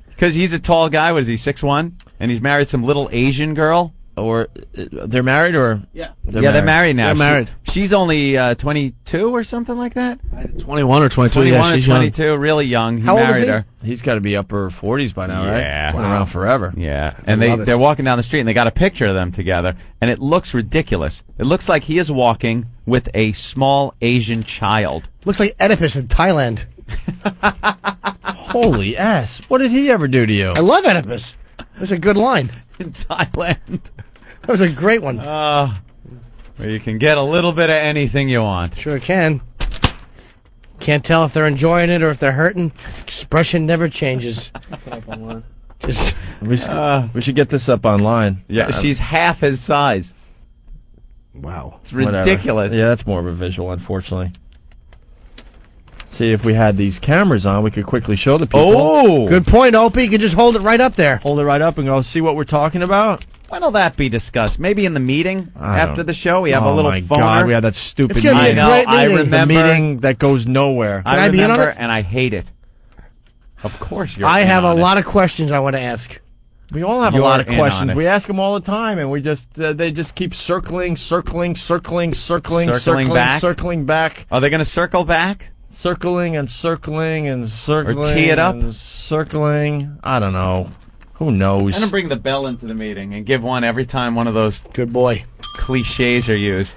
Because he's a tall guy. What is he, 6'1"? And he's married some little Asian girl. Or they're married, or They're married now. They're married. She's only 22 or something like that. 21 or 22. 21 Yeah, or she's 22, really young. He How old is married he? her. He's got to be upper 40s by now, right? Yeah. Been around forever. Yeah, and love it. they're walking down the street and they got a picture of them together, and it looks ridiculous. It looks like he is walking with a small Asian child. Looks like Oedipus in Thailand. Holy ass! What did he ever do to you? I love Oedipus. That's a good line. In Thailand. That was a great one. Where you can get a little bit of anything you want. Sure can. Can't tell if they're enjoying it or if they're hurting. Expression never changes. Just We should get this up online. Yeah, she's half his size. wow. It's ridiculous. Whatever. Yeah, that's more of a visual, unfortunately. See, if we had these cameras on, we could quickly show the people. Oh! Good point, Opie. You can just hold it right up there. Hold it right up and go, see what we're talking about? When'll that be discussed? Maybe in the meeting after the show? We have a little my phoner. God, we had that stupid It's gonna be meeting. a great I meeting. remember. The meeting that goes nowhere. Can I be in on remember, it? and I hate it. Of course you're I in have a on it. lot of questions I want to ask. We all have a You're lot of in on questions. it. We ask them all the time, and we just they just keep circling back, Are they going to circle back? circling and circling and circling, Or tee it up? and circling. I don't know. Who knows? I'm going to bring the bell into the meeting and give one every time one of those Good boy. cliches are used.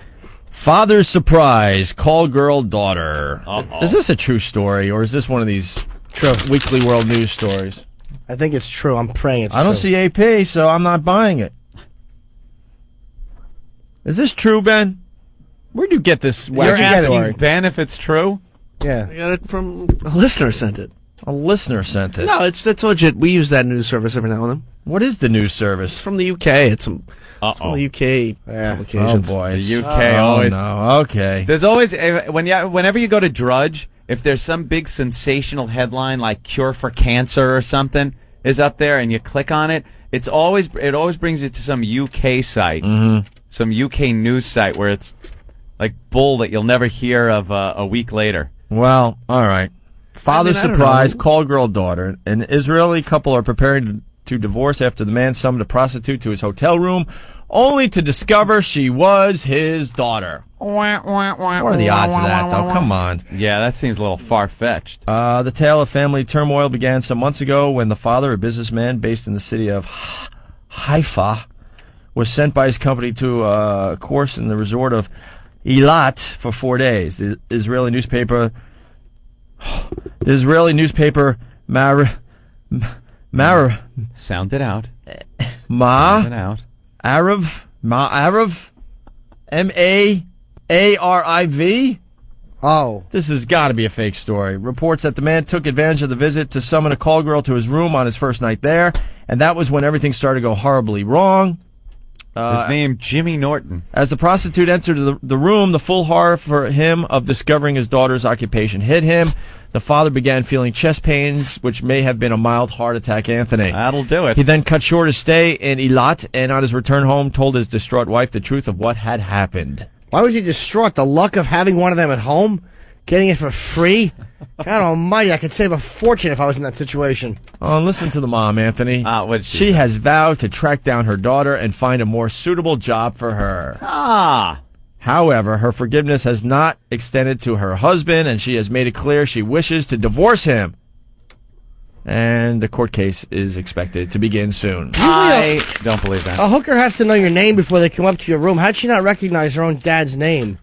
Father's surprise, call girl daughter. Uh-oh. Is this a true story, or is this one of these True. Weekly World News stories? I think it's true. I'm praying it's true. I don't see AP, so I'm not buying it. Is this true, Ben? Where'd you get this You're wacky asking story? Ben if it's true? Yeah. I got it from a listener sent it. A listener sent it. No, that's legit. We use that news service every now and then. What is the news service? It's from the UK. It's some Uh-oh. UK Oh, publications. boy. The UK always. No, okay. There's always, whenever you go to Drudge, if there's some big sensational headline like cure for cancer or something is up there and you click on it, it always brings you to some UK site, some UK news site where it's like bull that you'll never hear of a week later. Well, all right. Father's I don't surprise, know. call girl daughter. An Israeli couple are preparing to divorce after the man summoned a prostitute to his hotel room only to discover she was his daughter. What are the odds of that, though? Come on. Yeah, that seems a little far-fetched. The tale of family turmoil began some months ago when the father, a businessman based in the city of Haifa, was sent by his company to a course in the resort of Eilat for 4 days. The Israeli newspaper Sound it out. Sound it out. Ma'ariv, M-A-A-R-I-V. Oh. This has got to be a fake story. Reports that the man took advantage of the visit to summon a call girl to his room on his first night there, and that was when everything started to go horribly wrong. His name, Jimmy Norton. As the prostitute entered the room, the full horror for him of discovering his daughter's occupation hit him. The father began feeling chest pains, which may have been a mild heart attack, Anthony. That'll do it. He then cut short his stay in Eilat, and on his return home, told his distraught wife the truth of what had happened. Why was he distraught? The luck of having one of them at home? Getting it for free? God almighty, I could save a fortune if I was in that situation. Oh, listen to the mom, Anthony. She has vowed to track down her daughter and find a more suitable job for her. However, her forgiveness has not extended to her husband, and she has made it clear she wishes to divorce him. And the court case is expected to begin soon. I don't believe that. A hooker has to know your name before they come up to your room. How'd she not recognize her own dad's name?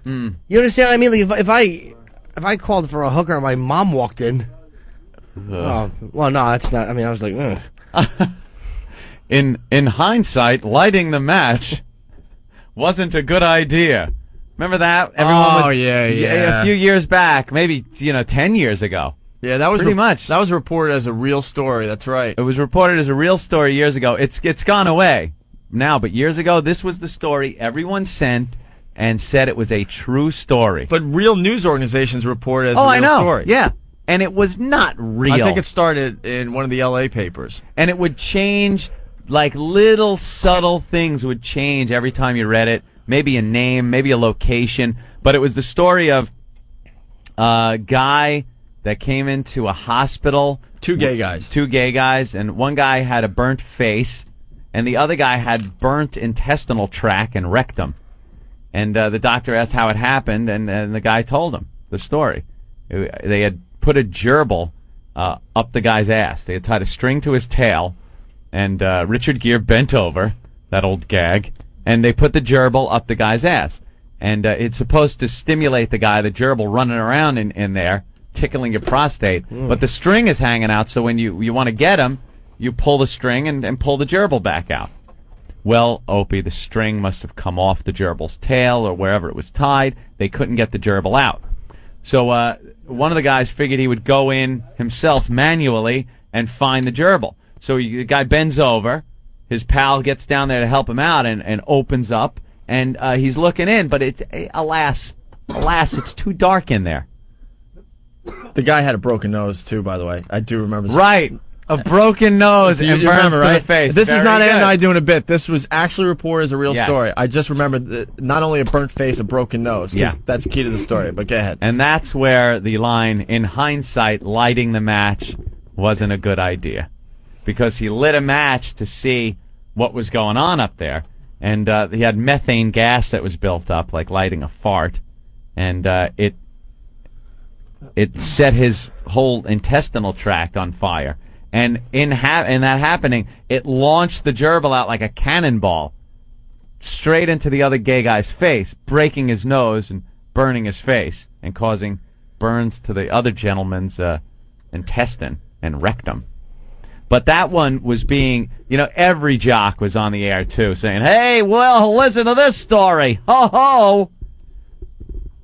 You understand what I mean? Like if I called for a hooker and my mom walked in. Well, no, that's not. I mean, I was like, ugh. In hindsight, lighting the match wasn't a good idea. Remember that? A few years back, maybe 10 years ago. Yeah, that was pretty much. That was reported as a real story. That's right. It was reported as a real story years ago. It's gone away now, but years ago, this was the story everyone sent and said it was a true story. But real news organizations report it as a real I know. story. Yeah. And it was not real. I think it started in one of the L.A. papers. And it would change, like little subtle things would change every time you read it. Maybe a name, maybe a location. But it was the story of a guy that came into a hospital. Two gay guys. And one guy had a burnt face, and the other guy had burnt intestinal tract and rectum. And the doctor asked how it happened, and the guy told him the story. They had put a gerbil up the guy's ass. They had tied a string to his tail, and Richard Gere bent over, that old gag, and they put the gerbil up the guy's ass. And it's supposed to stimulate the guy, the gerbil running around in there, tickling your prostate. But the string is hanging out, so when you want to get him, you pull the string and pull the gerbil back out. Well, Opie, the string must have come off the gerbil's tail or wherever it was tied. They couldn't get the gerbil out. So one of the guys figured he would go in himself manually and find the gerbil. So the guy bends over. His pal gets down there to help him out and opens up. And he's looking in, but alas, it's too dark in there. The guy had a broken nose, too, by the way. I do remember. Right. A broken nose and burns to the face. This is not Very Ed and good. I doing a bit. This was actually reported as a real Yes. story. I just remembered not only a burnt face, a broken nose. 'Cause Yeah. That's key to the story, but go ahead. And that's where the line, in hindsight, lighting the match wasn't a good idea. Because he lit a match to see what was going on up there. And he had methane gas that was built up, like lighting a fart. And it set his whole intestinal tract on fire. And in that happening, it launched the gerbil out like a cannonball straight into the other gay guy's face, breaking his nose and burning his face and causing burns to the other gentleman's intestine and rectum. But that one was being, every jock was on the air, too, saying, hey, well, listen to this story. Ho, ho.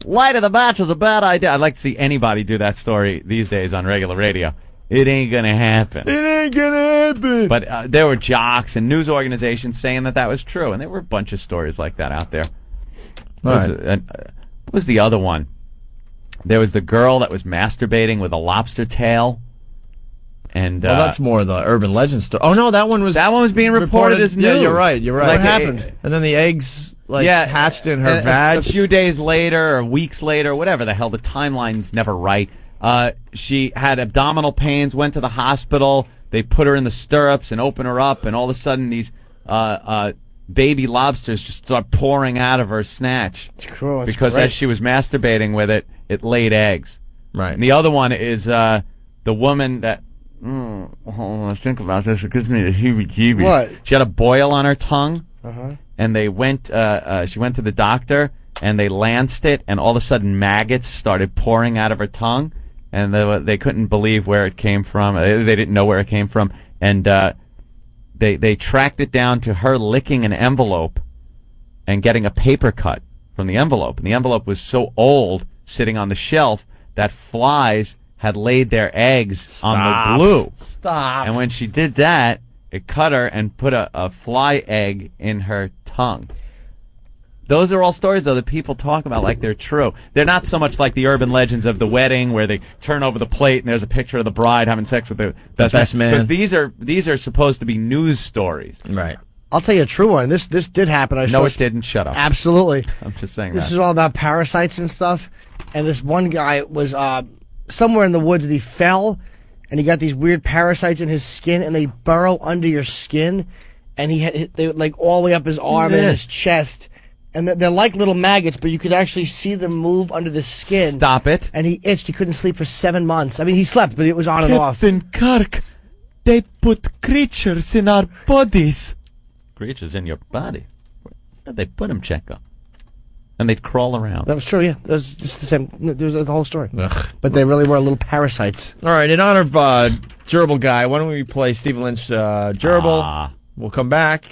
Light of the match was a bad idea. I'd like to see anybody do that story these days on regular radio. It ain't gonna happen. But there were jocks and news organizations saying that was true, and there were a bunch of stories like that out there. What was the other one? There was the girl that was masturbating with a lobster tail. And well, that's more the urban legend story. Oh no, that one was being reported as news. Yeah, you're right. What happened? And then the eggs hatched in her vag. A few days later, or weeks later, whatever the hell. The timeline's never right. She had abdominal pains, went to the hospital. They put her in the stirrups and opened her up, and all of a sudden these baby lobsters just start pouring out of her snatch. It's cruel. Because as she was masturbating with it, it laid eggs. Right. And the other one is the woman that... hold on, let's think about this. It gives me the heebie-jeebies. What? She had a boil on her tongue, Uh-huh. and they went. She went to the doctor, and they lanced it, and all of a sudden maggots started pouring out of her tongue, and they couldn't believe where it came from. They didn't know where it came from, and they tracked it down to her licking an envelope and getting a paper cut from the envelope. And the envelope was so old, sitting on the shelf, that flies had laid their eggs on the glue. Stop. And when she did that, it cut her and put a fly egg in her tongue. Those are all stories, though, that people talk about like they're true. They're not so much like the urban legends of the wedding where they turn over the plate and there's a picture of the bride having sex with the best man. Because these are supposed to be news stories. Right. I'll tell you a true one. This did happen. No, it didn't. Shut up. Absolutely. I'm just saying This that. is all about parasites and stuff. And this one guy was somewhere in the woods, and he fell, and he got these weird parasites in his skin, and they burrow under your skin, and they like all the way up his arm and his chest. And they're like little maggots, but you could actually see them move under the skin. Stop it. And he itched. He couldn't sleep for 7 months. I mean, he slept, but it was on and off. Captain Kirk, they put creatures in our bodies. Creatures in your body? Where'd they put them, Checo? And they'd crawl around. That was true, yeah. That was just the same. There was the whole story. But they really were little parasites. All right, in honor of Gerbil Guy, why don't we play Stephen Lynch Gerbil? We'll come back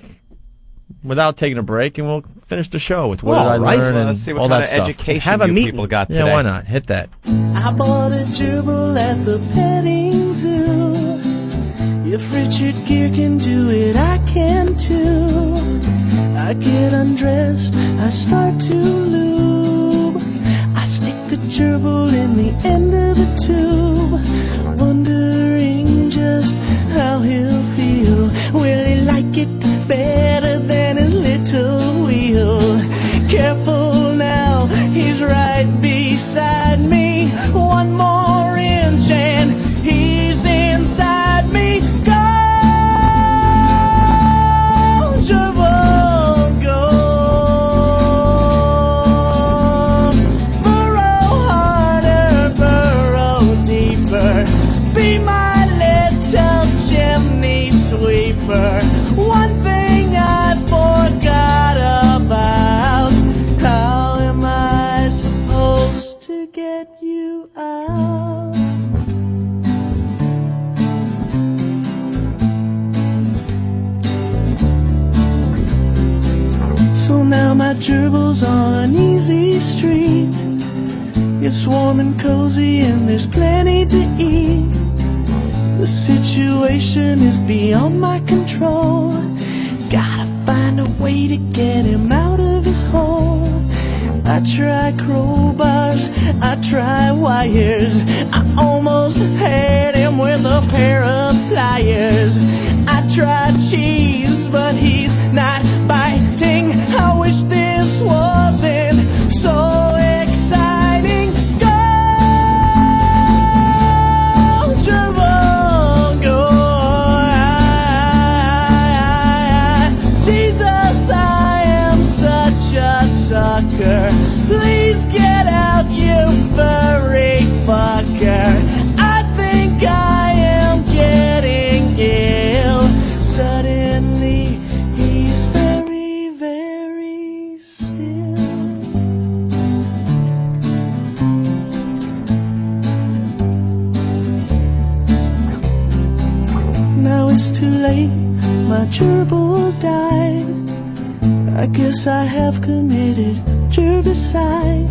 without taking a break, and we'll finish the show with what did I learn and let's see what all kind that of stuff. education Have a you meeting. people got today. Yeah, why not? Hit that. I bought a gerbil at the petting zoo. If Richard Gere can do it, I can too. I get undressed, I start to lube. I stick the gerbil in the end of the tube, wondering just how he'll feel. Will he like it better than his little wheel? Careful now, he's right beside me. One more inch and he's inside me. Go, gerbil, go. Burrow harder, burrow deeper. Be my little chimney sweeper. One thing I forgot about. How am I supposed to get you out? So now my gerbil's on easy street. It's warm and cozy and there's plenty to eat. The situation is beyond my control. Gotta find a way to get him out of his hole. I try crowbars, I try wires. I almost had him with a pair of pliers. I tried cheese, but he's not biting. I wish this wasn't so exciting. Go, gerbil, go. Jesus, I am such a sucker. Please get out, you furry fucker. I think I am getting ill. Suddenly, he's very, very still. Now it's too late, my gerbil died. I guess I have committed germicide.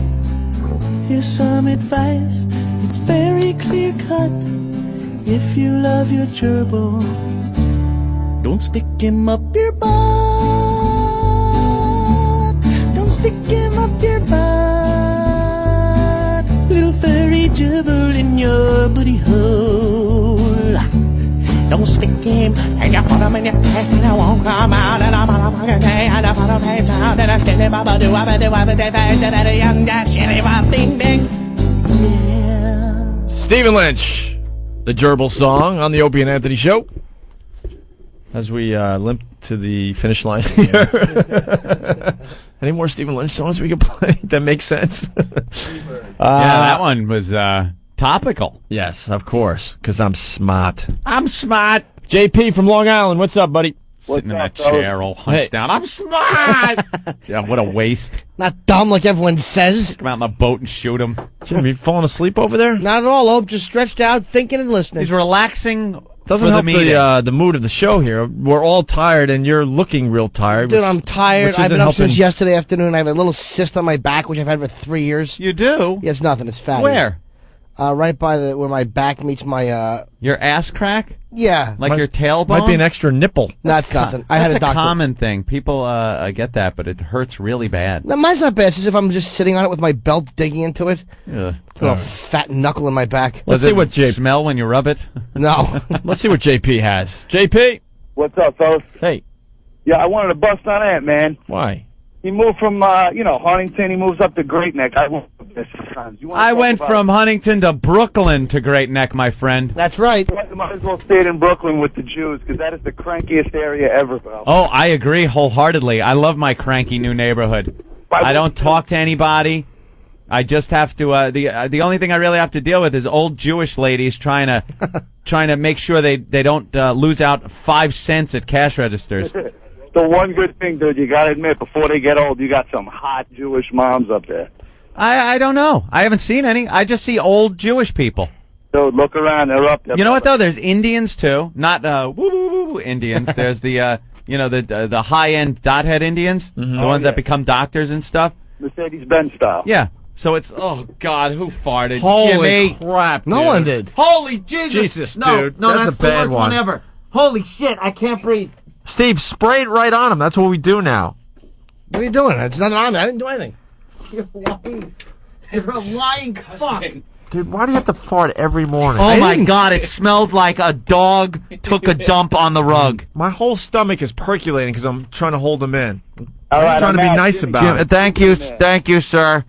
Here's some advice, it's very clear cut. If you love your gerbil, don't stick him up your butt. Don't stick him up your butt. Little furry gerbil in your booty hole. Don't stick him and you put him in your chest and I won't come out and I'm on a fucking day and I put a paper down and I still him up a do up a do up a day and a young dash and him ding ding. Yeah. Stephen Lynch, the Gerbil song on the Opie and Anthony Show. as we limp to the finish line here. Any more Stephen Lynch songs we could play that make sense? That one was topical. Yes, of course, because I'm smart. I'm smart. JP from Long Island, what's up, buddy? Sitting in that chair all hunched down. I'm smart. Yeah, what a waste. Not dumb like everyone says. Come out in the boat and shoot him. Jim, you falling asleep over there? Not at all, Ope. Just stretched out, thinking and listening. He's relaxing. Doesn't for help the the mood of the show here. We're all tired, and you're looking real tired. Dude, I'm tired. which I've isn't been up helping. since yesterday afternoon. I have a little cyst on my back, which I've had for 3 years. You do? Yeah, it's nothing. It's fatty. Where? Right by where my back meets my. Your ass crack? Yeah. Like your tailbone? Might be an extra nipple. That's nothing. I had a That's doctor. common thing. People get that, but it hurts really bad. No, mine's not bad. It's just if I'm just sitting on it with my belt digging into it. Ugh. Little fat knuckle in my back. Let's Does see it what JP. smell when you rub it? No. Let's see what JP has. JP. What's up, fellas? Hey. Yeah, I wanted to bust on Ant, man. Why? He moved from, Huntington. He moves up to Great Neck. I went from this times. I went from Huntington to Brooklyn to Great Neck, my friend. That's right. You might as well stay in Brooklyn with the Jews, because that is the crankiest area ever, bro. Oh, I agree wholeheartedly. I love my cranky new neighborhood. I don't talk to anybody. I just have to. The only thing I really have to deal with is old Jewish ladies trying to make sure they don't lose out 5 cents at cash registers. The one good thing, dude, you gotta admit, before they get old, you got some hot Jewish moms up there. I don't know. I haven't seen any. I just see old Jewish people. Dude, look around. They're up there. You know what though? There's Indians too. Not woo woo woo Indians. There's the the high end dot head Indians, the ones that become doctors and stuff. Mercedes-Benz style. Yeah. So it's God, who farted? Holy Jimmy. crap! No dude. one did. Holy Jesus! Jesus, no, dude, no, that's a the bad worst one. ever. Holy shit! I can't breathe. Steve, spray it right on him. That's what we do now. What are you doing? It's nothing on me. I didn't do anything. You're lying. You're a lying fuck. Dude, why do you have to fart every morning? Oh my God! It smells like a dog took a dump on the rug. My whole stomach is percolating because I'm trying to hold him in. All right, I'm trying to be out. nice Jimmy, about it. Thank you, sir.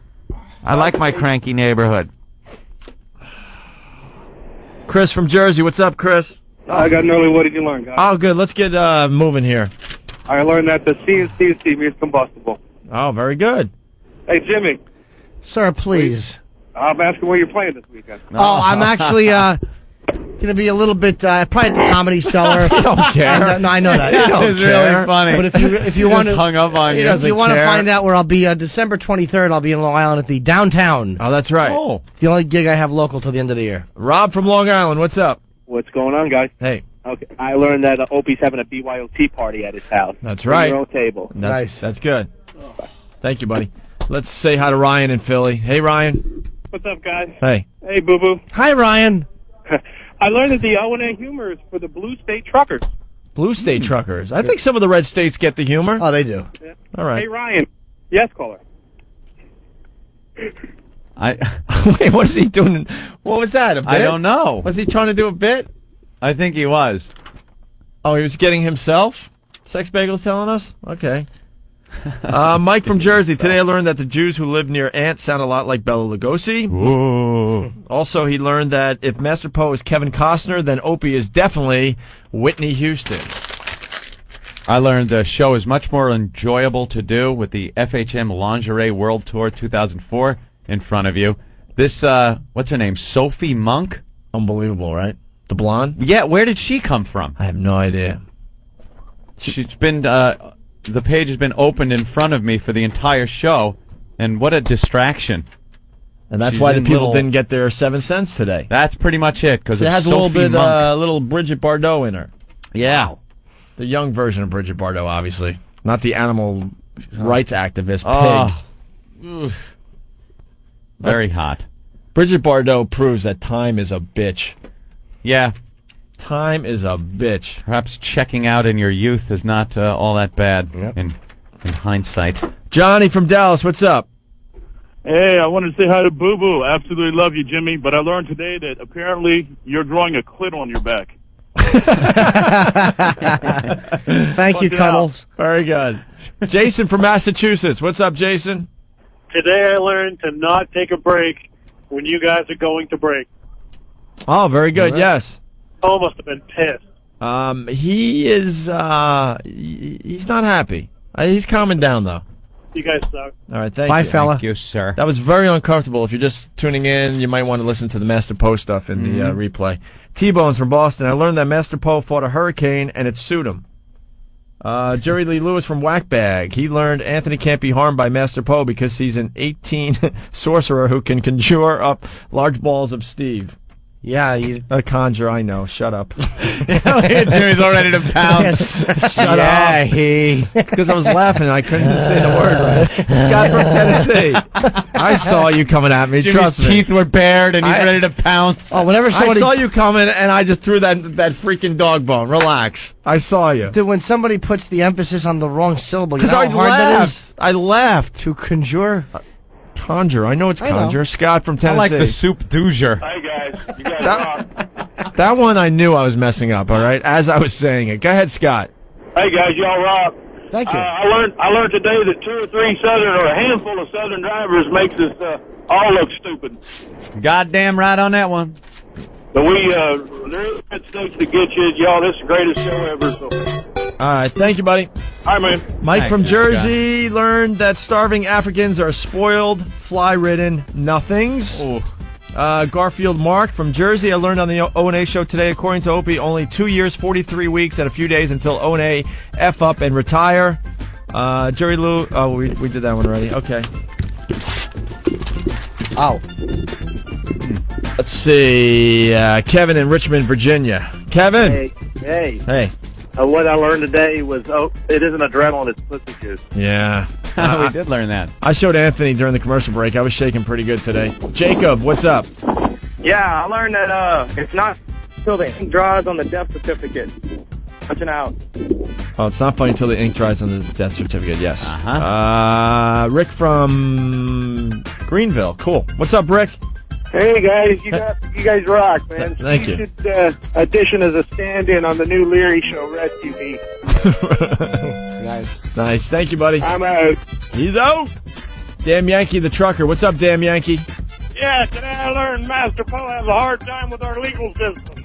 I like my cranky neighborhood. Chris from Jersey, what's up, Chris? I got an early. What did you learn, guys? Oh, good. Let's get moving here. I learned that the CNC TV is combustible. Oh, very good. Hey, Jimmy. Sir, please. I'm asking where you're playing this weekend. Oh, I'm actually going to be a little bit probably at the Comedy Cellar. I don't care. No, I know that. It's really funny. But if you want to hung up on you. if you want to find out where I'll be, December 23rd, I'll be in Long Island at the Downtown. Oh, that's right. Oh. The only gig I have local till the end of the year. Rob from Long Island, what's up? What's going on, guys? Hey. Okay, I learned that Opie's having a BYOT party at his house. That's Bring right. your own table. That's good. Thank you, buddy. Let's say hi to Ryan in Philly. Hey, Ryan. What's up, guys? Hey. Hey, Boo Boo. Hi, Ryan. I learned that the O&A humor is for the blue state truckers. Blue State Truckers. I think some of the red states get the humor. Oh, they do. Yeah. All right. Hey, Ryan. Yes, caller. Wait, what is he doing? What was that, a bit? I don't know. Was he trying to do a bit? I think he was. Oh, he was getting himself? Sex Bagel's telling us? Okay. Mike from Jersey. Today I learned that the Jews who live near Ant sound a lot like Bela Lugosi. Whoa. Also, he learned that if Master Poe is Kevin Costner, then Opie is definitely Whitney Houston. I learned the show is much more enjoyable to do with the FHM Lingerie World Tour 2004 in front of you. This, what's her name? Sophie Monk? Unbelievable, right? The blonde? Yeah, where did she come from? I have no idea. She's been, the page has been opened in front of me for the entire show, and what a distraction. And that's She's why the in people little- didn't get their 7 cents today. That's pretty much it, because She of has a Sophie little bit, Monk. little Bridget Bardot in her. Yeah. The young version of Bridget Bardot, obviously. Not the animal rights activist Oh. pig. Oof. Very hot. Bridget Bardot proves that time is a bitch. Yeah. Time is a bitch. Perhaps checking out in your youth is not all that bad in hindsight. Johnny from Dallas, what's up? Hey, I wanted to say hi to Boo Boo. Absolutely love you, Jimmy. But I learned today that apparently you're growing a clit on your back. Thank you, Cuddles. Very good. Jason from Massachusetts, what's up, Jason? Today I learned to not take a break when you guys are going to break. Oh, very good, yes. Oh, must have been pissed. He is. He's not happy. He's calming down though. You guys suck. All right, thank Bye, you. fella. Thank you, sir. That was very uncomfortable. If you're just tuning in, you might want to listen to the Master Poe stuff in the replay. T-Bones from Boston. I learned that Master Poe fought a hurricane and it sued him. Jerry Lee Lewis from Whackbag. He learned Anthony can't be harmed by Master Poe because he's an 18 sorcerer who can conjure up large balls of Steve. Yeah, a conjure, I know. Shut up. Jimmy's all ready to pounce. Shut up. Because I was laughing and I couldn't say the word right. Scott from Tennessee. I saw you coming at me. Jimmy's Trust me. teeth were bared and he's ready to pounce. Oh, whenever somebody... I saw you coming and I just threw that freaking dog bone. Relax. I saw you. Dude, when somebody puts the emphasis on the wrong syllable, you know Because how hard that is? I laughed. To conjure? Conjure. I know it's conjure. Scott from Tennessee. I like the soup douger. Hey, guys. You guys rock. That one I knew I was messing up, all right, as I was saying it. Go ahead, Scott. Hey, guys. Y'all rock. Thank you. I learned today that 2 or 3 Southern or a handful of Southern drivers makes us all look stupid. Goddamn right on that one. But there is states to get you. Y'all, this is the greatest show ever. So. All right. Thank you, buddy. Hi, man. Mike from Jersey learned that starving Africans are spoiled, fly-ridden nothings. Garfield Mark from Jersey. I learned on the O&A show today, according to Opie, only 2 years, 43 weeks, and a few days until O&A F up and retire. Jerry Lou. Oh, we did that one already. Okay. Oh. Let's see. Kevin in Richmond, Virginia. Kevin. Hey. Hey. What I learned today was, it isn't adrenaline, it's pussy juice. Yeah. We did learn that. I showed Anthony during the commercial break. I was shaking pretty good today. Jacob, what's up? Yeah, I learned that it's not until the ink dries on the death certificate. Punching out. Oh, it's not funny until the ink dries on the death certificate, yes. Rick from Greenville. Cool. What's up, Rick? Hey guys, you guys rock, man. Thank you. Should audition as a stand-in on the new Leary show, Red TV. Nice. Thank you, buddy. I'm out. He's out. Damn Yankee the trucker. What's up, Damn Yankee? Yeah, today I learned Master Poe has a hard time with our legal system.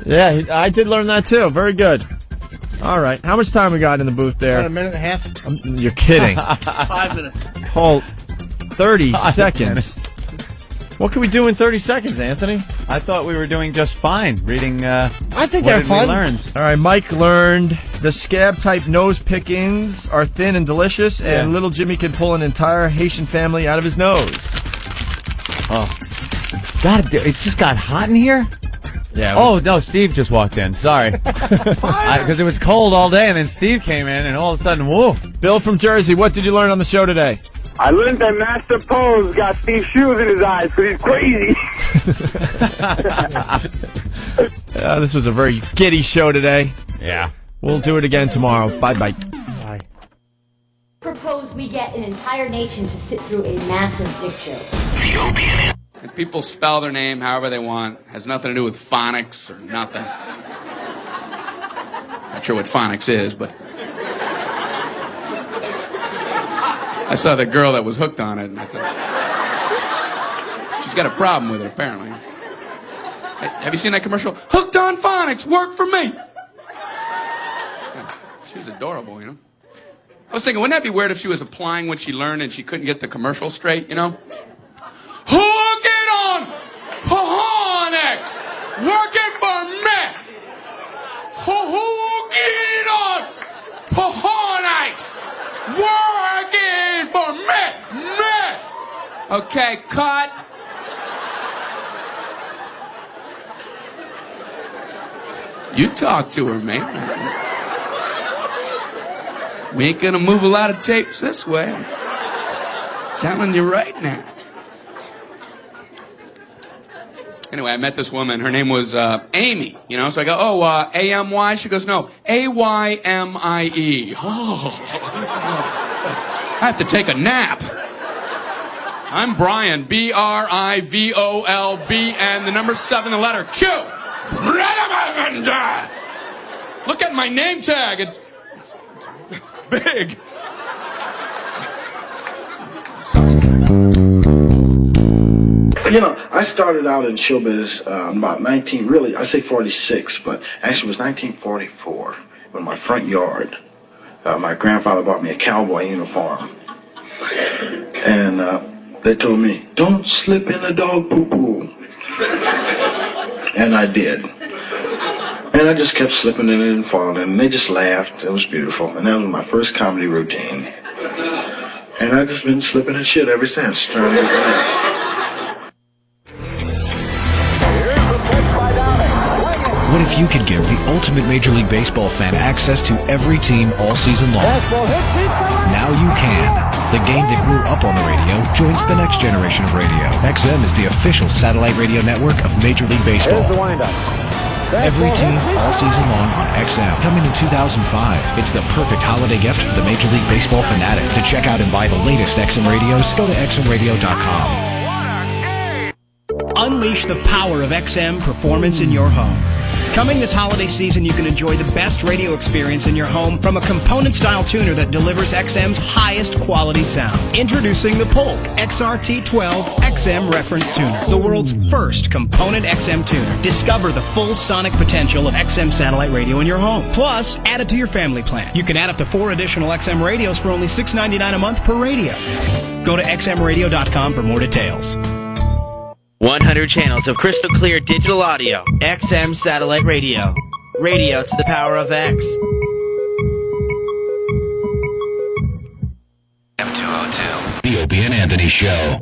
Yeah, I did learn that too. Very good. All right. How much time we got in the booth there? About a minute and a half. You're kidding. 5 minutes. Hold 30 seconds. What can we do in 30 seconds, Anthony? I thought we were doing just fine reading I think what they're did fun. we learn. All right, Mike learned the scab-type nose pickings are thin and delicious, and little Jimmy can pull an entire Haitian family out of his nose. Oh. God, it just got hot in here? Yeah. Oh, no, Steve just walked in. Sorry. Because it was cold all day, and then Steve came in, and all of a sudden, whoa. Bill from Jersey, what did you learn on the show today? I learned that Master Poe's got Steve's shoes in his eyes because he's crazy. This was a very giddy show today. Yeah. We'll do it again tomorrow. Bye-bye. Bye. Propose we get an entire nation to sit through a massive dick show. And people spell their name however they want. Has nothing to do with phonics or nothing. Not sure what phonics is, but I saw the girl that was hooked on it, and I thought, she's got a problem with it, apparently. Hey, have you seen that commercial? Hooked on phonics, work for me. Yeah, she was adorable, you know. I was thinking, wouldn't that be weird if she was applying what she learned and she couldn't get the commercial straight, you know? Hooking on phonics, working for me. Hooking on phonics, working for me. Okay, cut. You talk to her, man. We ain't gonna move a lot of tapes this way. I'm telling you right now. Anyway, I met this woman. Her name was Amy, you know. So I go, oh, A-M-Y? She goes, no, A-Y-M-I-E. Oh. I have to take a nap. I'm Brian, B-R-I-V-O-L-B, and the number 7, the letter Q. Look at my name tag. It's big. You know, I started out in showbiz about 46, but actually it was 1944 in my front yard. My grandfather bought me a cowboy uniform. And they told me, don't slip in a dog poo-poo. And I did. And I just kept slipping in it and falling, and they just laughed. It was beautiful. And that was my first comedy routine. And I've just been slipping in shit ever since, trying to get the best. What if you could give the ultimate Major League Baseball fan access to every team all season long? Now you can. The game that grew up on the radio joins the next generation of radio. XM is the official satellite radio network of Major League Baseball. Here's the windup. Every team all season long on XM. Coming in 2005. It's the perfect holiday gift for the Major League Baseball fanatic. To check out and buy the latest XM radios, go to xmradio.com. Unleash the power of XM performance in your home. Coming this holiday season, you can enjoy the best radio experience in your home from a component-style tuner that delivers XM's highest quality sound. Introducing the Polk XRT12 XM Reference Tuner, the world's first component XM tuner. Discover the full sonic potential of XM satellite radio in your home. Plus, add it to your family plan. You can add up to 4 additional XM radios for only $6.99 a month per radio. Go to xmradio.com for more details. 100 channels of crystal clear digital audio. XM satellite radio. Radio to the power of X. M202. The Opie and Anthony Show.